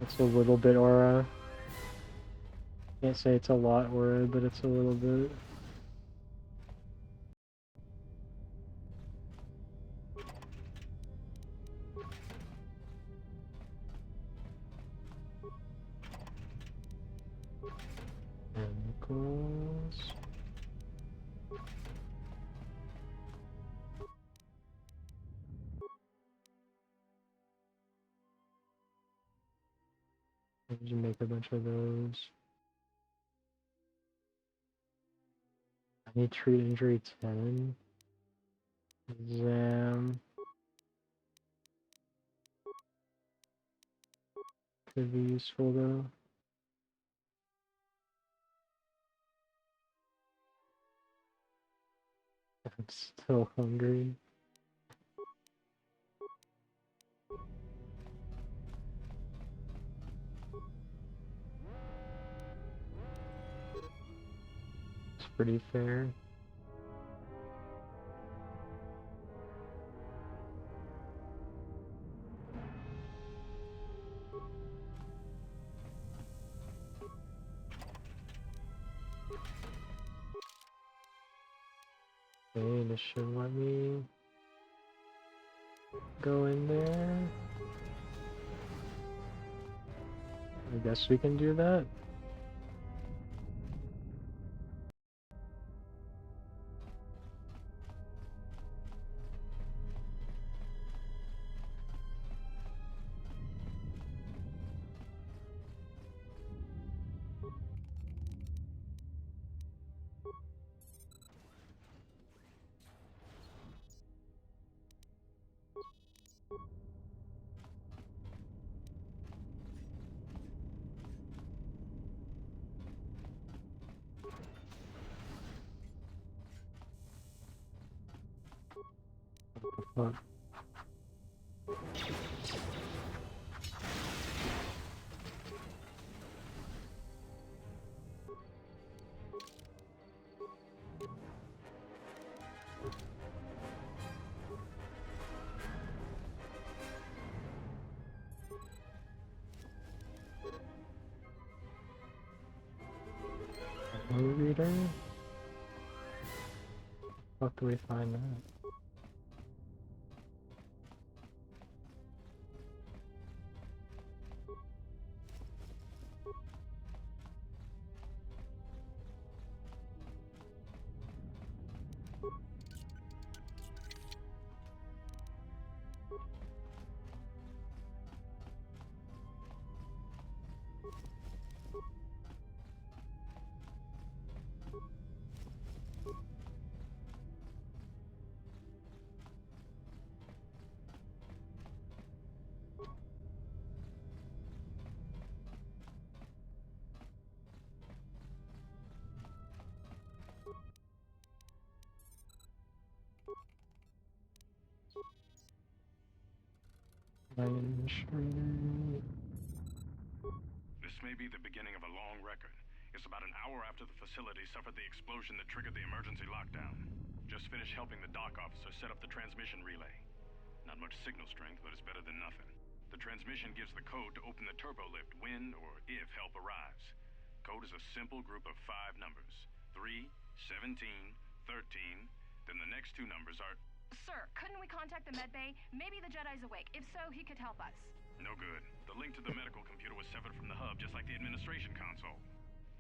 It's a little bit aura. Can't say it's a lot aura, but it's a little bit. Chemicals. Did you make a bunch of those? I need treat injury 10. Exam. Could be useful though. I'm still hungry. It's pretty fair. insane. It shouldn't let me go in there. I guess we can do that. What? Reader? How do we find that? This may be the beginning of a long record. It's about an hour after the facility suffered the explosion that triggered the emergency lockdown. Just finished helping the dock officer set up the transmission relay. Not much signal strength, but it's better than nothing. The transmission gives the code to open the turbo lift when or if help arrives. Code is a simple group of 5 numbers. 3, 17, 13, then the next 2 numbers are... Sir, couldn't we contact the medbay? Maybe the Jedi's awake. If so, he could help us. No good. The link to the medical computer was severed from the hub, just like the administration console.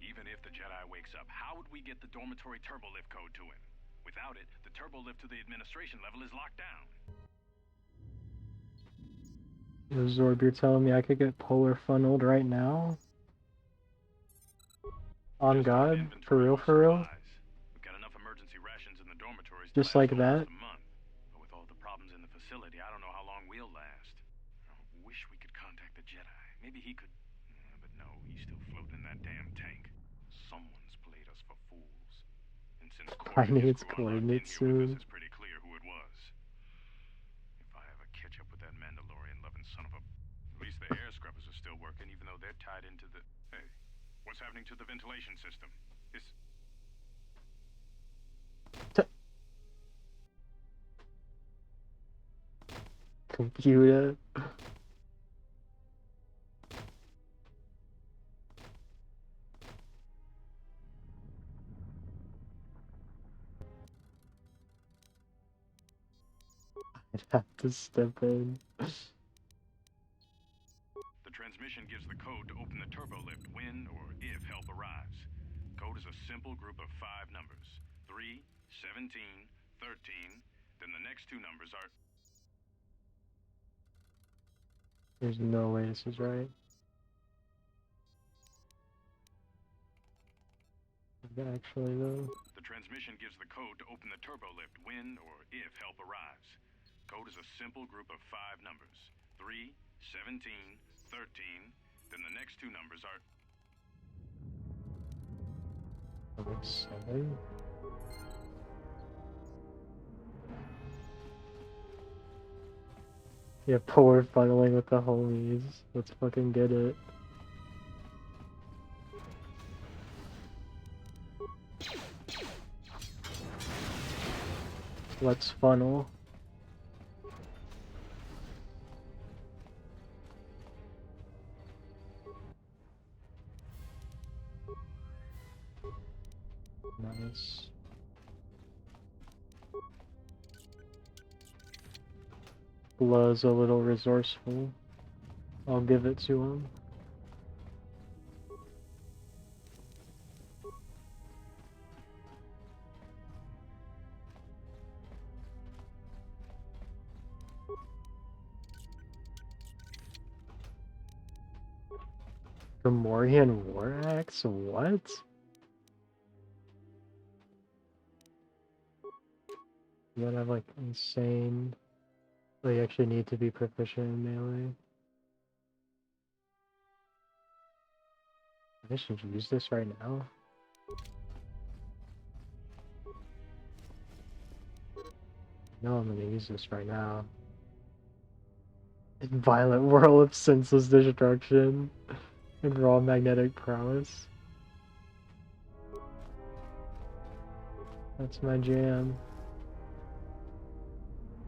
Even if the Jedi wakes up, how would we get the dormitory turbo lift code to him? Without it, the turbo lift to the administration level is locked down. Yo, Zorb, you're telling me I could get polar funneled right now? On God? For real, for real? We've got enough emergency rations in the dormitories Just like that? a month. But with all the problems in the facility, I don't know how long we'll last. I wish we could contact the Jedi. Maybe he could... But no, he's still floating in that damn tank. Someone's played us for fools. And since I need its coordinates soon. It's pretty clear who it was. If I ever catch up with that Mandalorian-loving son of a... At least the air scrubbers are still working, even though they're tied into the... Hey, what's happening to the ventilation system? Computer. I'd have to step in. The transmission gives the code to open the turbo lift when or if help arrives. Code is a simple group of 5 numbers. 3, 17, 13, then the next 2 numbers are... There's no way this is right. Actually, though. The transmission gives the code to open the turbo lift when or if help arrives. Code is a simple group of 5 numbers. 3, 17, 13, then the next 2 numbers are... 7? Yeah, poor funneling with the homies. Let's fucking get it. Let's funnel. Nice. Blah's a little resourceful. I'll give it to him. Gamorrean War Axe? What? You gotta have like insane. Well, you actually need to be proficient in melee. I should use this right now. No, I'm gonna use this right now. In Violent Whirl of Senseless Destruction and Raw Magnetic Prowess. That's my jam.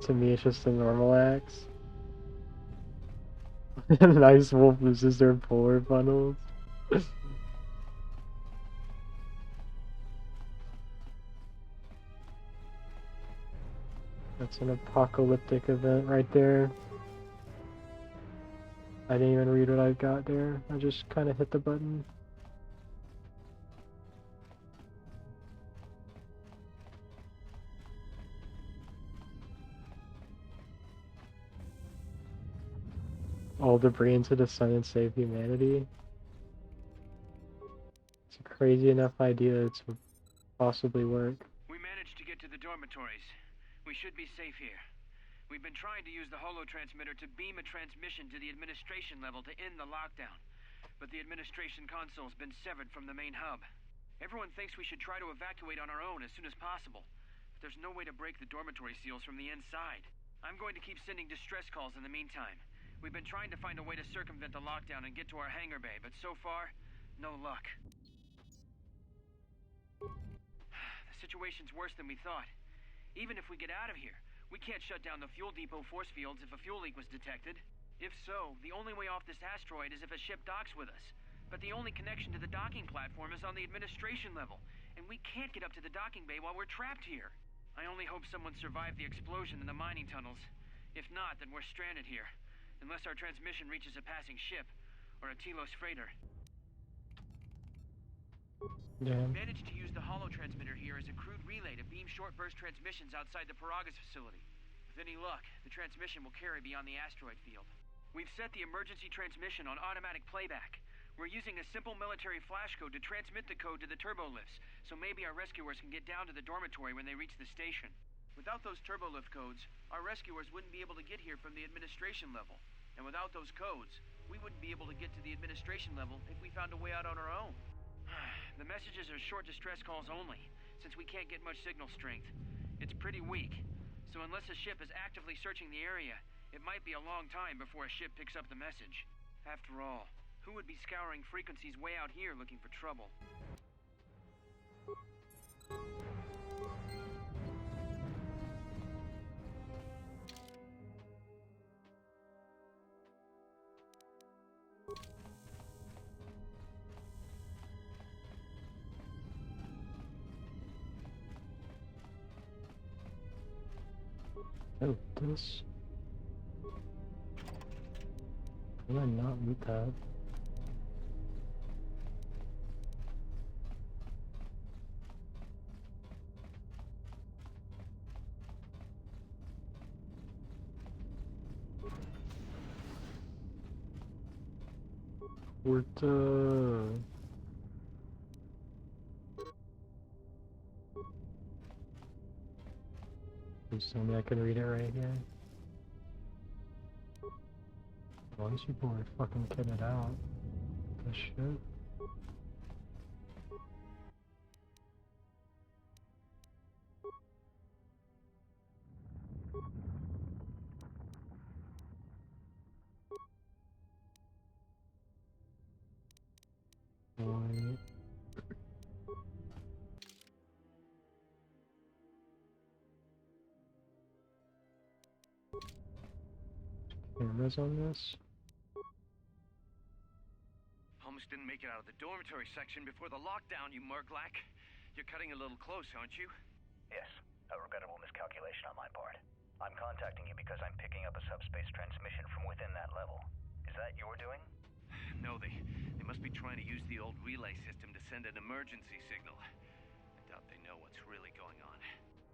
To me, it's just a normal axe. Nice Wolf loses their polar bundles. That's an apocalyptic event right there. I didn't even read what I got there. I just kind of hit the button. All debris into the sun and save humanity. It's a crazy enough idea to possibly work. We managed to get to the dormitories. We should be safe here. We've been trying to use the holo-transmitter to beam a transmission to the administration level to end the lockdown. But the administration console's been severed from the main hub. Everyone thinks we should try to evacuate on our own as soon as possible. But there's no way to break the dormitory seals from the inside. I'm going to keep sending distress calls in the meantime. We've been trying to find a way to circumvent the lockdown and get to our hangar bay, but so far, no luck. The situation's worse than we thought. Even if we get out of here, we can't shut down the fuel depot force fields if a fuel leak was detected. If so, the only way off this asteroid is if a ship docks with us. But the only connection to the docking platform is on the administration level, and we can't get up to the docking bay while we're trapped here. I only hope someone survived the explosion in the mining tunnels. If not, then we're stranded here. Unless our transmission reaches a passing ship, or a Telos freighter. Yeah. Managed to use the holo-transmitter here as a crude relay to beam short-burst transmissions outside the Paragas facility. With any luck, the transmission will carry beyond the asteroid field. We've set the emergency transmission on automatic playback. We're using a simple military flash code to transmit the code to the turbolifts, so maybe our rescuers can get down to the dormitory when they reach the station. Without those turbolift codes, our rescuers wouldn't be able to get here from the administration level. And without those codes, we wouldn't be able to get to the administration level if we found a way out on our own. The messages are short distress calls only, since we can't get much signal strength. It's pretty weak, so unless a ship is actively searching the area, it might be a long time before a ship picks up the message. After all, who would be scouring frequencies way out here looking for trouble? Oh, this. Did I not loot that? Please tell me I can read it right here. Well, these people are fucking kitted out. This shit. Boy. Cameras on this? Almost didn't make it out of the dormitory section before the lockdown, you murglak. You're cutting a little close, aren't you? Yes, a regrettable miscalculation on my part. I'm contacting you because I'm picking up a subspace transmission from within that level. Is that your doing? No, they must be trying to use the old relay system to send an emergency signal. I doubt they know what's really going on.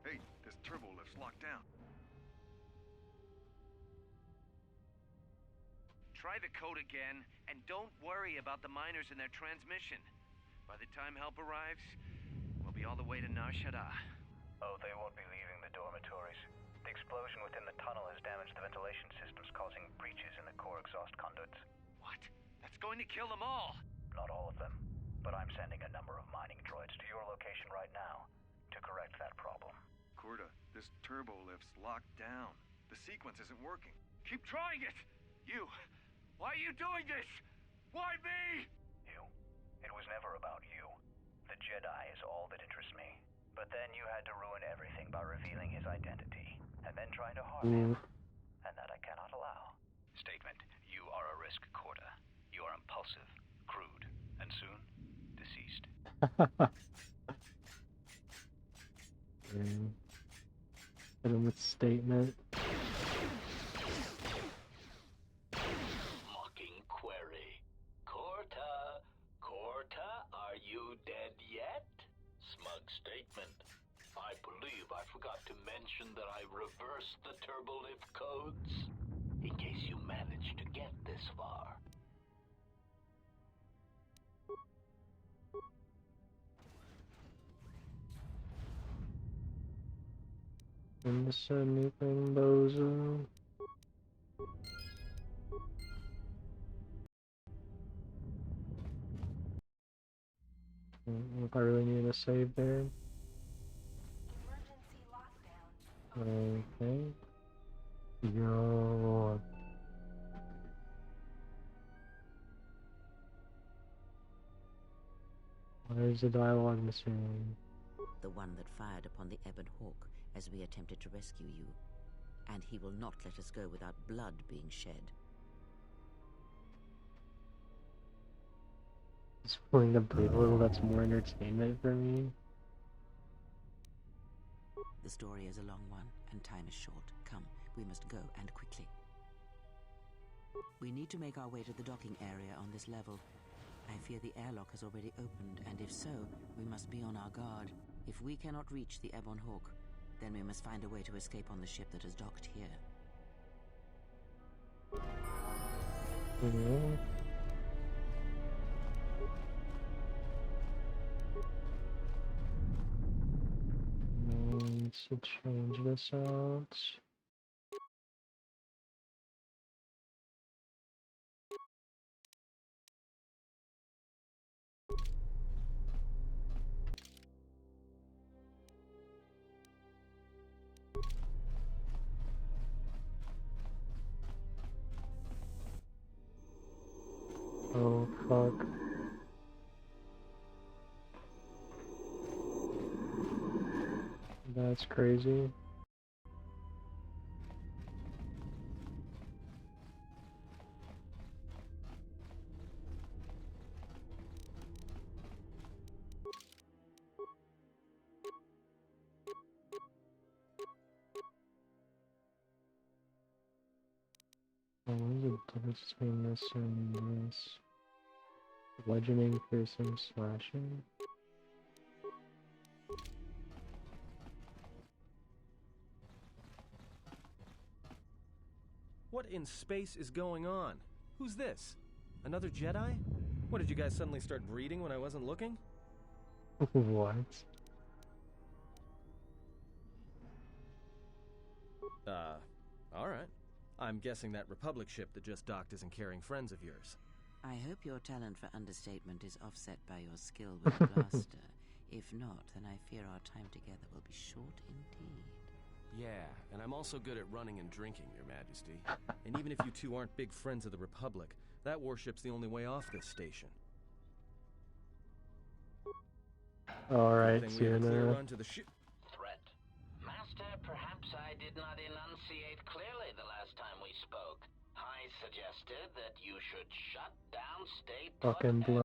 Hey, this turbo lift's locked down. Try the code again, and don't worry about the miners and their transmission. By the time help arrives, we'll be all the way to Nar Shaddaa. Oh, they won't be leaving the dormitories. The explosion within the tunnel has damaged the ventilation systems, causing breaches in the core exhaust conduits. What? That's going to kill them all! Not all of them, but I'm sending a number of mining droids to your location right now to correct that problem. Korta, this turbo lift's locked down. The sequence isn't working. Keep trying it! Why are you doing this? Why me? You. It was never about you. The Jedi is all that interests me. But then you had to ruin everything by revealing his identity, and then trying to harm him. And that I cannot allow. Statement. You are a risk, Korta. You are impulsive, crude, and soon, deceased. Hit him with statement. Mocking query. Korta, are you dead yet? Smug statement. I believe I forgot to mention that I reversed the turbolift codes. In case you managed to get this far. Miss anything, bozo? If I really need a save there. Emergency lockdown. Okay. Yo. Where's the dialogue missing? The one that fired upon the Ebon Hawk as we attempted to rescue you. And he will not let us go without blood being shed. Just pulling the blade a little, that's more entertainment for me. The story is a long one, and time is short. Come, we must go, and quickly. We need to make our way to the docking area on this level. I fear the airlock has already opened, and if so, we must be on our guard. If we cannot reach the Ebon Hawk, then we must find a way to escape on the ship that has docked here. Yeah. Needs to change this out. Oh, fuck. That's crazy. What is the difference between this and this? Bludgeoning, piercing, slashing? What in space is going on? Who's this? Another Jedi? What, did you guys suddenly start breeding when I wasn't looking? What? Alright. I'm guessing that Republic ship that just docked isn't carrying friends of yours. I hope your talent for understatement is offset by your skill with the blaster. If not, then I fear our time together will be short indeed. Yeah, and I'm also good at running and drinking, Your Majesty. And even if you two aren't big friends of the Republic, that warship's the only way off this station. Alright, See you Tuna. run to the ship. Threat. Master, perhaps I did not enunciate clearly the last time we spoke. I suggested that you should shut down state Fucking blood.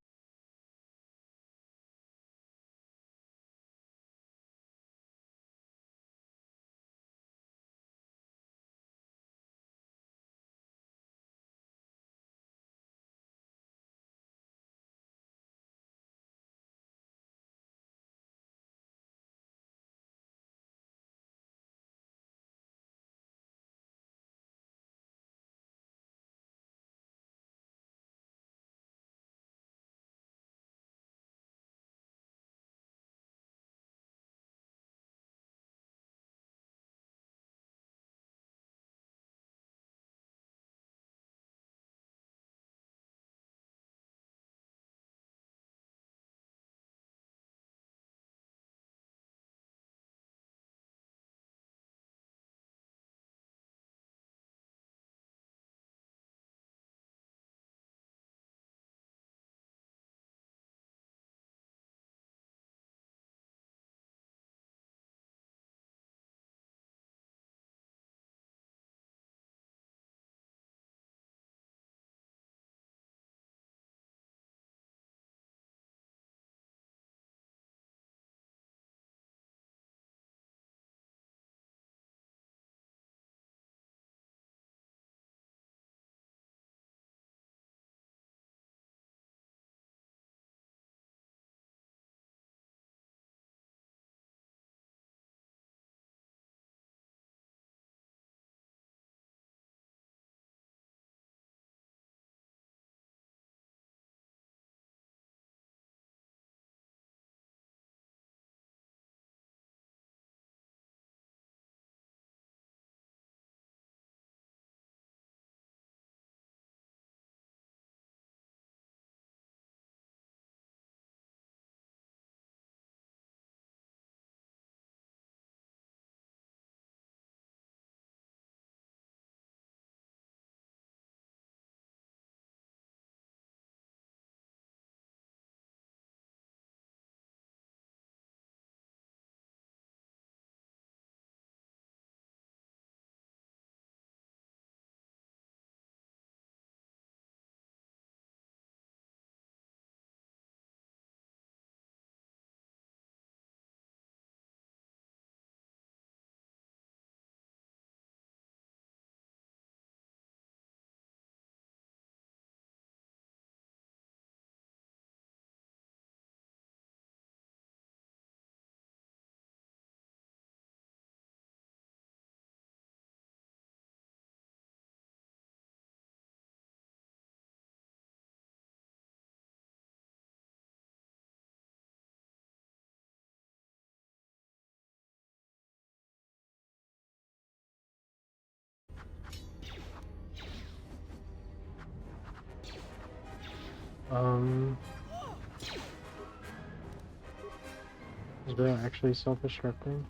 Is that actually self-destructing?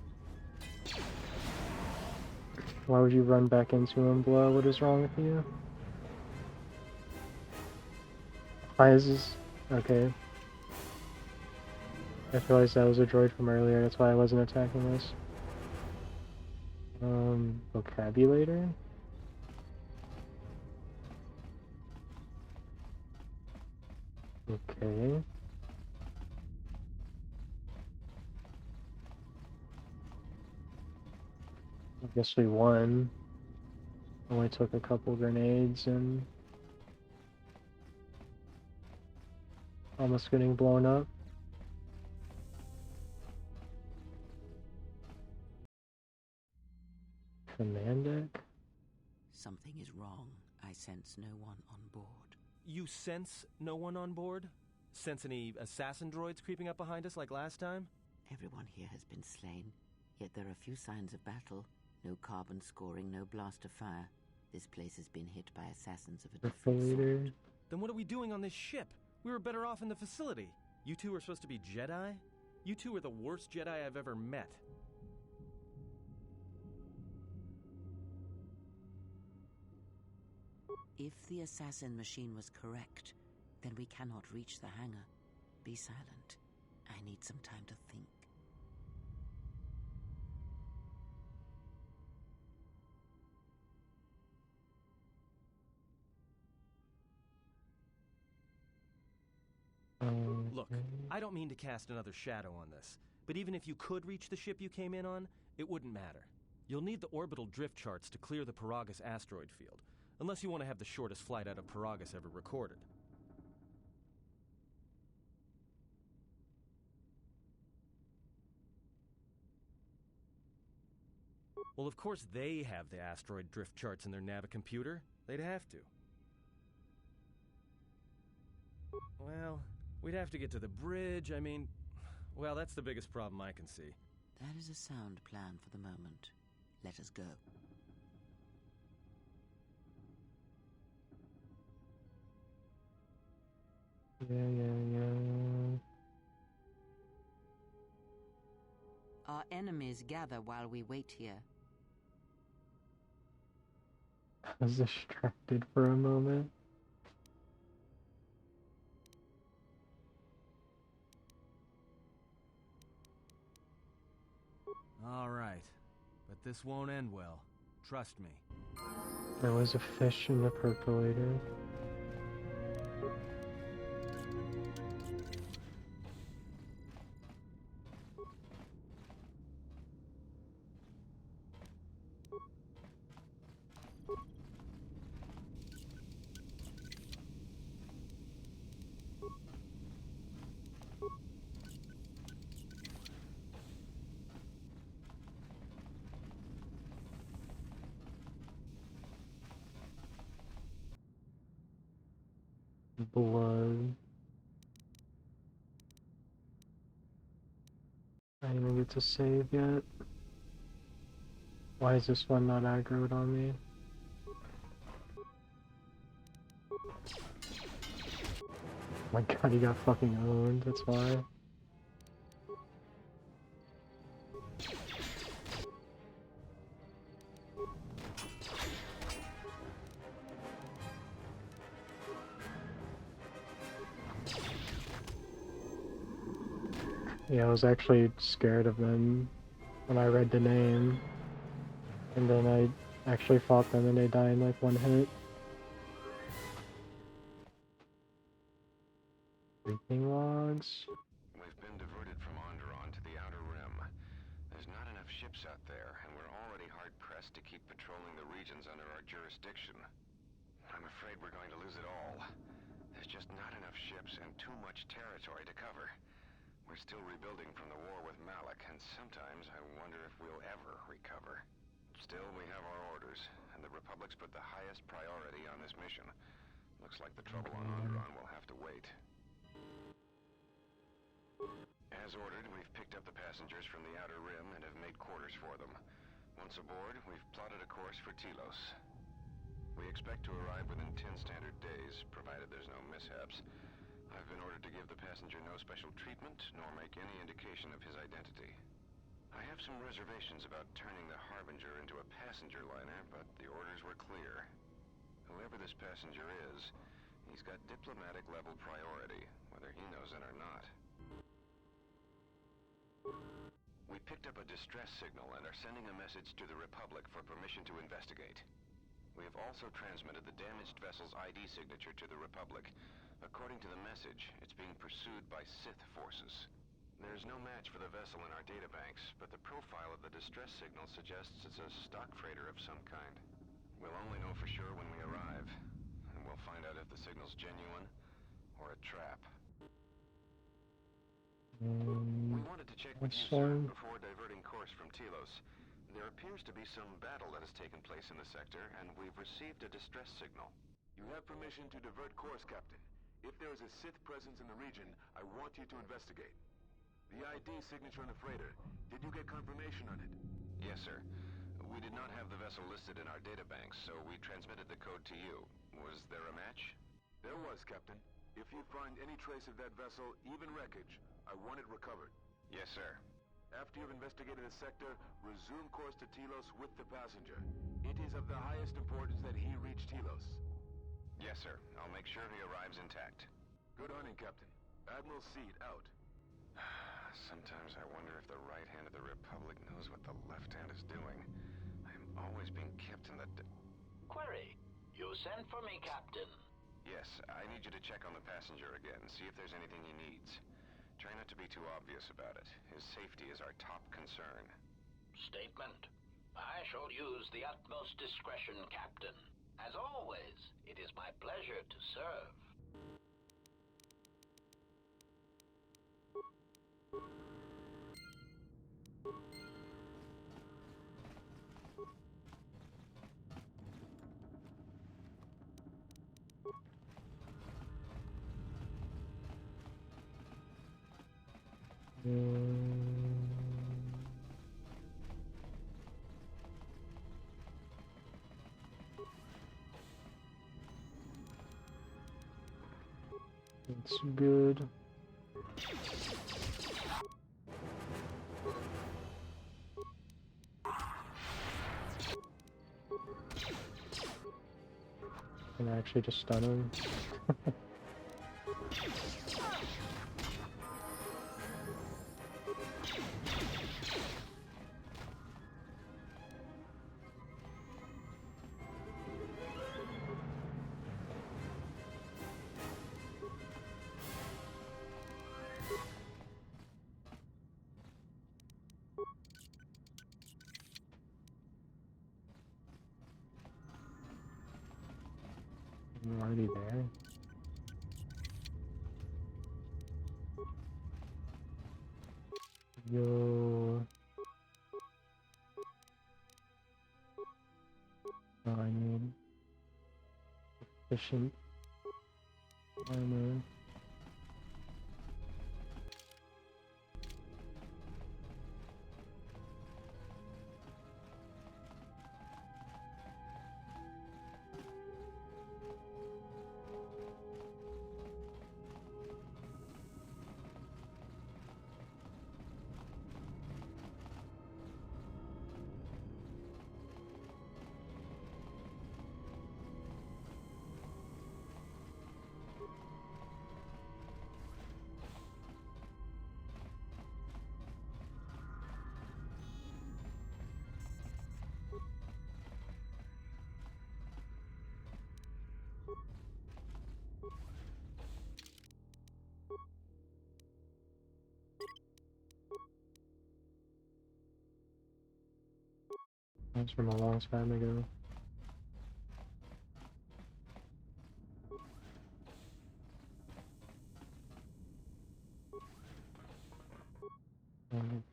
Why would you run back into him, Blow? What is wrong with you? Why is this... Okay. I realized that was a droid from earlier, that's why I wasn't attacking this. Vocabulator? Okay. I guess we won. Only took a couple grenades and almost getting blown up. Command deck? Something is wrong. I sense no one on board. You sense no one on board? Sense any assassin droids creeping up behind us like last time? Everyone here has been slain, yet there are few signs of battle. No carbon scoring, no blaster fire. This place has been hit by assassins of a different sort. Then what are we doing on this ship? We were better off in the facility. You two are supposed to be Jedi? You two are the worst Jedi I've ever met. If the assassin machine was correct, then we cannot reach the hangar. Be silent. I need some time to think. Look, I don't mean to cast another shadow on this, but even if you could reach the ship you came in on, it wouldn't matter. You'll need the orbital drift charts to clear the Paragus asteroid field, unless you want to have the shortest flight out of Paragus ever recorded. Well, of course they have the asteroid drift charts in their Navicomputer. They'd have to. Well, we'd have to get to the bridge, well, that's the biggest problem I can see. That is a sound plan for the moment. Let us go. Yeah. Our enemies gather while we wait here. I was distracted for a moment. All right, but this won't end well. Trust me. There was a fish in the percolator. Blood. I didn't even get to save yet. Why is this one not aggroed on me? Oh my god, he got fucking owned, that's why. Yeah, I was actually scared of them when I read the name. And then I actually fought them and they died in like one hit. Briefing logs? We've been diverted from Onderon to the Outer Rim. There's not enough ships out there, and we're already hard-pressed to keep patrolling the regions under our jurisdiction. I'm afraid we're going to lose it all. There's just not enough ships and too much territory to cover. We're still rebuilding from the war with Malak, and sometimes I wonder if we'll ever recover. Still, we have our orders, and the Republic's put the highest priority on this mission. Looks like the trouble on Onderon will have to wait. As ordered, we've picked up the passengers from the Outer Rim and have made quarters for them. Once aboard, we've plotted a course for Telos. We expect to arrive within 10 standard days, provided there's no mishaps. I've been ordered to give the passenger no special treatment, nor make any indication of his identity. I have some reservations about turning the Harbinger into a passenger liner, but the orders were clear. Whoever this passenger is, he's got diplomatic level priority, whether he knows it or not. We picked up a distress signal and are sending a message to the Republic for permission to investigate. We have also transmitted the damaged vessel's ID signature to the Republic. According to the message, it's being pursued by Sith forces. There's no match for the vessel in our databanks, but the profile of the distress signal suggests it's a stock freighter of some kind. We'll only know for sure when we arrive, and we'll find out if the signal's genuine or a trap. We wanted to check with you, sir, before diverting course from Telos. There appears to be some battle that has taken place in the sector, and we've received a distress signal. You have permission to divert course, Captain. If there is a Sith presence in the region, I want you to investigate. The ID signature on the freighter, did you get confirmation on it? Yes, sir. We did not have the vessel listed in our databanks, so we transmitted the code to you. Was there a match? There was, Captain. If you find any trace of that vessel, even wreckage, I want it recovered. Yes, sir. After you've investigated the sector, resume course to Telos with the passenger. It is of the highest importance that he reach Telos. Yes, sir. I'll make sure he arrives intact. Good hunting, Captain. Admiral Seed, out. Sometimes I wonder if the right hand of the Republic knows what the left hand is doing. I'm always being kept in the... Query. You sent for me, Captain. Yes, I need you to check on the passenger again, see if there's anything he needs. Try not to be too obvious about it. His safety is our top concern. Statement. I shall use the utmost discretion, Captain. As always, it is my pleasure to serve. It's good. Can I actually just stun him? I'm already there. Yo. Oh, I need efficient armor. That's from a long time ago.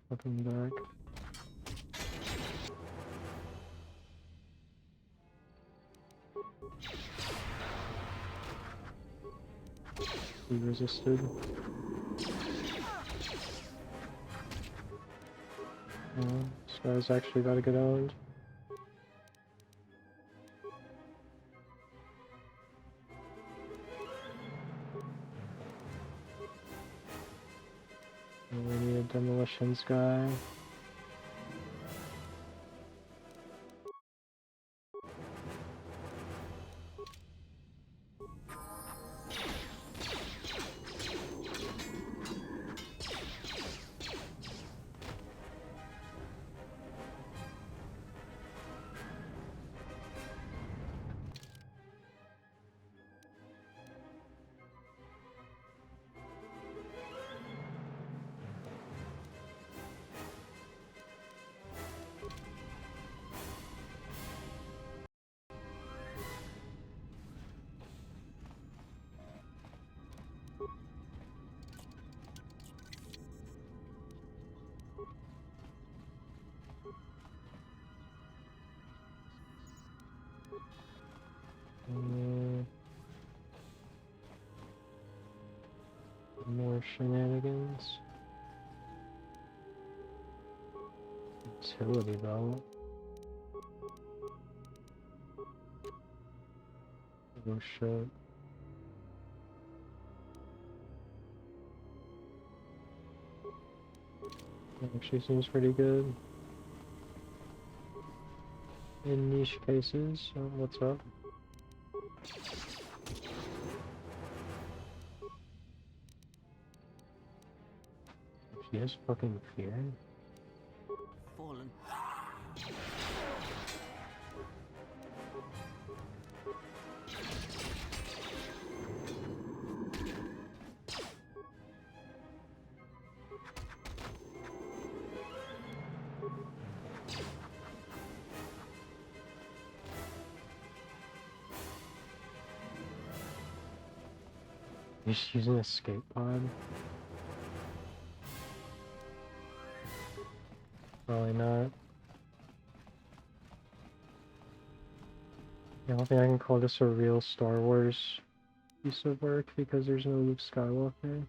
Fucking dark. He resisted. This guy's actually got a good owned. demolitions guy. More shenanigans. Utility belt. Oh shit. Actually seems pretty good. In niche cases. Oh, what's up? She has fucking fear. Fallen. You're just using a escape pod? Probably not. I don't think I can call this a real Star Wars piece of work because there's no Luke Skywalker.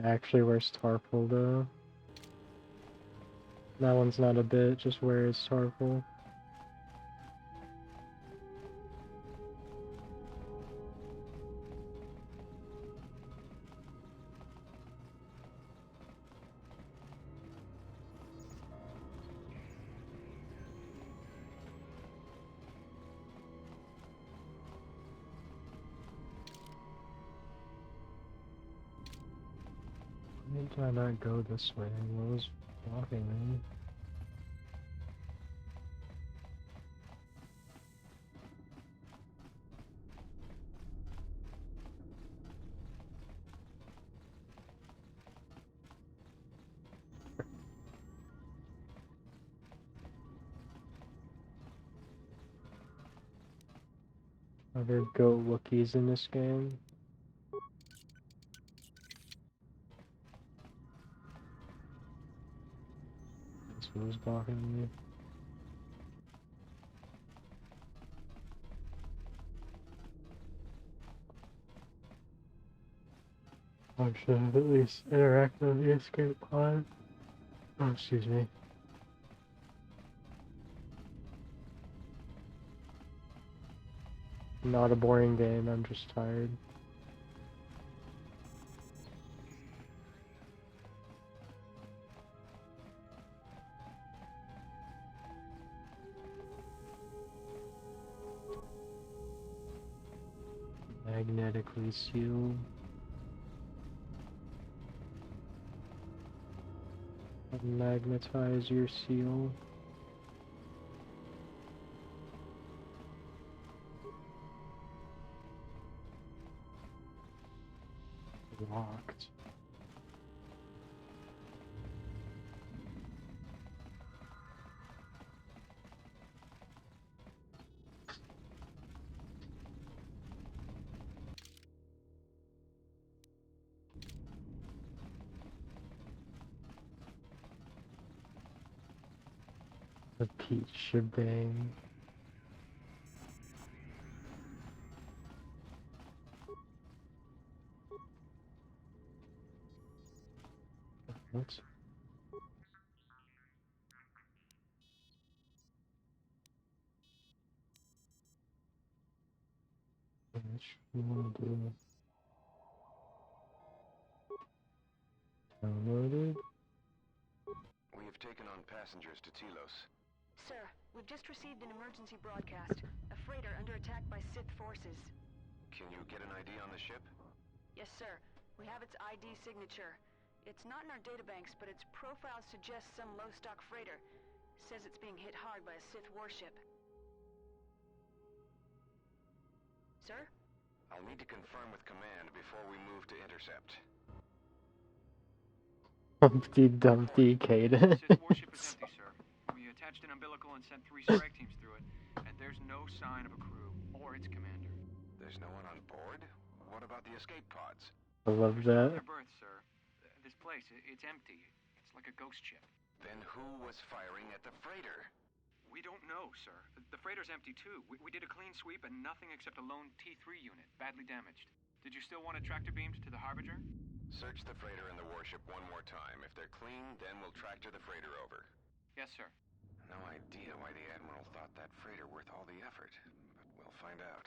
Actually, where's Tarful though? That one's not a bit, just where is Tarful? Why did I not go this way? What was blocking me? Are there goat Wookiees in this game? That's what was blocking me. I should have at least interacted with the escape pod. Oh, excuse me. Not a boring game, I'm just tired. Magnetically sealed. Magnetize your seal. Locked. The peach shebang. What? What you want to do? Downloaded. We have taken on passengers to Telos. Sir, we've just received an emergency broadcast. A freighter under attack by Sith forces. Can you get an ID on the ship? Yes, sir. We have its ID signature. It's not in our databanks, but its profile suggests some low-stock freighter. Says it's being hit hard by a Sith warship. Sir? I'll need to confirm with command before we move to intercept. Humpty Dumpty cadence. Sith warship is empty, sir. We attached an umbilical and sent 3 strike teams through it, and there's no sign of a crew or its commander. There's no one on board? What about the escape pods? I love There's no that. other berth, sir. This place, it's empty. It's like a ghost ship. Then who was firing at the freighter? We don't know, sir. The freighter's empty, too. We did a clean sweep and nothing except a lone T3 unit, badly damaged. Did you still want it tractor beamed to the Harbinger? Search the freighter and the warship one more time. If they're clean, then we'll tractor the freighter over. Yes, sir. No idea why the Admiral thought that freighter worth all the effort, but we'll find out.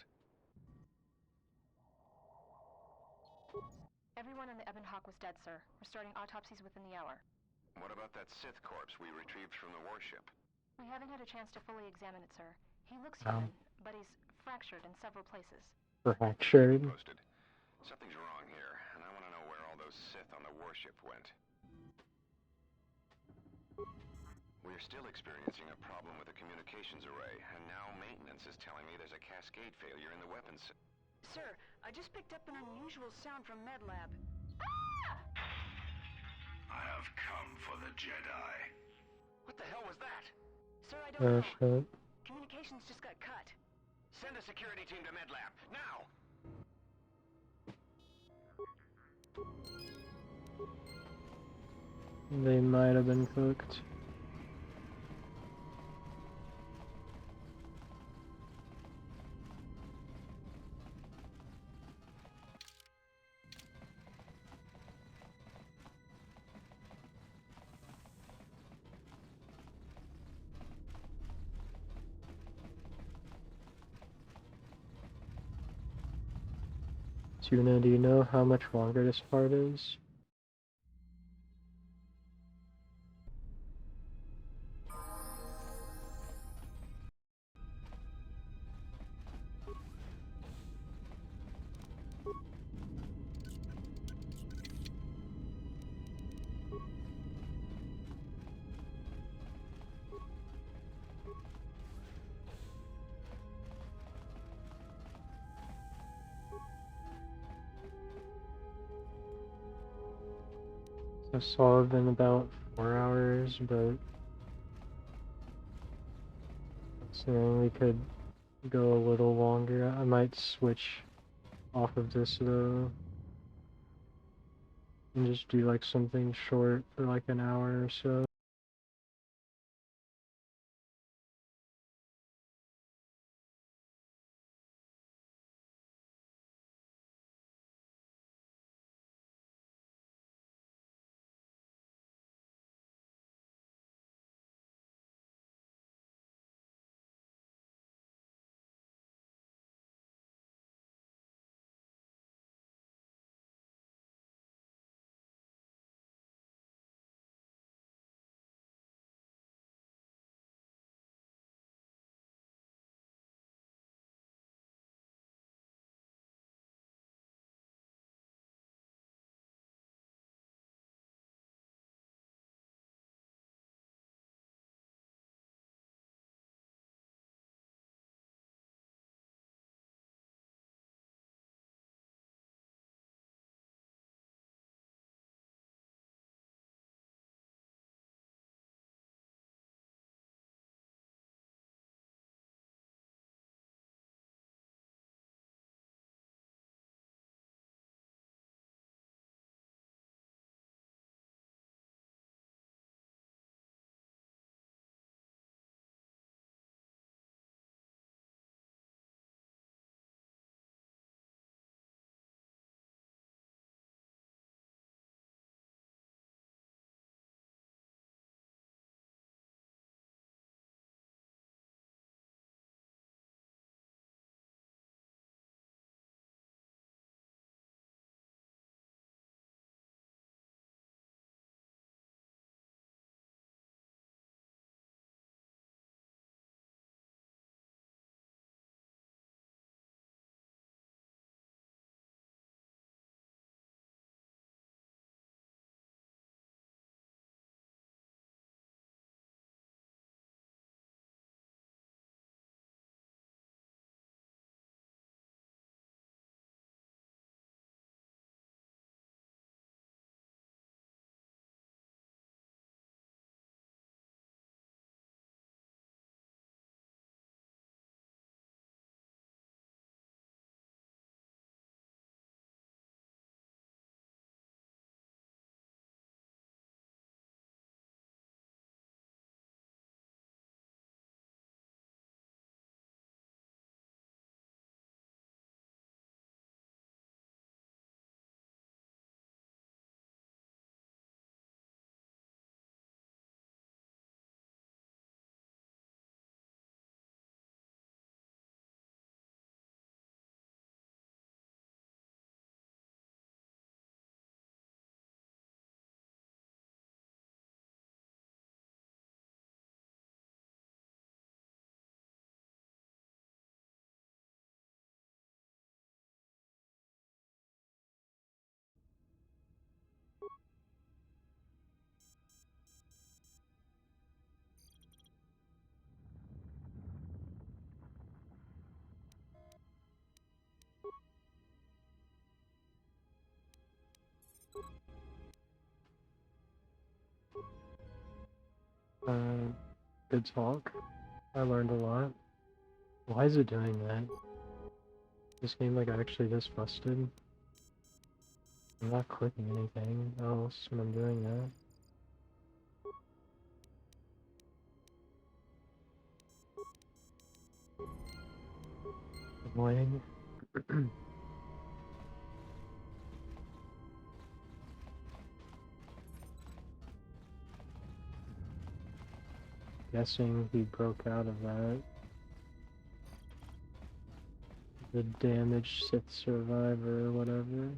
Everyone on the Ebon Hawk was dead, sir. We're starting autopsies within the hour. What about that Sith corpse we retrieved from the warship? We haven't had a chance to fully examine it, sir. He looks Um. human, but he's fractured in several places. Fractured. Posted. Something's wrong here, and I want to know where all those Sith on the warship went. We're still experiencing a problem with the communications array, and now maintenance is telling me there's a cascade failure in the weapons. Sir, I just picked up an unusual sound from MedLab. I have come for the Jedi. What the hell was that? Sir, I don't know. Shit. Communications just got cut. Send a security team to MedLab, now! They might have been cooked. Tuna, do you know how much longer this part is? So solved in about 4 hours, but saying we could go a little longer. I might switch off of this though and just do like something short for like an hour or so. Good talk. I learned a lot. Why is it doing that? This game like actually just busted. I'm not clicking anything else when I'm doing that. Annoying. Guessing he broke out of that. The damaged Sith survivor or whatever.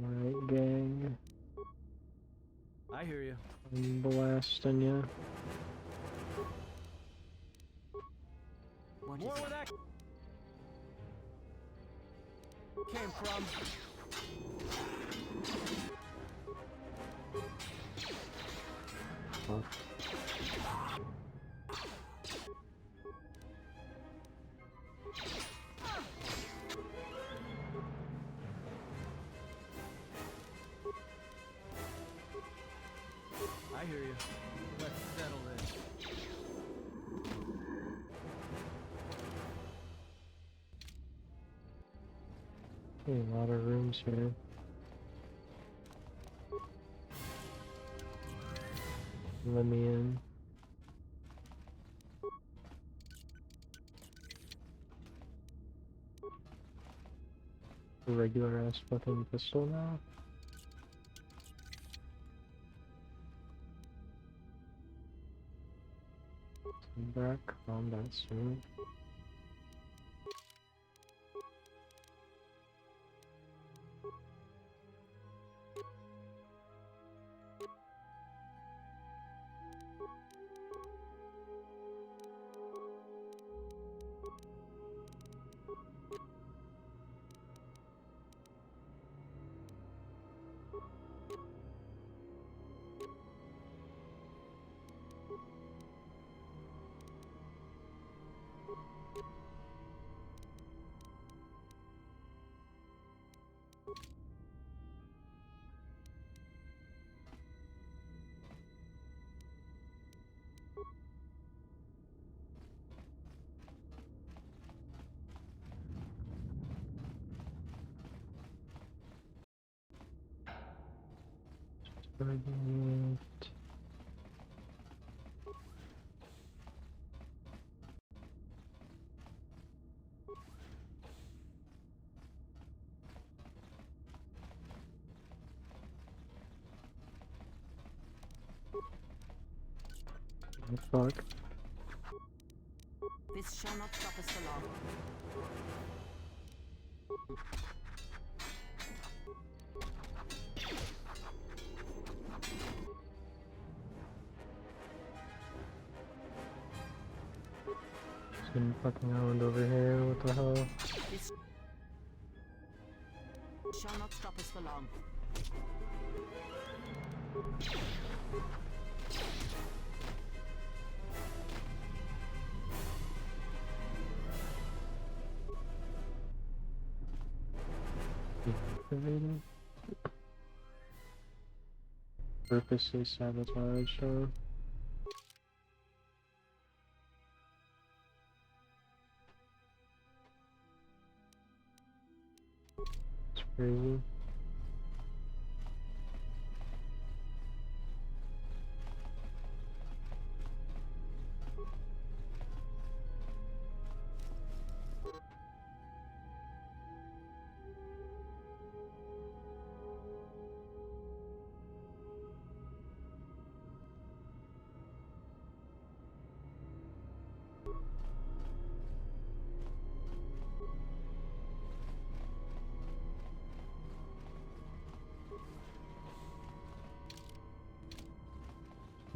Alright, gang. I hear you. I'm blasting you. What More is where it? that came from. Oh. I hear you. Let's settle this. A lot of rooms here. Let me in. A regular ass fucking pistol now? Back combat suit. Target. Fuck. This shall not stop us for long. Some fucking island over here, what the hell? This shall not stop us for long. Deactivated? Purposely sabotage, huh? It's crazy.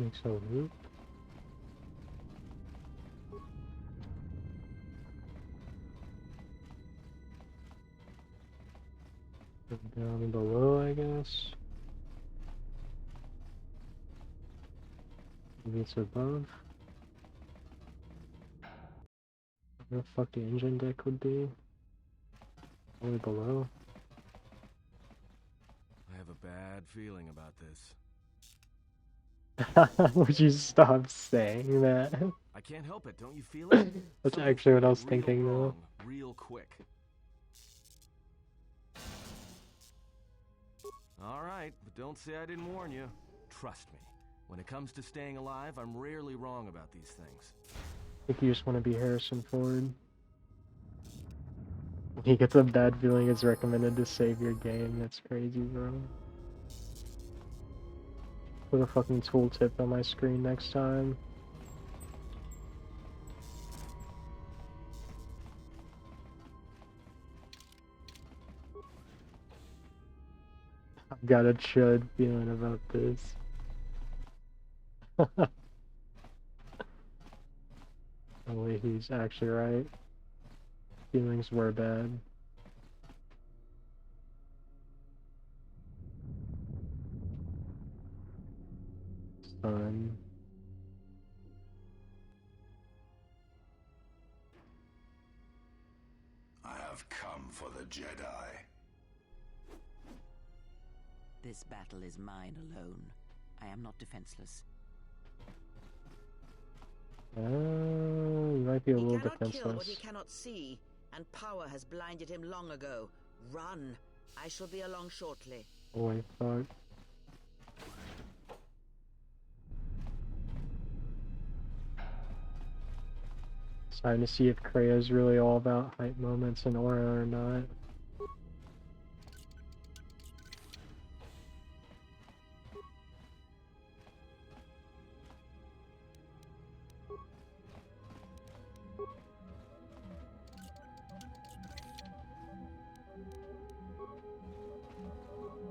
Makes a loop. Down below, I guess. Maybe it's above. Where the fuck the engine deck would be. Only below. I have a bad feeling about this. Would you stop saying that? I can't help it, don't you feel it? That's Something's actually what gonna I get was real thinking, though. wrong, real quick. Alright, but don't say I didn't warn you. Trust me, when it comes to staying alive, I'm rarely wrong about these things. I think you just want to be Harrison Ford. He gets a bad feeling it's recommended to save your game. That's crazy, bro. Put a fucking tooltip on my screen next time. I've got a chud feeling about this. Only he's actually right. Feelings were bad. Son. I have come for the Jedi. This battle is mine alone. I am not defenseless. You might be a little He cannot kill what he defenseless. cannot see, and power has blinded him long ago. Run. I shall be along shortly. Holy fuck. Starting to see if Krea's really all about hype moments and aura or not.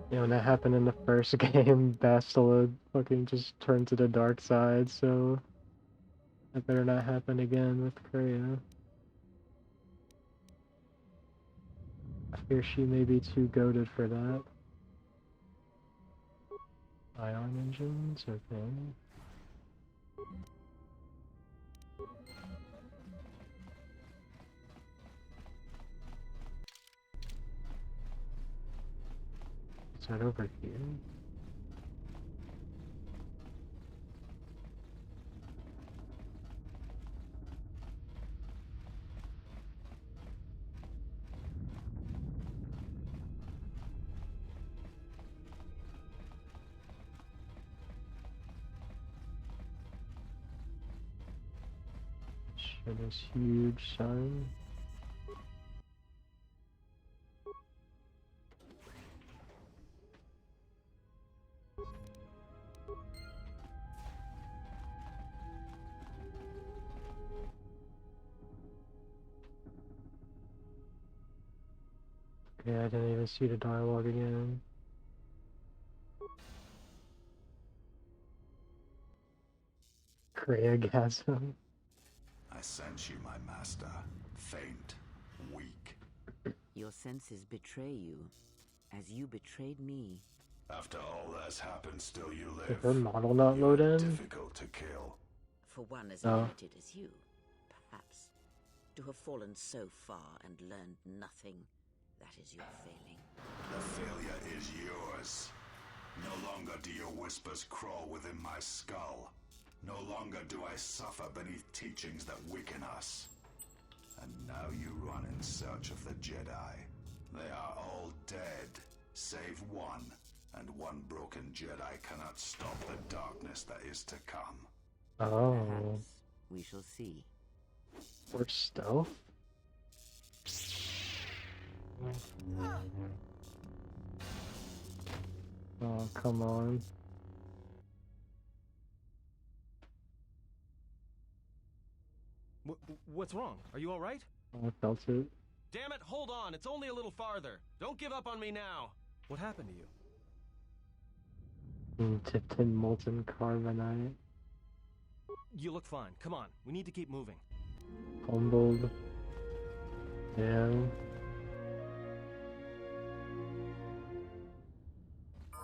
Yeah, when that happened in the first game, Bastila fucking just turned to the dark side, so that better not happen again with Kreia. I fear she may be too goated for that. Ion engines, okay. Is that over here? Shit, this huge sign. Yeah, I didn't even see the dialogue again. Kreia-gasm. I sense you, my master. Faint, weak. Your senses betray you, as you betrayed me. After all that's happened, still you Did live. her model not load in? Difficult to kill. For one as Oh. limited as you, perhaps. To have fallen so far and learned nothing, that is your failing. The failure is yours. No longer do your whispers crawl within my skull. No longer do I suffer beneath teachings that weaken us. And now you run in search of the Jedi. They are all dead, save one. And one broken Jedi cannot stop the darkness that is to come. Oh. Perhaps we shall see. Or stealth? Oh, come on. What's wrong? Are you alright? I felt it. Damn it, hold on! It's only a little farther! Don't give up on me now! What happened to you? Tipped in molten carbonite. You look fine. Come on, we need to keep moving. Humbled. Damn.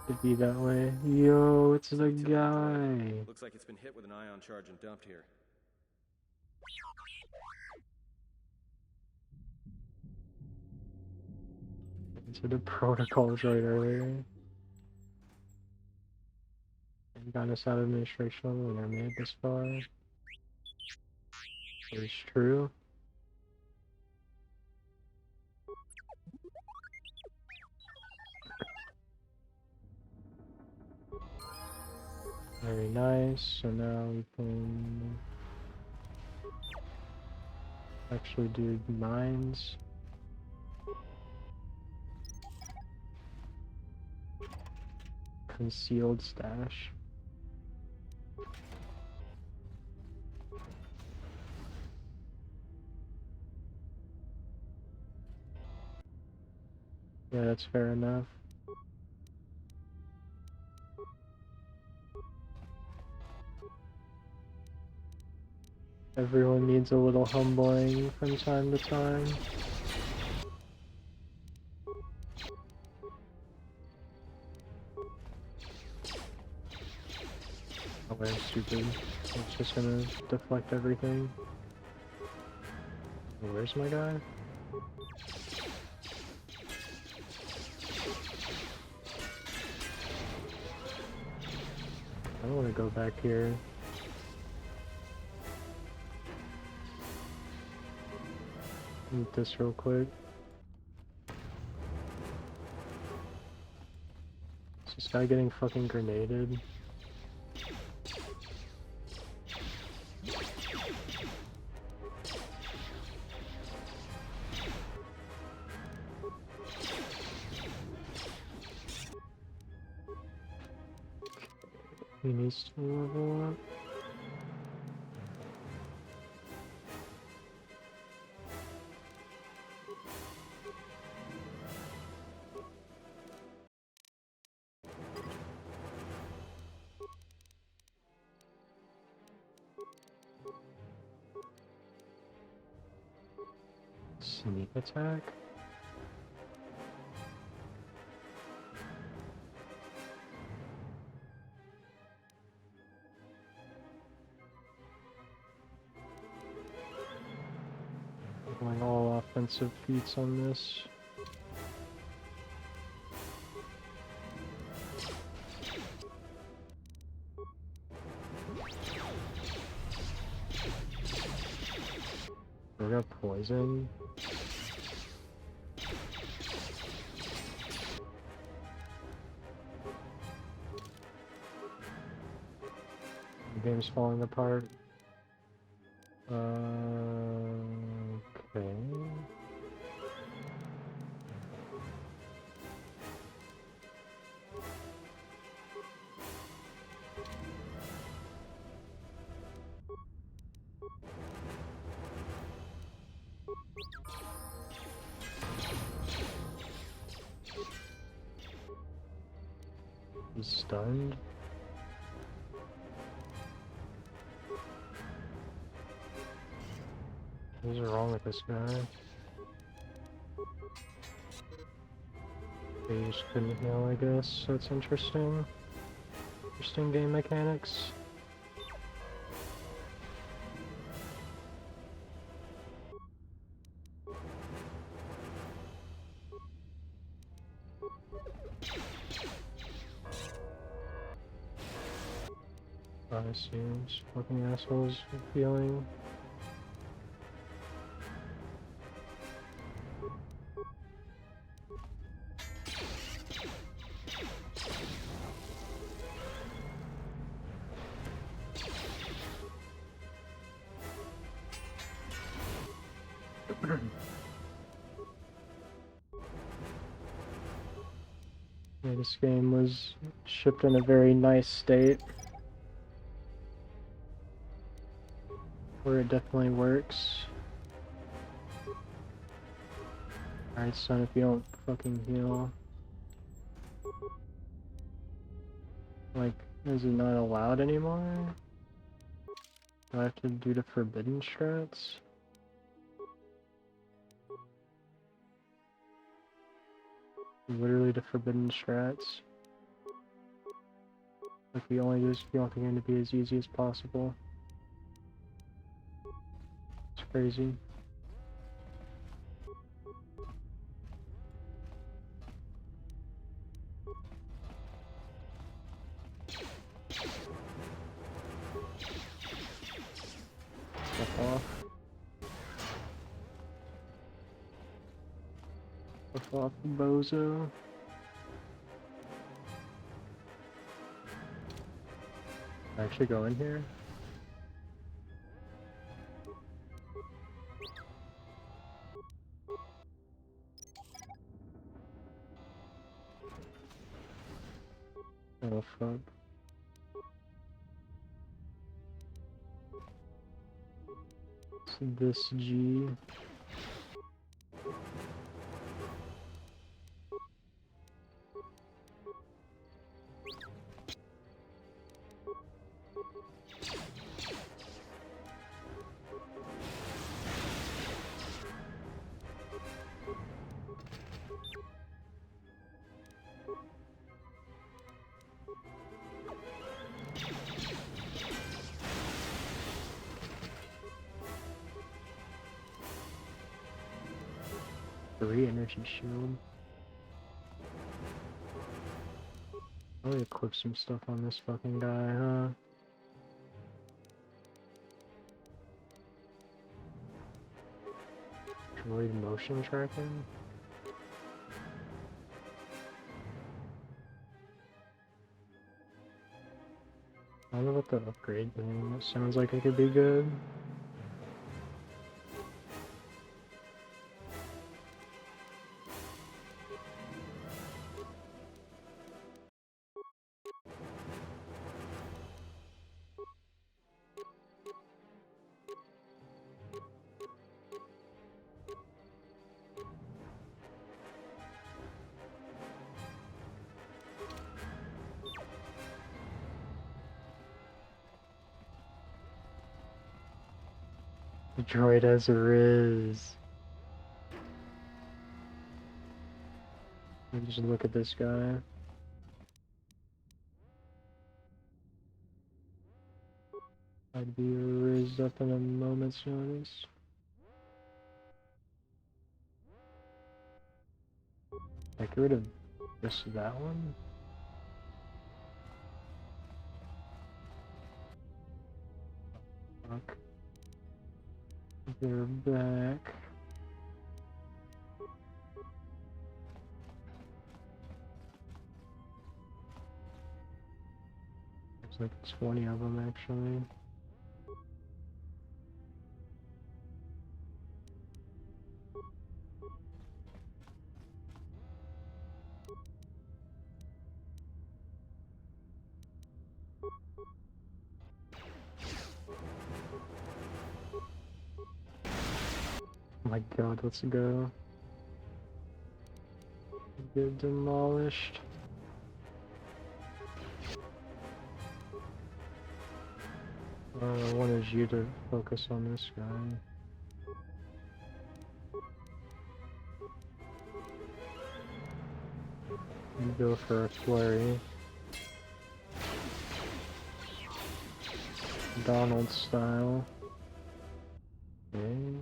Could be that way. Yo, it's the guy. Looks like it's been hit with an ion charge and dumped here. into the protocols right earlier. And got us out of administration and are made this far. It's true. Very nice, so now we can actually do mines. Concealed stash. Yeah, that's fair enough. Everyone needs a little humbling from time to time. Oh, I'm stupid. It's just gonna deflect everything. Where's my guy? I don't want to go back here. Eat this real quick. Is this guy getting fucking grenaded? He needs to level up. Sneak attack? Going all offensive feats on this. We got poison. The game's falling apart. Okay. He's stunned. What is wrong with this guy? He just couldn't heal, I guess. That's interesting. Interesting game mechanics. I see. Just fucking assholes healing. Yeah, this game was shipped in a very nice state, where it definitely works. Alright, son, if you don't fucking heal... Like, is it not allowed anymore? Do I have to do the forbidden strats? Literally the forbidden strats. Like, we only just want the game to be as easy as possible. It's crazy. off. F off, bozo. Actually go in here? Oh fuck. So this G. Energy shield. I'll equip some stuff on this fucking guy, huh? Droid motion tracking? I don't know what the upgrade thing. It sounds like it could be good. The droid has a Riz. Just look at this guy. I'd be rizzed up in a moment's notice. I get rid of just that one. Fuck. They're back. Looks like 20 of them actually. Oh my god, let's go. Get demolished. I wanted you to focus on this guy. You go for a flurry. Donald style. Okay.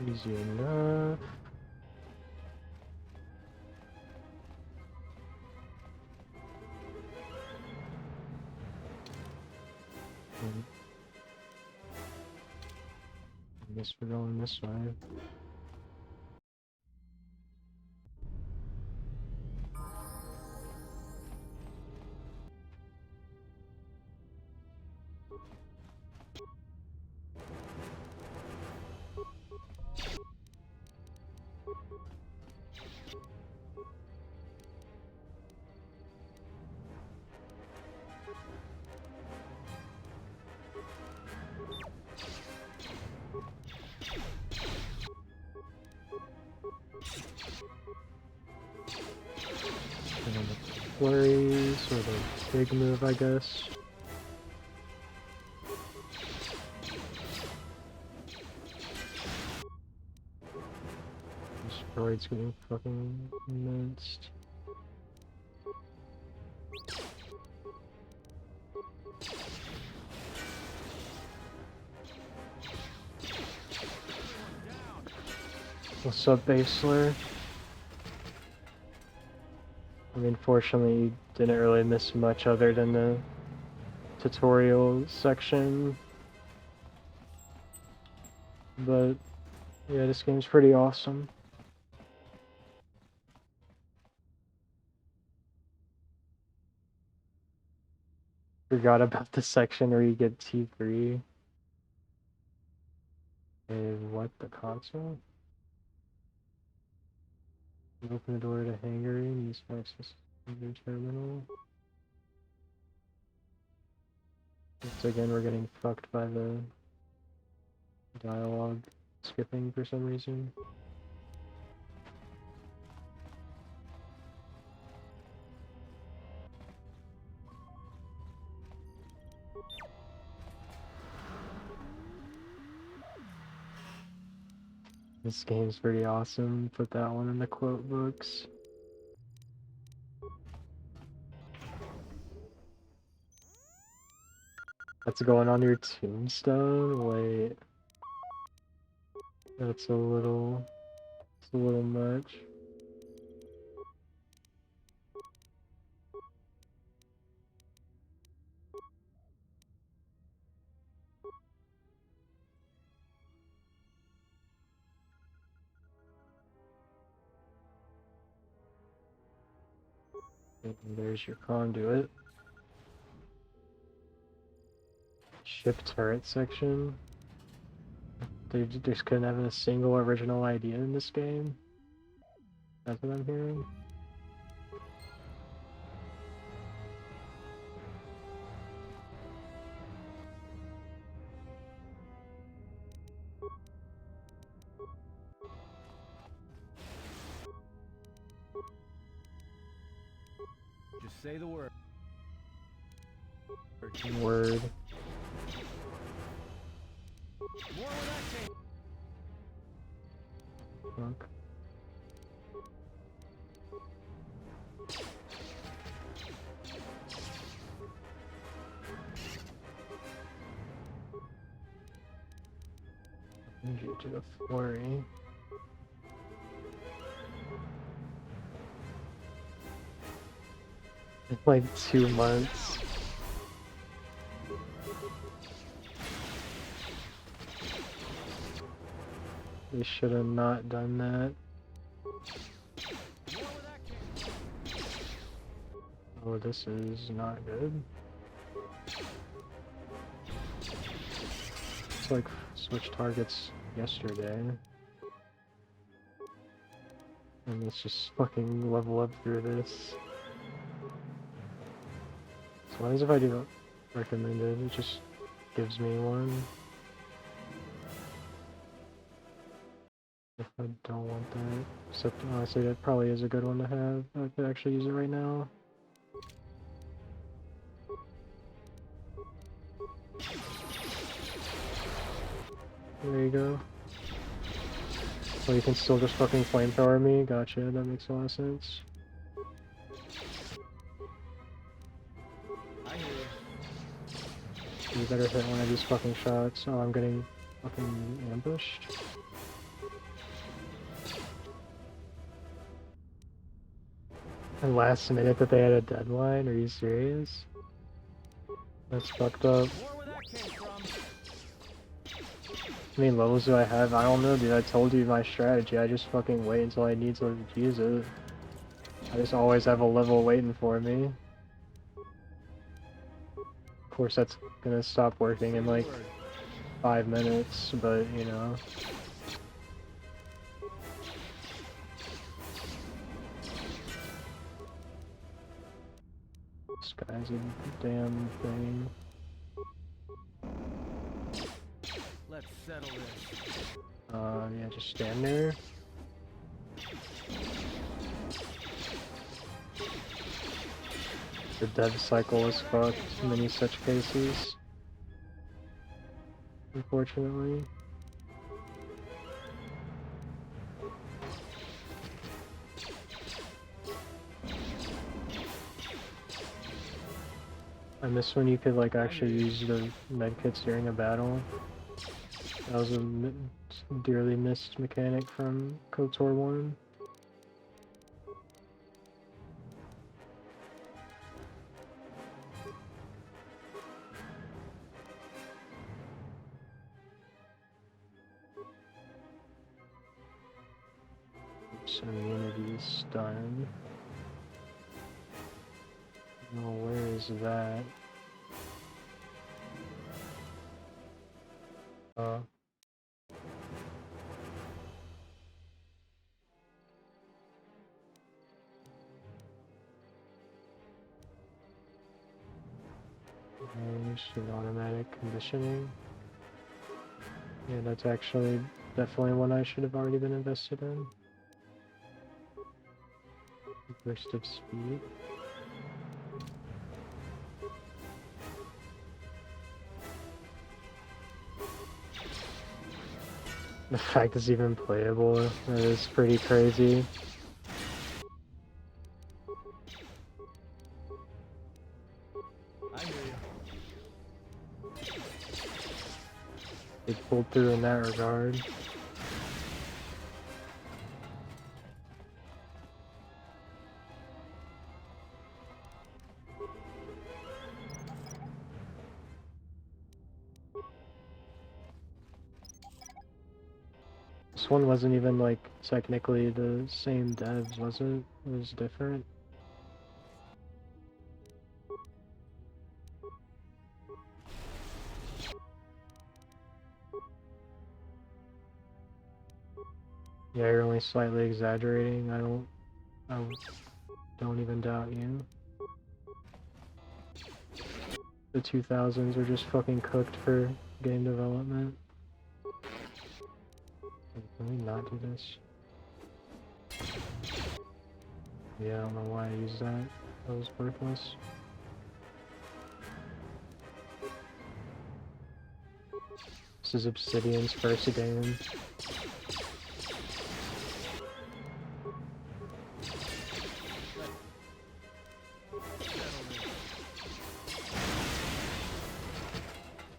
Easy enough. I guess we're going this way. Flurries, or the big move, I guess. This droid's getting fucking minced. What's up, Basler? I mean, fortunately, you didn't really miss much other than the tutorial section. But, yeah, this game's pretty awesome. Forgot about the section where you get T3. And what, the console? Open the door to hangar and use access to your terminal. Once again, we're getting fucked by the dialogue skipping for some reason. This game's pretty awesome. Put that one in the quote books. That's going on your tombstone? Wait. That's a little much. And there's your conduit. Ship turret section. They just couldn't have a single original idea in this game. That's what I'm hearing. Just say the word. Word. More where that came. Fuck. Need you to a flurry. It's like 2 months. They should have not done that. Oh, this is not good. It's like switch targets yesterday. And let's just fucking level up through this. So what if I do recommended? It just gives me one. If I don't want that. Except honestly that probably is a good one to have. I could actually use it right now. There you go. So you can still just fucking flamethrower me? Gotcha, that makes a lot of sense. I hear you. You better hit one of these fucking shots. Oh, I'm getting fucking ambushed. And last minute that they had a deadline? Are you serious? That's fucked up. How many levels do I have? I don't know, dude. I told you my strategy. I just fucking wait until I need to use it. I just always have a level waiting for me. Of course, that's gonna stop working in like 5 minutes, but you know. This guy's a damn thing. Let's settle this. Yeah, just stand there. The dev cycle is fucked in many such cases. Unfortunately. I miss when you could like actually use the medkits during a battle. That was dearly missed mechanic from KOTOR 1. So immunity is done. Oh, where is that? Should automatic conditioning. Yeah, that's actually definitely one I should have already been invested in. Burst of speed. The fact it's even playable is pretty crazy. I hear you. They pulled through in that regard. This one wasn't even like technically the same devs, was it? It was different. Yeah, you're only slightly exaggerating. I don't even doubt you. The 2000s are just fucking cooked for game development. Can we not do this? Yeah, I don't know why I used that. That was worthless. This is Obsidian's first game.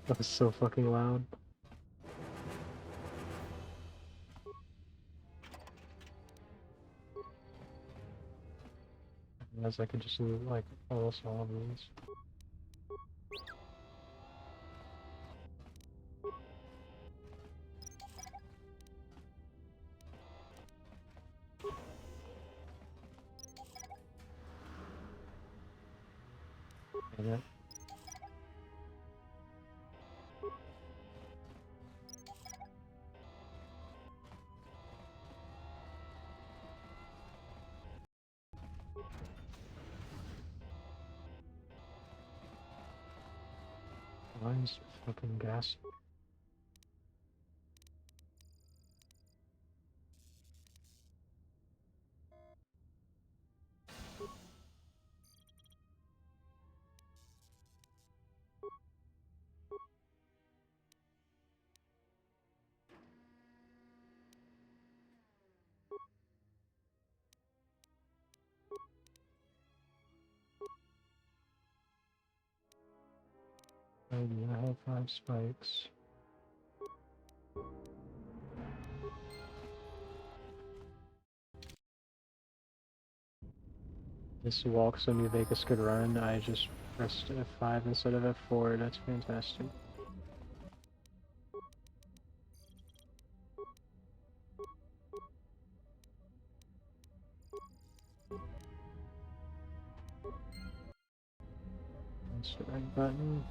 That was so fucking loud. As I could just like almost all of these. Damn it. Why is fucking gas? I have 5 spikes. This walk so New Vegas could run, I just pressed F5 instead of F4, that's fantastic. That's the right button.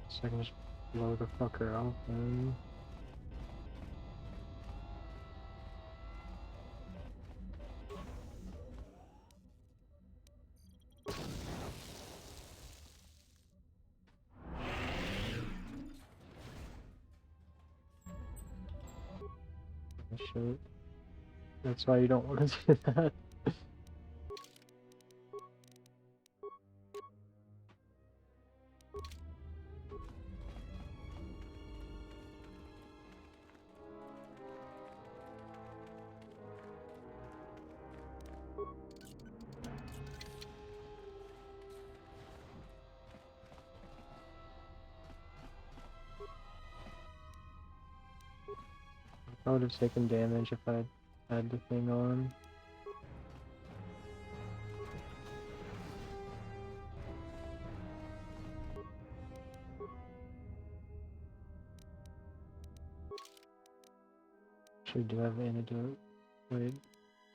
So I can just blow the fucker open. Shit. That's why you don't want to do that. I would have taken damage if I had the thing on. Actually, do I have antidote? Wait,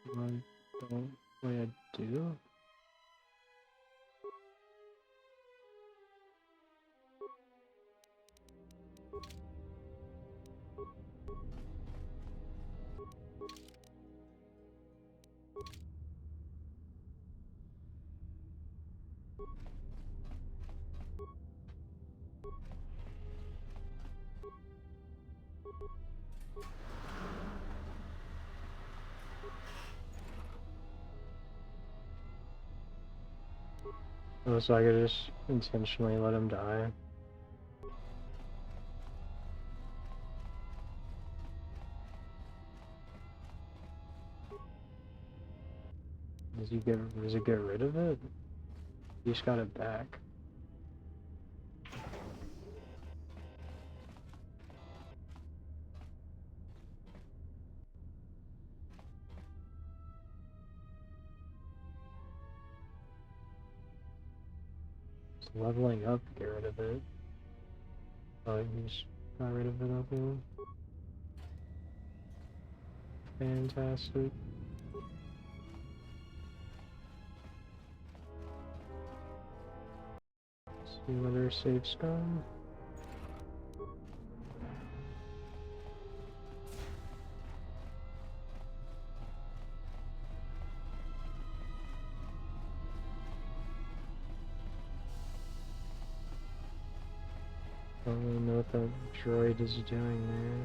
don't. Wait, I do? Oh, so I could just intentionally let him die. Does he get rid of it? He just got it back. It's leveling up to get rid of it. Oh, he just got rid of it, okay. Fantastic. See whether safe's gone. I don't really know what that droid is doing there.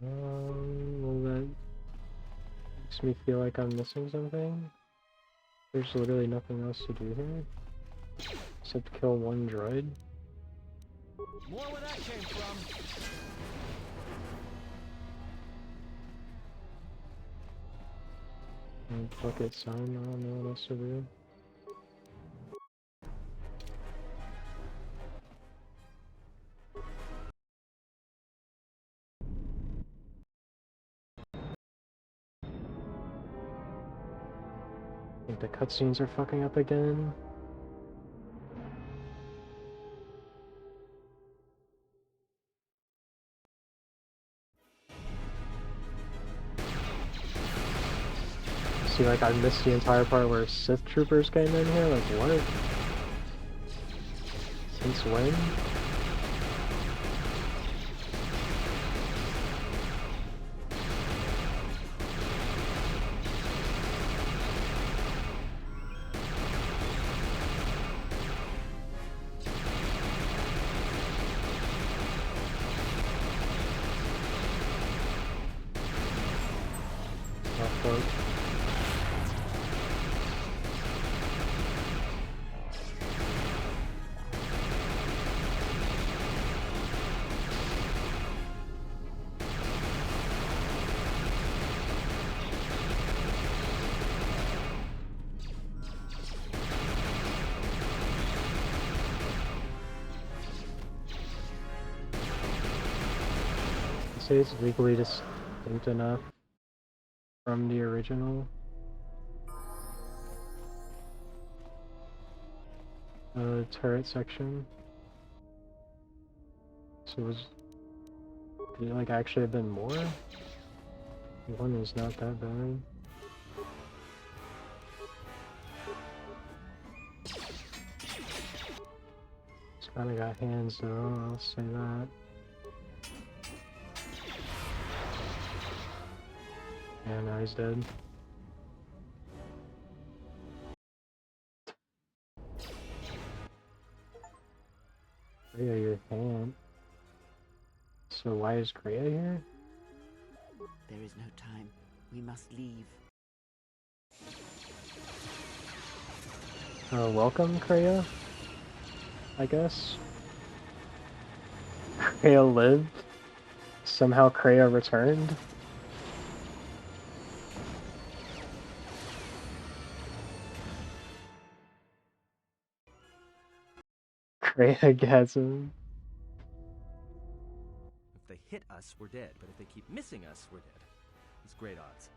Well, that makes me feel like I'm missing something. There's literally nothing else to do here except kill one droid. More where that came from. And bucket sign, I don't know what else to do. I think the cutscenes are fucking up again. See, like, I missed the entire part where Sith troopers came in here, like, what? Since when? Oh, fuck. Say it's legally distinct enough from the original. Turret section. So could it like actually have been more? One was not that bad. It's kinda got hands though, I'll say that. Yeah, now he's dead. Kreia, your hand. So why is Kreia here? There is no time. We must leave. Welcome, Kreia? I guess. Kreia lived? Somehow Kreia returned? Cryogasm. If they hit us, we're dead, but if they keep missing us, we're dead. It's great odds.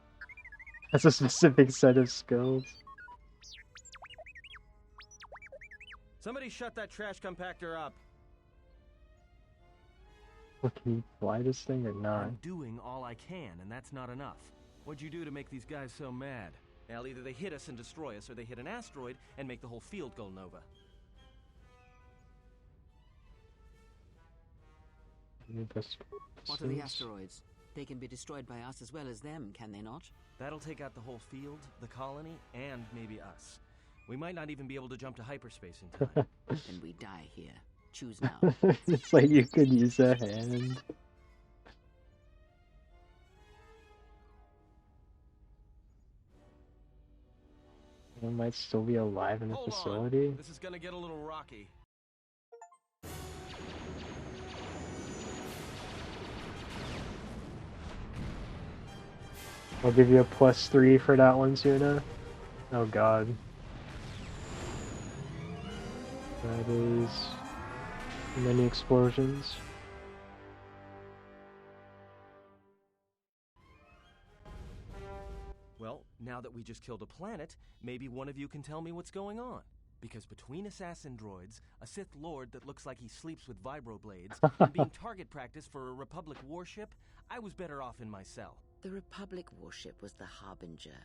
That's a specific set of skills. Somebody shut that trash compactor up. Well, can you fly this thing or not? I'm doing all I can, and that's not enough. What'd you do to make these guys so mad? Well, either they hit us and destroy us, or they hit an asteroid and make the whole field go nova. What are the asteroids? They can be destroyed by us as well as them, can they not? That'll take out the whole field, the colony, and maybe us. We might not even be able to jump to hyperspace in time. Then we die here. Choose now. It's like you could use a hand. It might still be alive in the facility. This is gonna get a little rocky. I'll give you a +3 for that one, Suna. Oh god. That is many explosions. Well, now that we just killed a planet, maybe one of you can tell me what's going on. Because between assassin droids, a Sith Lord that looks like he sleeps with vibroblades, and being target practice for a Republic warship, I was better off in my cell. The Republic warship was the Harbinger.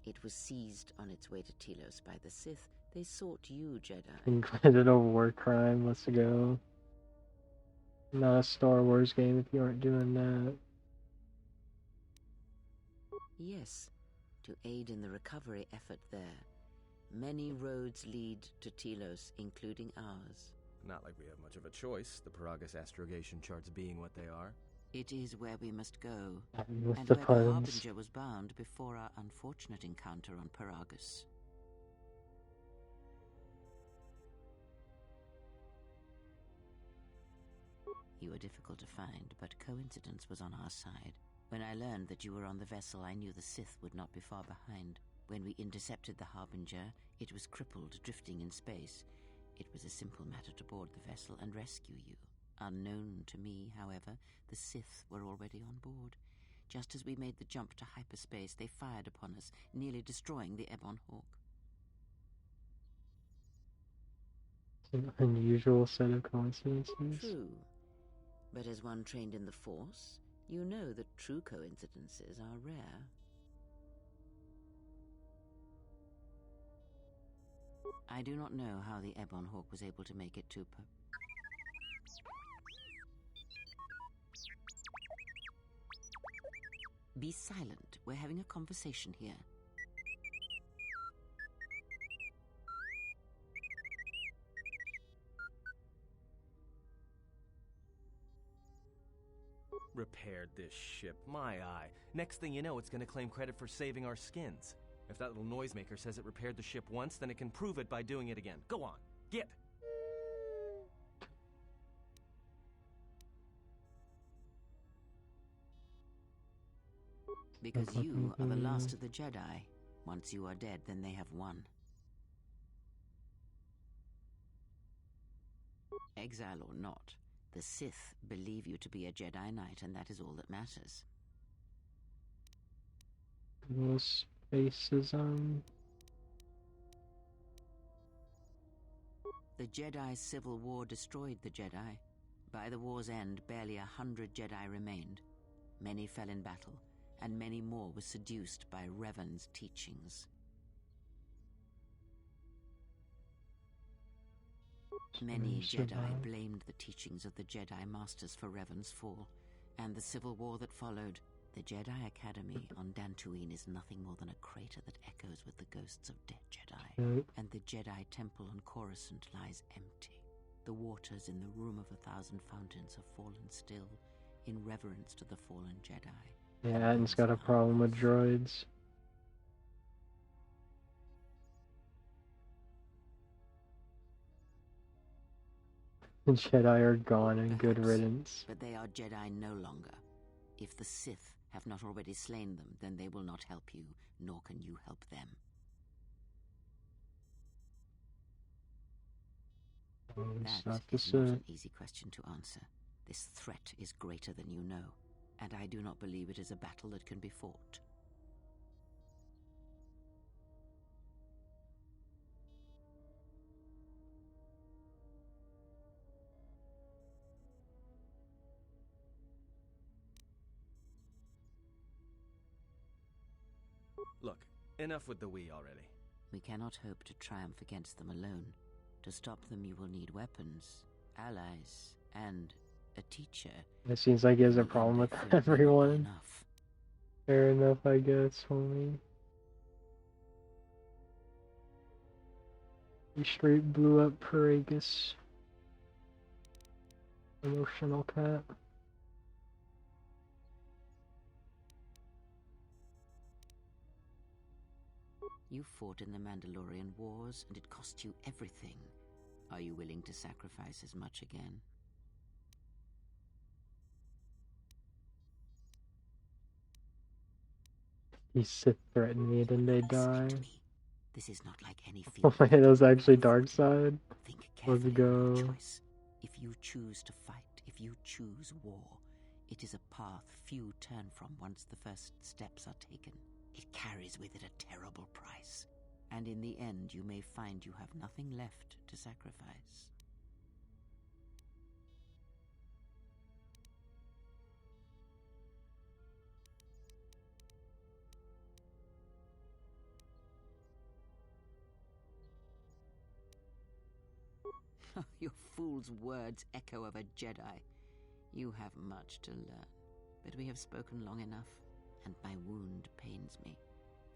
It was seized on its way to Telos by the Sith. They sought you, Jedi. Included a war crime, let's go. Not a Star Wars game if you aren't doing that. Yes, to aid in the recovery effort there. Many roads lead to Telos, including ours. Not like we have much of a choice, the Paragus astrogation charts being what they are. It is where we must go, With and the where puns. the Harbinger was bound before our unfortunate encounter on Paragus. You were difficult to find, but coincidence was on our side. When I learned that you were on the vessel, I knew the Sith would not be far behind. When we intercepted the Harbinger, it was crippled, drifting in space. It was a simple matter to board the vessel and rescue you. Unknown to me, however, the Sith were already on board. Just as we made the jump to hyperspace, they fired upon us, nearly destroying the Ebon Hawk. It's an unusual set of coincidences. True. But as one trained in the Force, you know that true coincidences are rare. I do not know how the Ebon Hawk was able to make it to Be silent. We're having a conversation here. Repaired this ship, my eye. Next thing you know, it's gonna claim credit for saving our skins. If that little noisemaker says it repaired the ship once, then it can prove it by doing it again. Go on, get! Because you are the last of the Jedi. Once you are dead, then they have won. Exile or not, the Sith believe you to be a Jedi Knight, and that is all that matters. Spacism. The Jedi's civil war destroyed the Jedi. By the war's end, barely 100 Jedi remained. Many fell in battle, and many more were seduced by Revan's teachings. Many Jedi blamed the teachings of the Jedi Masters for Revan's fall, and the civil war that followed. The Jedi Academy on Dantooine is nothing more than a crater that echoes with the ghosts of dead Jedi, and the Jedi Temple on Coruscant lies empty. The waters in the Room of a Thousand Fountains have fallen still, in reverence to the fallen Jedi. Yeah, and it's got a problem with droids. The Jedi are gone and good riddance. But they are Jedi no longer. If the Sith have not already slain them, then they will not help you, nor can you help them. It's That not the is not Sith. an easy question to answer. This threat is greater than you know, and I do not believe it is a battle that can be fought. Look, enough with the we already. We cannot hope to triumph against them alone. To stop them, you will need weapons, allies, and a teacher. It seems like he has a problem with everyone. Enough. Fair enough, I guess, homie. He straight blew up Paragus. Emotional cat. You fought in the Mandalorian Wars, and it cost you everything. Are you willing to sacrifice as much again? He Sith threatened me, then they die. This is not like any Oh field. man, that was actually Dark Side. Think Let's carefully on your go. choice. If you choose to fight, if you choose war, it is a path few turn from once the first steps are taken. It carries with it a terrible price, and in the end you may find you have nothing left to sacrifice. Your fool's words echo of a Jedi. You have much to learn, but we have spoken long enough, and my wound pains me.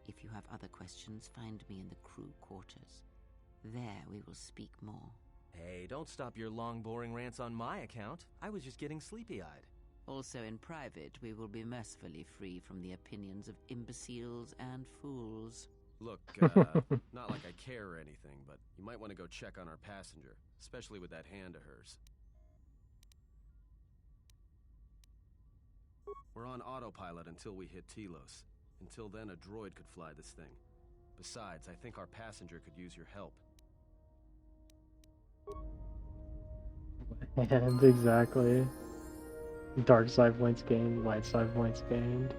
If you have other questions, find me in the crew quarters. There we will speak more. Hey, don't stop your long, boring rants on my account. I was just getting sleepy-eyed. Also in private, we will be mercifully free from the opinions of imbeciles and fools. Look, not like I care or anything, but you might want to go check on our passenger, especially with that hand of hers. We're on autopilot until we hit Telos. Until then, a droid could fly this thing. Besides, I think our passenger could use your help. And exactly. Dark side points gained, light side points gained.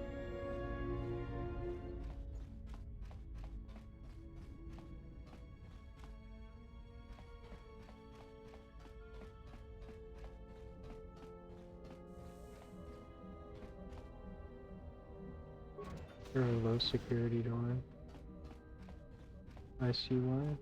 Or a low security door. I see why.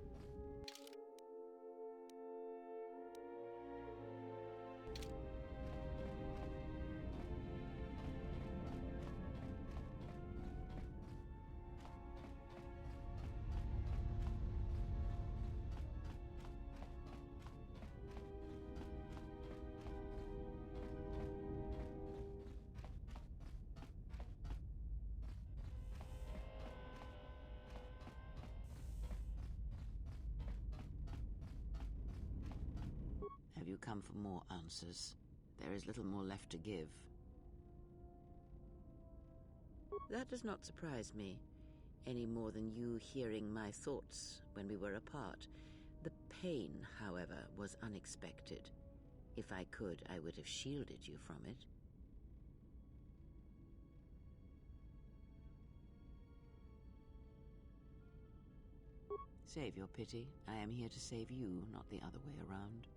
Have you come for more answers? There is little more left to give. That does not surprise me, any more than you hearing my thoughts when we were apart. The pain, however, was unexpected. If I could, I would have shielded you from it. Save your pity. I am here to save you, not the other way around.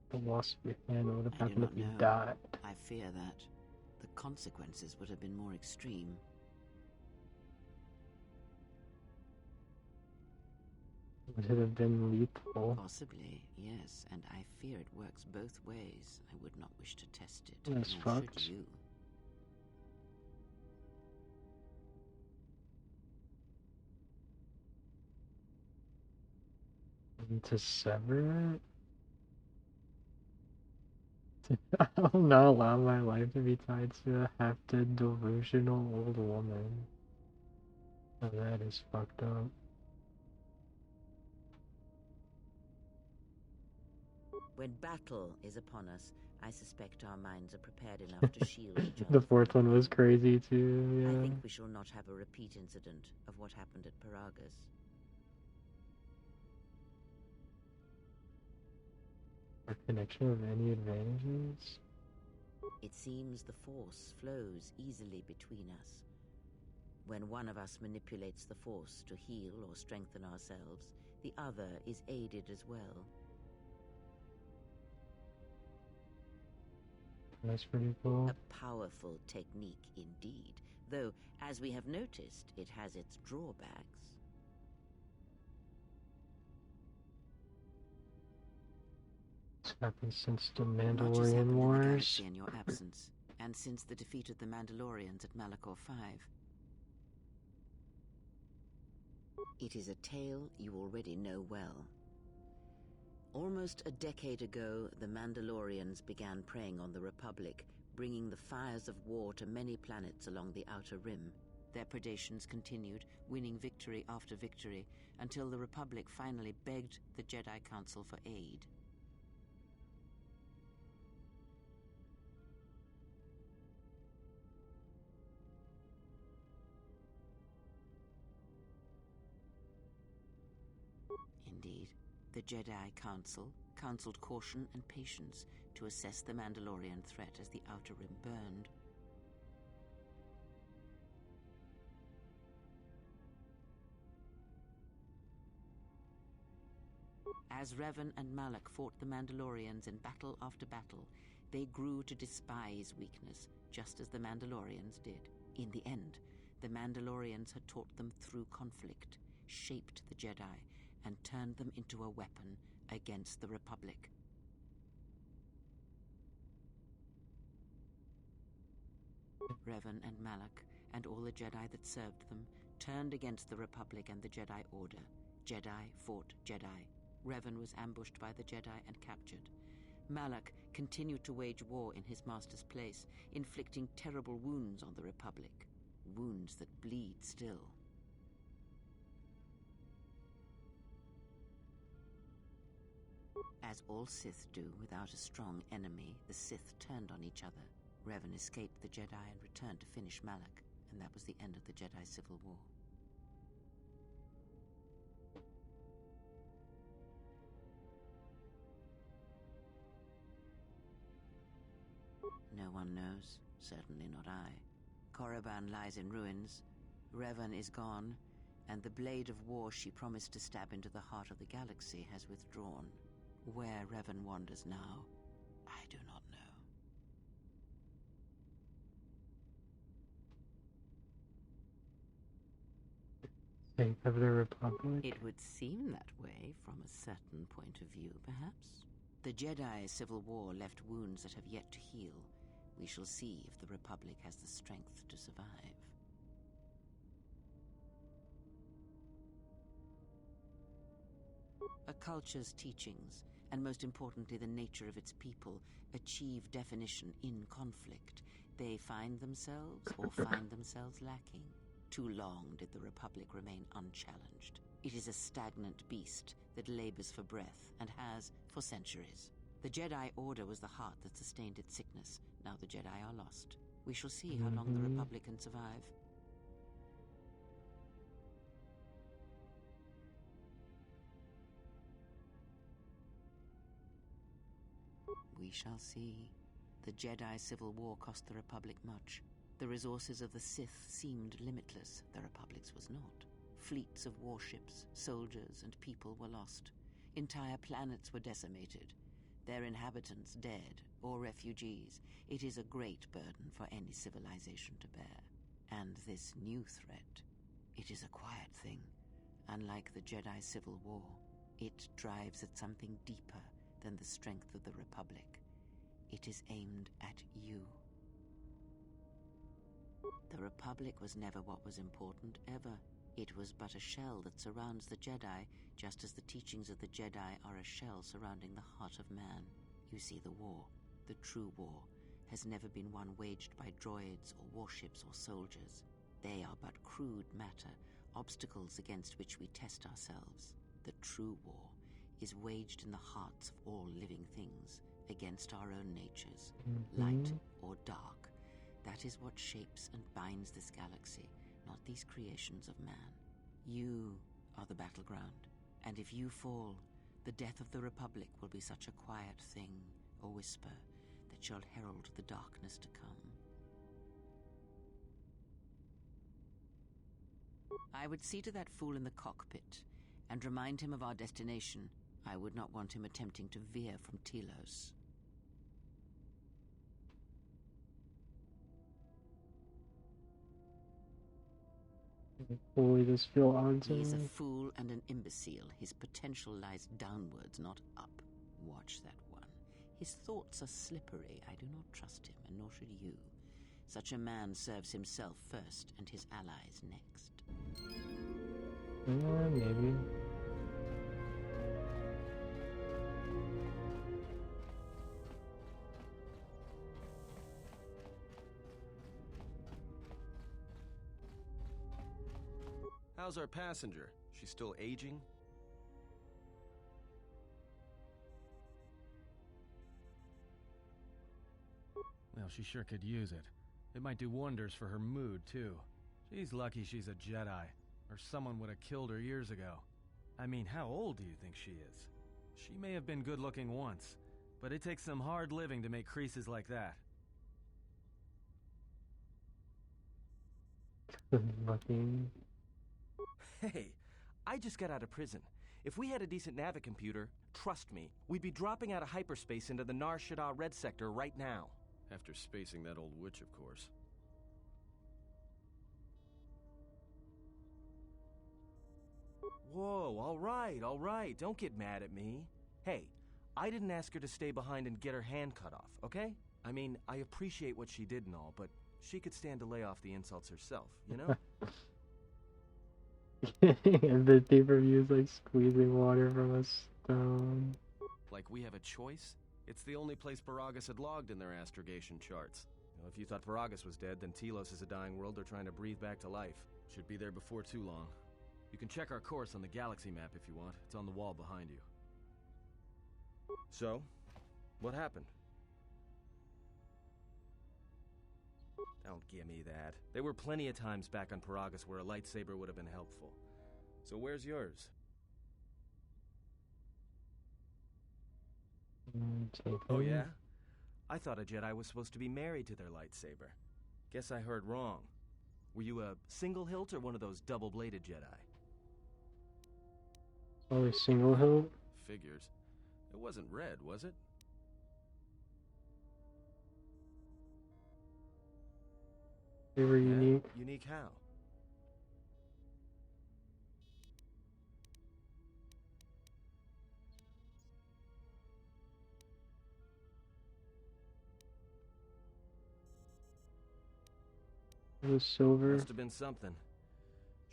The loss of your hand would have happened if you died. I fear that. The consequences would have been more extreme. Would it have been lethal? Possibly, yes, and I fear it works both ways. I would not wish to test it. That's Nor fucked. should you. And to sever it? I will not allow my life to be tied to a half-dead, delusional old woman. Oh, that is fucked up. When battle is upon us, I suspect our minds are prepared enough to shield each other. The fourth one was crazy too, I yeah. think we shall not have a repeat incident of what happened at Paragas. Our connection of any advantages? It seems the Force flows easily between us. When one of us manipulates the Force to heal or strengthen ourselves, the other is aided as well. That's pretty cool. A powerful technique indeed, though, as we have noticed, it has its drawbacks. It's happened since the Much has Mandalorian happened in the Wars. galaxy in your absence, and since the defeat of the Mandalorians at Malachor 5. It is a tale you already know well. Almost a decade ago, the Mandalorians began preying on the Republic, bringing the fires of war to many planets along the Outer Rim. Their predations continued, winning victory after victory, until the Republic finally begged the Jedi Council for aid. Indeed, the Jedi Council counseled caution and patience to assess the Mandalorian threat as the Outer Rim burned. As Revan and Malak fought the Mandalorians in battle after battle, they grew to despise weakness, just as the Mandalorians did. In the end, the Mandalorians had taught them through conflict, shaped the Jedi, and turned them into a weapon against the Republic. Revan and Malak, and all the Jedi that served them, turned against the Republic and the Jedi Order. Jedi fought Jedi. Revan was ambushed by the Jedi and captured. Malak continued to wage war in his master's place, inflicting terrible wounds on the Republic. Wounds that bleed still. As all Sith do without a strong enemy, the Sith turned on each other. Revan escaped the Jedi and returned to finish Malak, and that was the end of the Jedi Civil War. No one knows, certainly not I. Korriban lies in ruins, Revan is gone, and the blade of war she promised to stab into the heart of the galaxy has withdrawn. Where Revan wanders now, I do not know. Think of the Republic? It would seem that way from a certain point of view, perhaps. The Jedi Civil War left wounds that have yet to heal. We shall see if the Republic has the strength to survive. A culture's teachings, and most importantly the nature of its people, achieve definition in conflict. They find themselves or find themselves lacking. Too long did the Republic remain unchallenged. It is a stagnant beast that labors for breath and has for centuries. The Jedi Order was the heart that sustained its sickness. Now the Jedi are lost. We shall see how long the Republic can survive. We shall see. The Jedi Civil War cost the Republic much. The resources of the Sith seemed limitless. The Republic's was not. Fleets of warships, soldiers, and people were lost. Entire planets were decimated. Their inhabitants dead or refugees. It is a great burden for any civilization to bear. And this new threat, it is a quiet thing. Unlike the Jedi Civil War, it drives at something deeper than the strength of the Republic. It is aimed at you. The Republic was never what was important, ever. It was but a shell that surrounds the Jedi, just as the teachings of the Jedi are a shell surrounding the heart of man. You see, the war, the true war, has never been one waged by droids or warships or soldiers. They are but crude matter, obstacles against which we test ourselves. The true war is waged in the hearts of all living things against our own natures, Mm-hmm. light or dark. That is what shapes and binds this galaxy, not these creations of man. You are the battleground, and if you fall, the death of the Republic will be such a quiet thing, a whisper, that shall herald the darkness to come. I would see to that fool in the cockpit, and remind him of our destination. I would not want him attempting to veer from Telos. Fully just feel odds He is a in. fool and an imbecile. His potential lies downwards, not up. Watch that one. His thoughts are slippery. I do not trust him, and nor should you. Such a man serves himself first, and his allies next. Maybe. How's our passenger? She's still aging? Well, she sure could use it. It might do wonders for her mood, too. She's lucky she's a Jedi, or someone would have killed her years ago. I mean, how old do you think she is? She may have been good-looking once, but it takes some hard living to make creases like that. Looking. Hey, I just got out of prison. If we had a decent navicomputer, trust me, we'd be dropping out of hyperspace into the Nar Shaddaa Red Sector right now. After spacing that old witch, of course. Whoa, all right, don't get mad at me. Hey, I didn't ask her to stay behind and get her hand cut off, okay? I mean, I appreciate what she did and all, but she could stand to lay off the insults herself, you know? And the pay-per-view is like squeezing water from a stone. Like we have a choice? It's the only place Paragus had logged in their astrogation charts. You know, if you thought Paragus was dead, then Telos is a dying world they're trying to breathe back to life. Should be there before too long. You can check our course on the galaxy map if you want. It's on the wall behind you. So, what happened? Don't give me that. There were plenty of times back on Paragus where a lightsaber would have been helpful. So where's yours? Oh yeah? I thought a Jedi was supposed to be married to their lightsaber. Guess I heard wrong. Were you a single hilt or one of those double-bladed Jedi? Always single hilt? Figures. It wasn't red, was it? They were unique. Unique how? It was silver. Must have been something.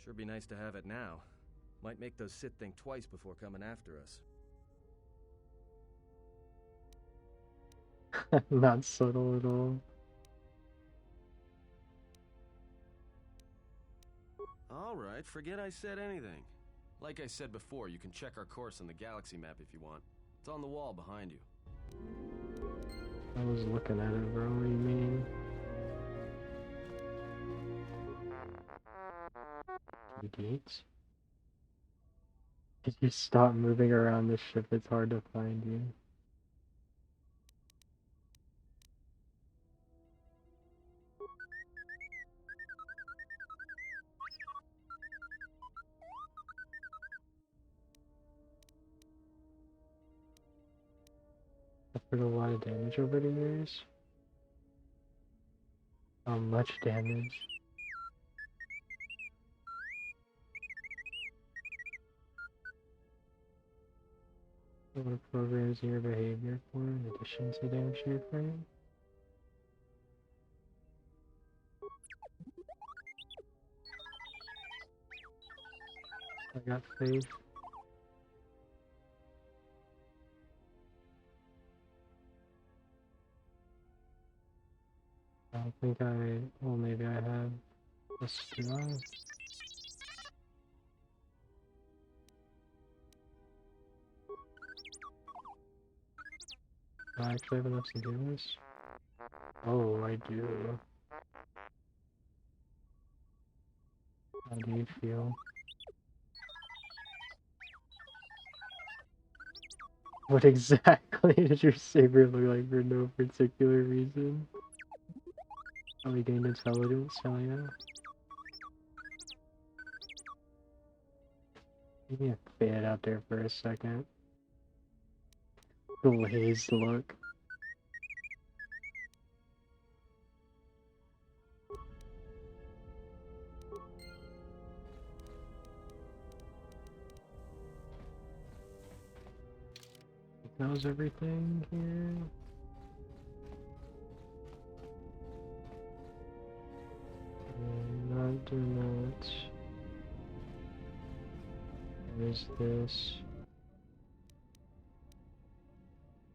Sure be nice to have it now. Might make those Sith think twice before coming after us. Not subtle at all. Alright, forget I said anything. Like I said before, you can check our course on the galaxy map if you want. It's on the wall behind you. I was looking at it, bro. What do you mean? Gates? If you stop moving around the ship, it's hard to find you. Suffered a lot of damage over the years. Much damage. What programs your behavior for in addition to damage to your frame? I got faith. I don't think well, maybe I have this too. Do I actually have enough to do this? Oh, I do. How do you feel? What exactly did your saber look like for no particular reason? Are we gained intelligence? Hell yeah. Give me a fade out there for a second. Little haze look. That was everything here. Not doing that. There's this.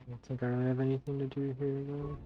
I don't think I really have anything to do here though.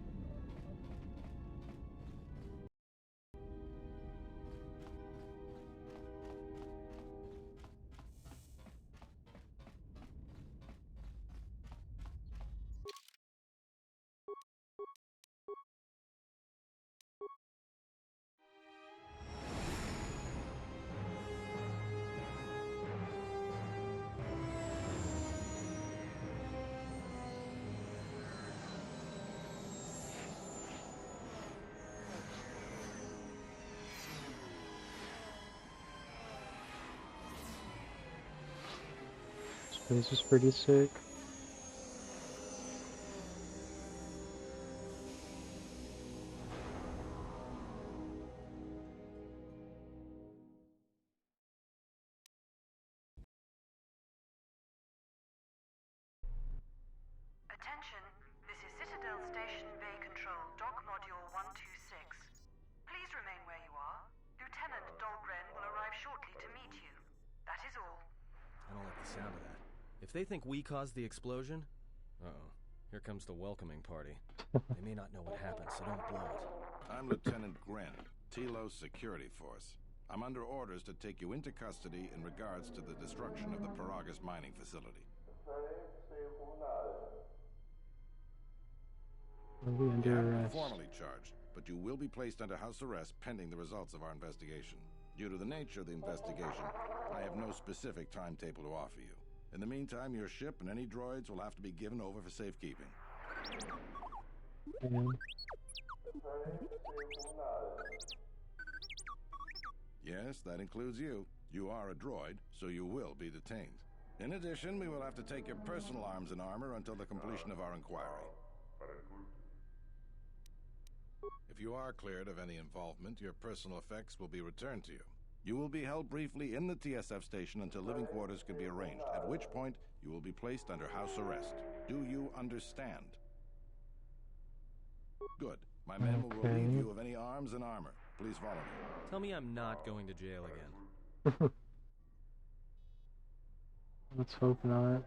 This place is pretty sick. Attention, this is Citadel Station Bay Control, Dock Module 126. Please remain where you are. Lieutenant Dahlgren will arrive shortly to meet you. That is all. I don't like the sound of that. If they think we caused the explosion... Uh-oh. Here comes the welcoming party. They may not know what happened, so don't blow it. I'm Lieutenant Gren, Tilo Security Force. I'm under orders to take you into custody in regards to the destruction of the Paragus mining facility. Are we under You haven't been arrest? formally charged, but you will be placed under house arrest pending the results of our investigation. Due to the nature of the investigation, I have no specific timetable to offer you. In the meantime, your ship and any droids will have to be given over for safekeeping. Damn. Yes, that includes you. You are a droid, so you will be detained. In addition, we will have to take your personal arms and armor until the completion of our inquiry. If you are cleared of any involvement, your personal effects will be returned to you. You will be held briefly in the TSF station until living quarters can be arranged, at which point you will be placed under house arrest. Do you understand? Good. My men will relieve you of any arms and armor. Please follow me. Tell me I'm not going to jail again. Let's hope not.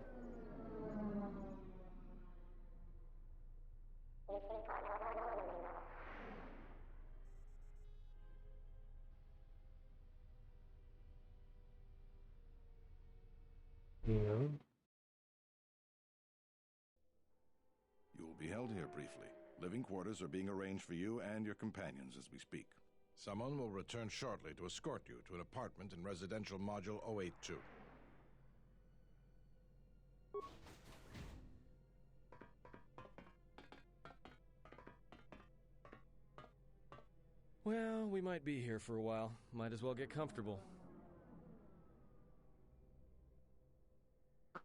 Yeah. You will be held here briefly. Living quarters are being arranged for you and your companions as we speak. Someone will return shortly to escort you to an apartment in Residential Module 082. Well, we might be here for a while. Might as well get comfortable.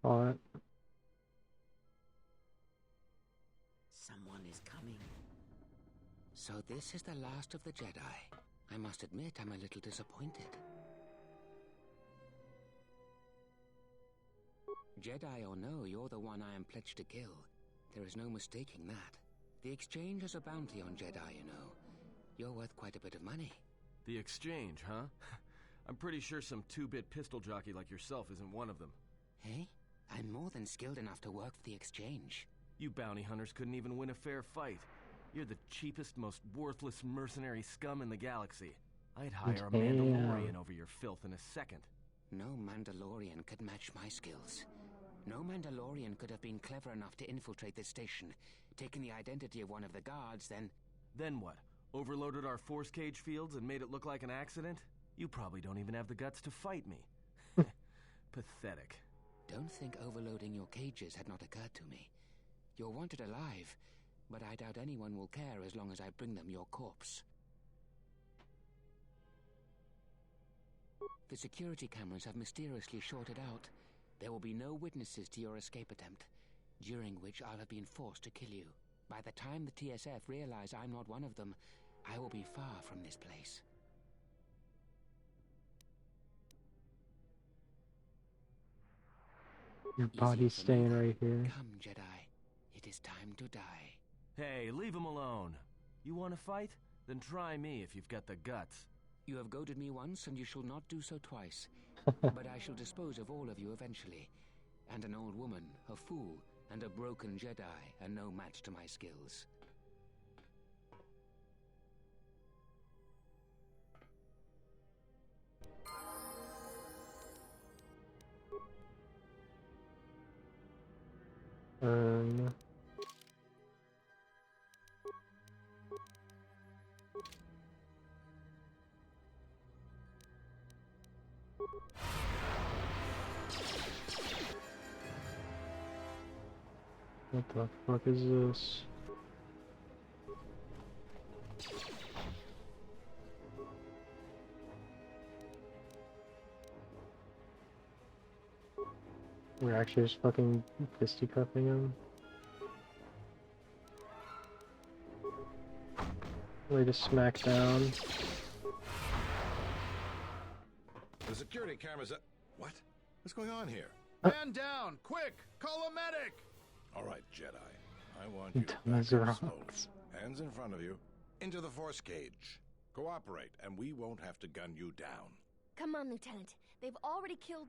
Caught. Someone is coming. So this is the last of the Jedi. I must admit I'm a little disappointed. Jedi or no, you're the one I am pledged to kill. There is no mistaking that. The exchange is a bounty on Jedi, you know. You're worth quite a bit of money. The exchange, huh? I'm pretty sure some two-bit pistol jockey like yourself isn't one of them. Hey? I'm more than skilled enough to work for the exchange. You bounty hunters couldn't even win a fair fight. You're the cheapest, most worthless mercenary scum in the galaxy. I'd hire a Mandalorian over your filth in a second. No Mandalorian could match my skills. No Mandalorian could have been clever enough to infiltrate this station, taken the identity of one of the guards, then... Then what? Overloaded our force cage fields and made it look like an accident? You probably don't even have the guts to fight me. Pathetic. Don't think overloading your cages had not occurred to me. You're wanted alive, but I doubt anyone will care as long as I bring them your corpse. The security cameras have mysteriously shorted out. There will be no witnesses to your escape attempt, during which I'll have been forced to kill you. By the time the TSF realize I'm not one of them, I will be far from this place. Your body's staying right here. Come, Jedi. It is time to die. Hey, leave him alone. You want to fight? Then try me if you've got the guts. You have goaded me once, and you shall not do so twice. But I shall dispose of all of you eventually. And an old woman, a fool, and a broken Jedi are no match to my skills. What the fuck is this? We're actually just fucking fisticuffing him. Way to smack down. The security cameras... What? What's going on here? Man down! Quick! Call a medic! All right, Jedi. I want you to Dumb as back up rocks. slowly. Hands in front of you. Into the force cage. Cooperate, and we won't have to gun you down. Come on, Lieutenant. They've already killed...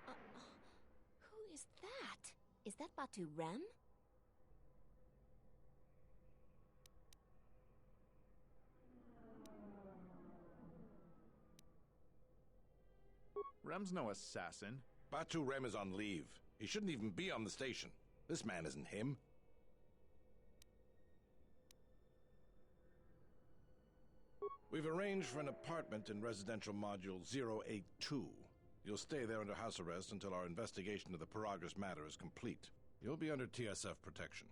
who is that? Is that Batu Rem? Rem's no assassin. Batu Rem is on leave. He shouldn't even be on the station. This man isn't him. We've arranged for an apartment in residential module 082. You'll stay there under house arrest until our investigation of the Paragus matter is complete. You'll be under TSF protection.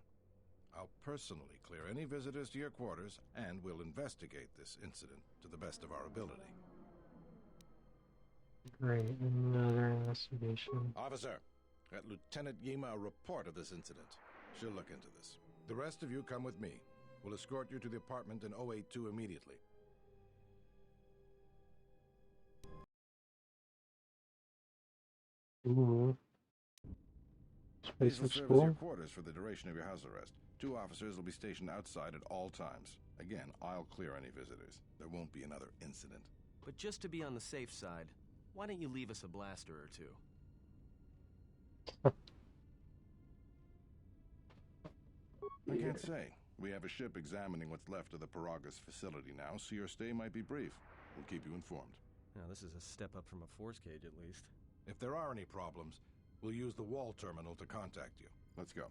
I'll personally clear any visitors to your quarters, and we'll investigate this incident to the best of our ability. Great, another investigation. Officer, get Lieutenant Yima a report of this incident. She'll look into this. The rest of you come with me. We'll escort you to the apartment in 082 immediately. Ooh. These will Space serve as school? your quarters for the duration of your house arrest. 2 officers will be stationed outside at all times. Again, I'll clear any visitors. There won't be another incident. But just to be on the safe side, why don't you leave us a blaster or two? I can't say. We have a ship examining what's left of the Paragus facility now, so your stay might be brief. We'll keep you informed. Now, this is a step up from a force cage, at least. If there are any problems, we'll use the wall terminal to contact you. Let's go.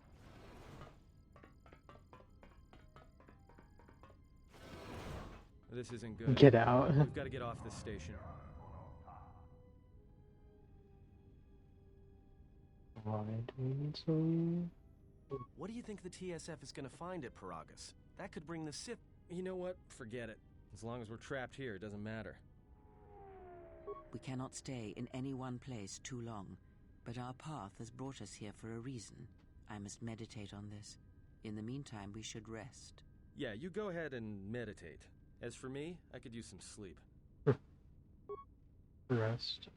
This isn't good. Get out. We've got to get off this station. Why do we need to leave? What do you think the TSF is going to find at Paragus? That could bring the Sith... You know what? Forget it. As long as we're trapped here, it doesn't matter. We cannot stay in any one place too long, but our path has brought us here for a reason. I must meditate on this. In the meantime, we should rest. Yeah, you go ahead and meditate. As for me, I could use some sleep. Rest.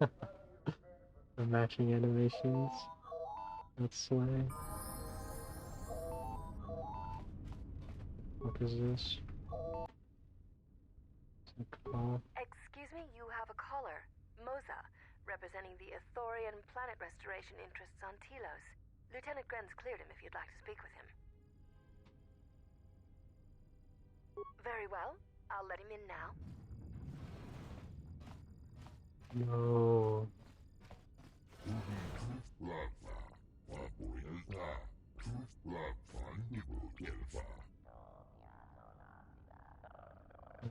The matching animations. That's slay. What is this? It's a call. Excuse me, you have a caller. Moza, representing the Ithorian planet restoration interests on Telos. Lieutenant Grenz cleared him if you'd like to speak with him. Very well. I'll let him in now. No.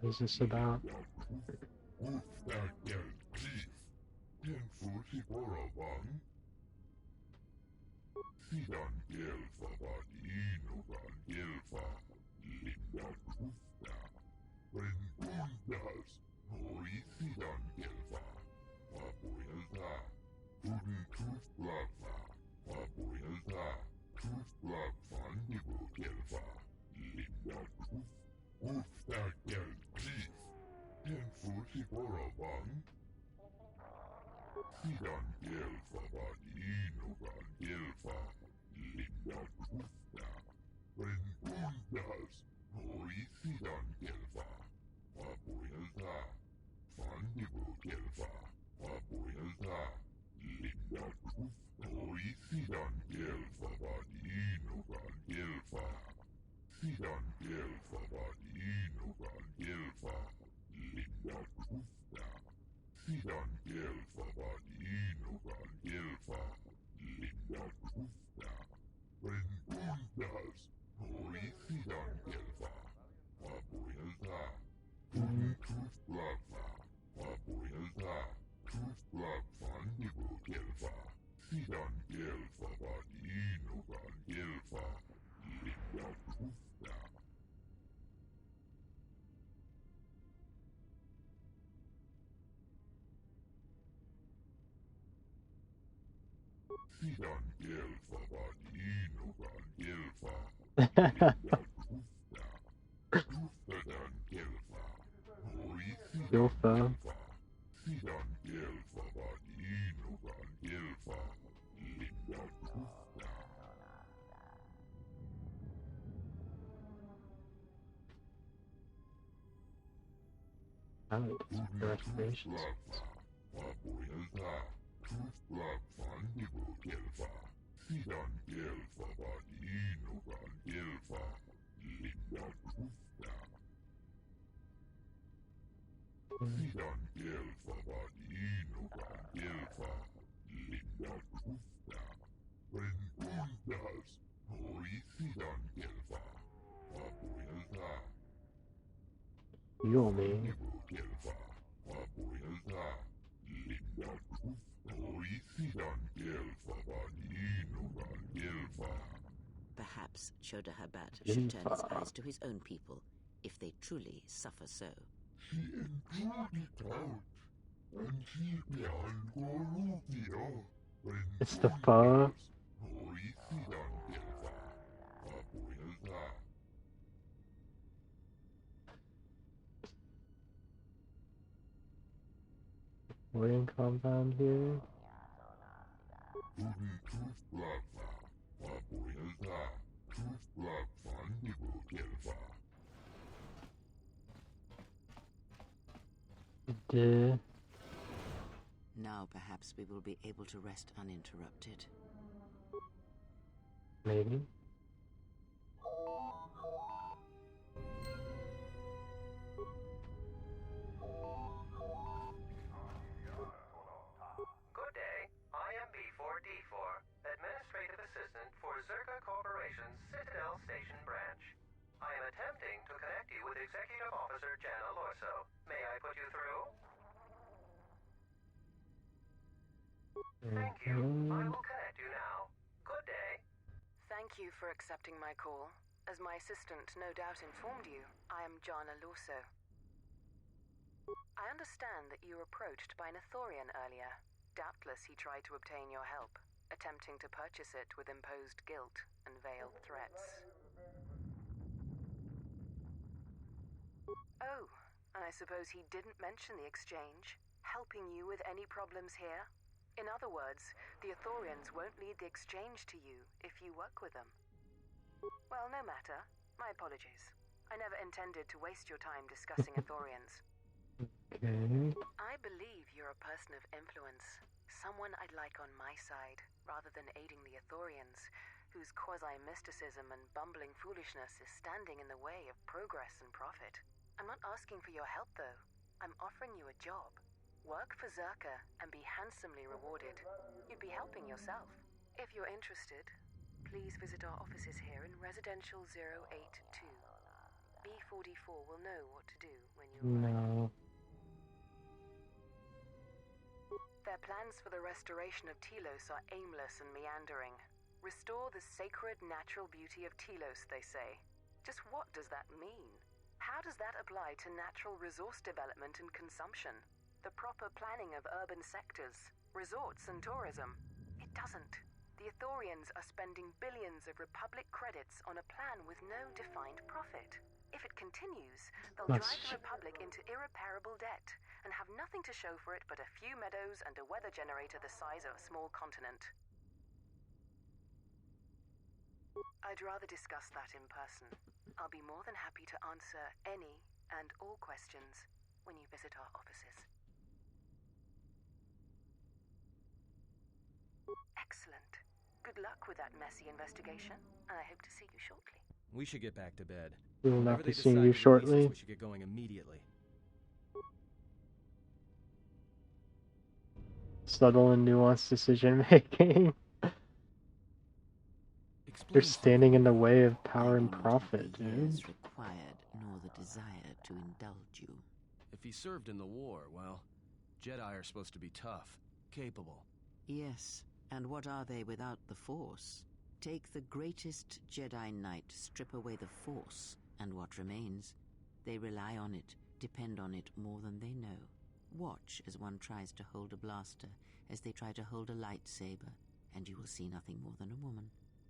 is this about? Gilfa. Restorations. You me. Perhaps Chodahabat should turn his eyes to his own people, if they truly suffer so. It's the pho. Waiting compound here. Duh. Now perhaps we will be able to rest uninterrupted. Maybe. Good day. I am B4D4, Administrative Assistant for Zerka Corporation's Citadel Station branch. I am attempting to connect you with Executive Officer Jana Lorso. May I put you through? Thank you. I will connect you now. Good day. Thank you for accepting my call. As my assistant no doubt informed you, I am Jana Lorso. I understand that you were approached by an Ithorian earlier. Doubtless he tried to obtain your help, attempting to purchase it with imposed guilt and veiled threats. Oh, and I suppose he didn't mention the exchange, helping you with any problems here? In other words, the Ithorians won't lead the exchange to you if you work with them. Well, no matter. My apologies. I never intended to waste your time discussing Ithorians. Okay. I believe you're a person of influence, someone I'd like on my side, rather than aiding the Ithorians, whose quasi-mysticism and bumbling foolishness is standing in the way of progress and profit. I'm not asking for your help, though. I'm offering you a job. Work for Zerka and be handsomely rewarded. You'd be helping yourself. If you're interested, please visit our offices here in Residential 082. B44 will know what to do when you arrive. No. Their plans for the restoration of Telos are aimless and meandering. Restore the sacred natural beauty of Telos, they say. Just what does that mean? How does that apply to natural resource development and consumption? The proper planning of urban sectors, resorts and tourism? It doesn't. The Ithorians are spending billions of Republic credits on a plan with no defined profit. If it continues, they'll drive the Republic into irreparable debt and have nothing to show for it but a few meadows and a weather generator the size of a small continent. I'd rather discuss that in person. I'll be more than happy to answer any and all questions when you visit our offices. Excellent. Good luck with that messy investigation, and I hope to see you shortly. We should get back to bed. We will Whenever not they be seeing decide you to release us, shortly. we should get going immediately. Subtle and nuanced decision making. You're standing in the way of power and profit, dude. Required, nor the desire to indulge you. If he served in the war, well, Jedi are supposed to be tough, capable. Yes, and what are they without the Force? Take the greatest Jedi Knight, strip away the Force, and what remains? They rely on it, depend on it more than they know. Watch as one tries to hold a blaster, as they try to hold a lightsaber, and you will see nothing more than a woman,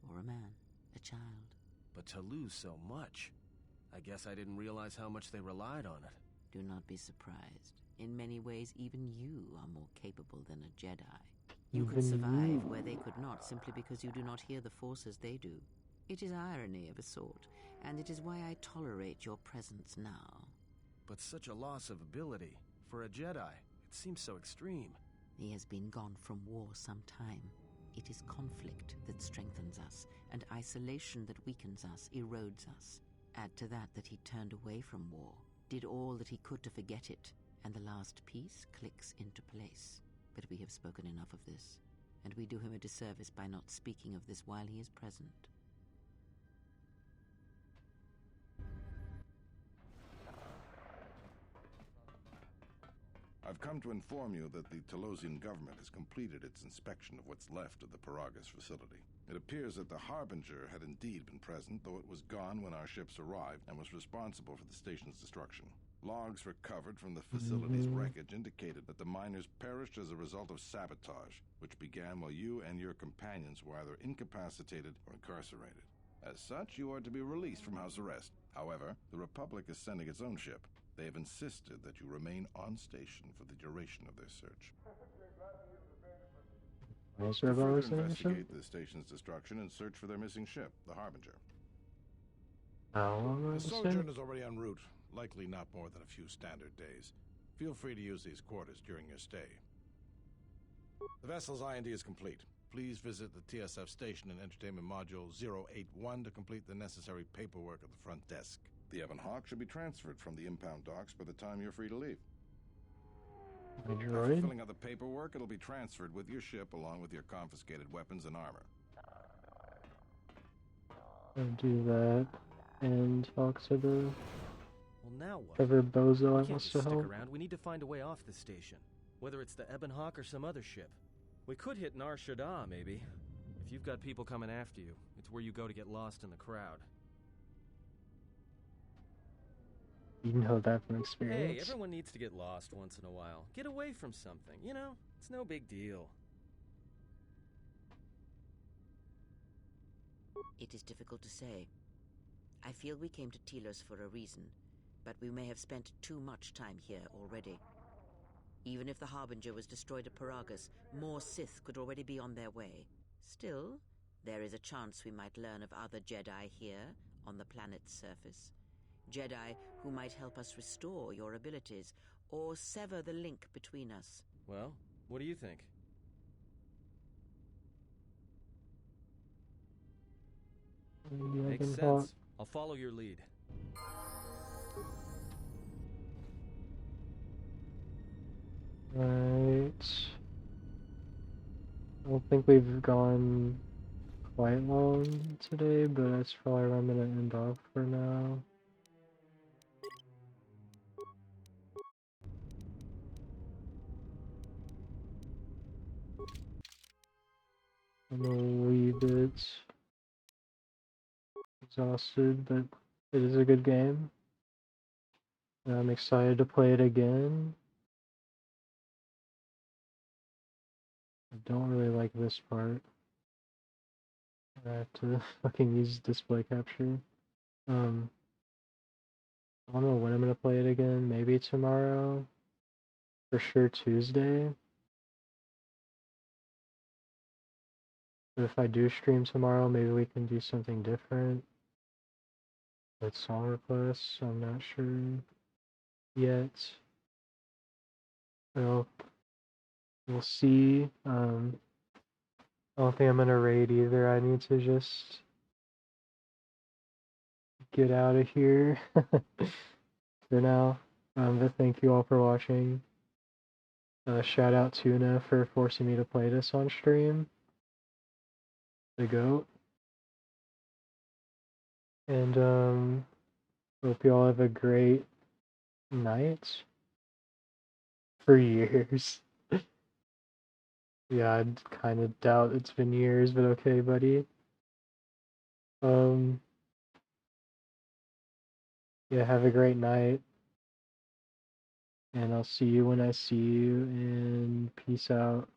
or a man, a child. But to lose so much, I guess I didn't realize how much they relied on it. Do not be surprised. In many ways, even you are more capable than a Jedi. You could survive where they could not, simply because you do not hear the Force as they do. It is irony of a sort, and it is why I tolerate your presence now. But such a loss of ability, for a Jedi, it seems so extreme. He has been gone from war some time. It is conflict that strengthens us, and isolation that weakens us, erodes us. Add to that he turned away from war, did all that he could to forget it, and the last piece clicks into place. But we have spoken enough of this, and we do him a disservice by not speaking of this while he is present. I've come to inform you that the Telosian government has completed its inspection of what's left of the Paragas facility. It appears that the Harbinger had indeed been present, though it was gone when our ships arrived and was responsible for the station's destruction. Logs recovered from the facility's wreckage indicated that the miners perished as a result of sabotage, which began while you and your companions were either incapacitated or incarcerated. As such, you are to be released from house arrest. However, the Republic is sending its own ship. They have insisted that you remain on station for the duration of their search. To further investigate the station's destruction and search for their missing ship, the Harbinger. The sojourn is already en route, likely not more than a few standard days. Feel free to use these quarters during your stay. The vessel's IND is complete. Please visit the TSF station and entertainment module 081 to complete the necessary paperwork at the front desk. The Ebon Hawk should be transferred from the impound docks by the time you're free to leave. After filling out the paperwork, it'll be transferred with your ship along with your confiscated weapons and armor. I'll do that and talk to the Well, now what? whoever bozo We I can't wants just to stick help. around. We need to find a way off this station. Whether it's the Ebon Hawk or some other ship. We could hit Nar Shaddaa, maybe. If you've got people coming after you, it's where you go to get lost in the crowd. You know that from Hey, experience. everyone needs to get lost once in a while. Get away from something, you know? It's no big deal. It is difficult to say. I feel we came to Telos for a reason, but we may have spent too much time here already. Even if the Harbinger was destroyed at Paragas, more Sith could already be on their way. Still, there is a chance we might learn of other Jedi here, on the planet's surface. Jedi who might help us restore your abilities, or sever the link between us. Well, what do you think? Makes sense. I'll follow your lead. Right. I don't think we've gone quite long today, but that's probably where I'm gonna end off for now. I'm a wee bit exhausted, but it is a good game. And I'm excited to play it again. I don't really like this part. I have to fucking use display capture. I don't know when I'm gonna play it again. Maybe tomorrow. For sure Tuesday. But if I do stream tomorrow, maybe we can do something different. With song requests, I'm not sure yet. Well, we'll see. I don't think I'm gonna raid either. I need to just get out of here for now. But thank you all for watching. Shout out Tuna for forcing me to play this on stream. The GOAT. And hope you all have a great night. For years. Yeah, I'd kind of doubt it's been years, but okay, buddy. Yeah, have a great night. And I'll see you when I see you, and peace out.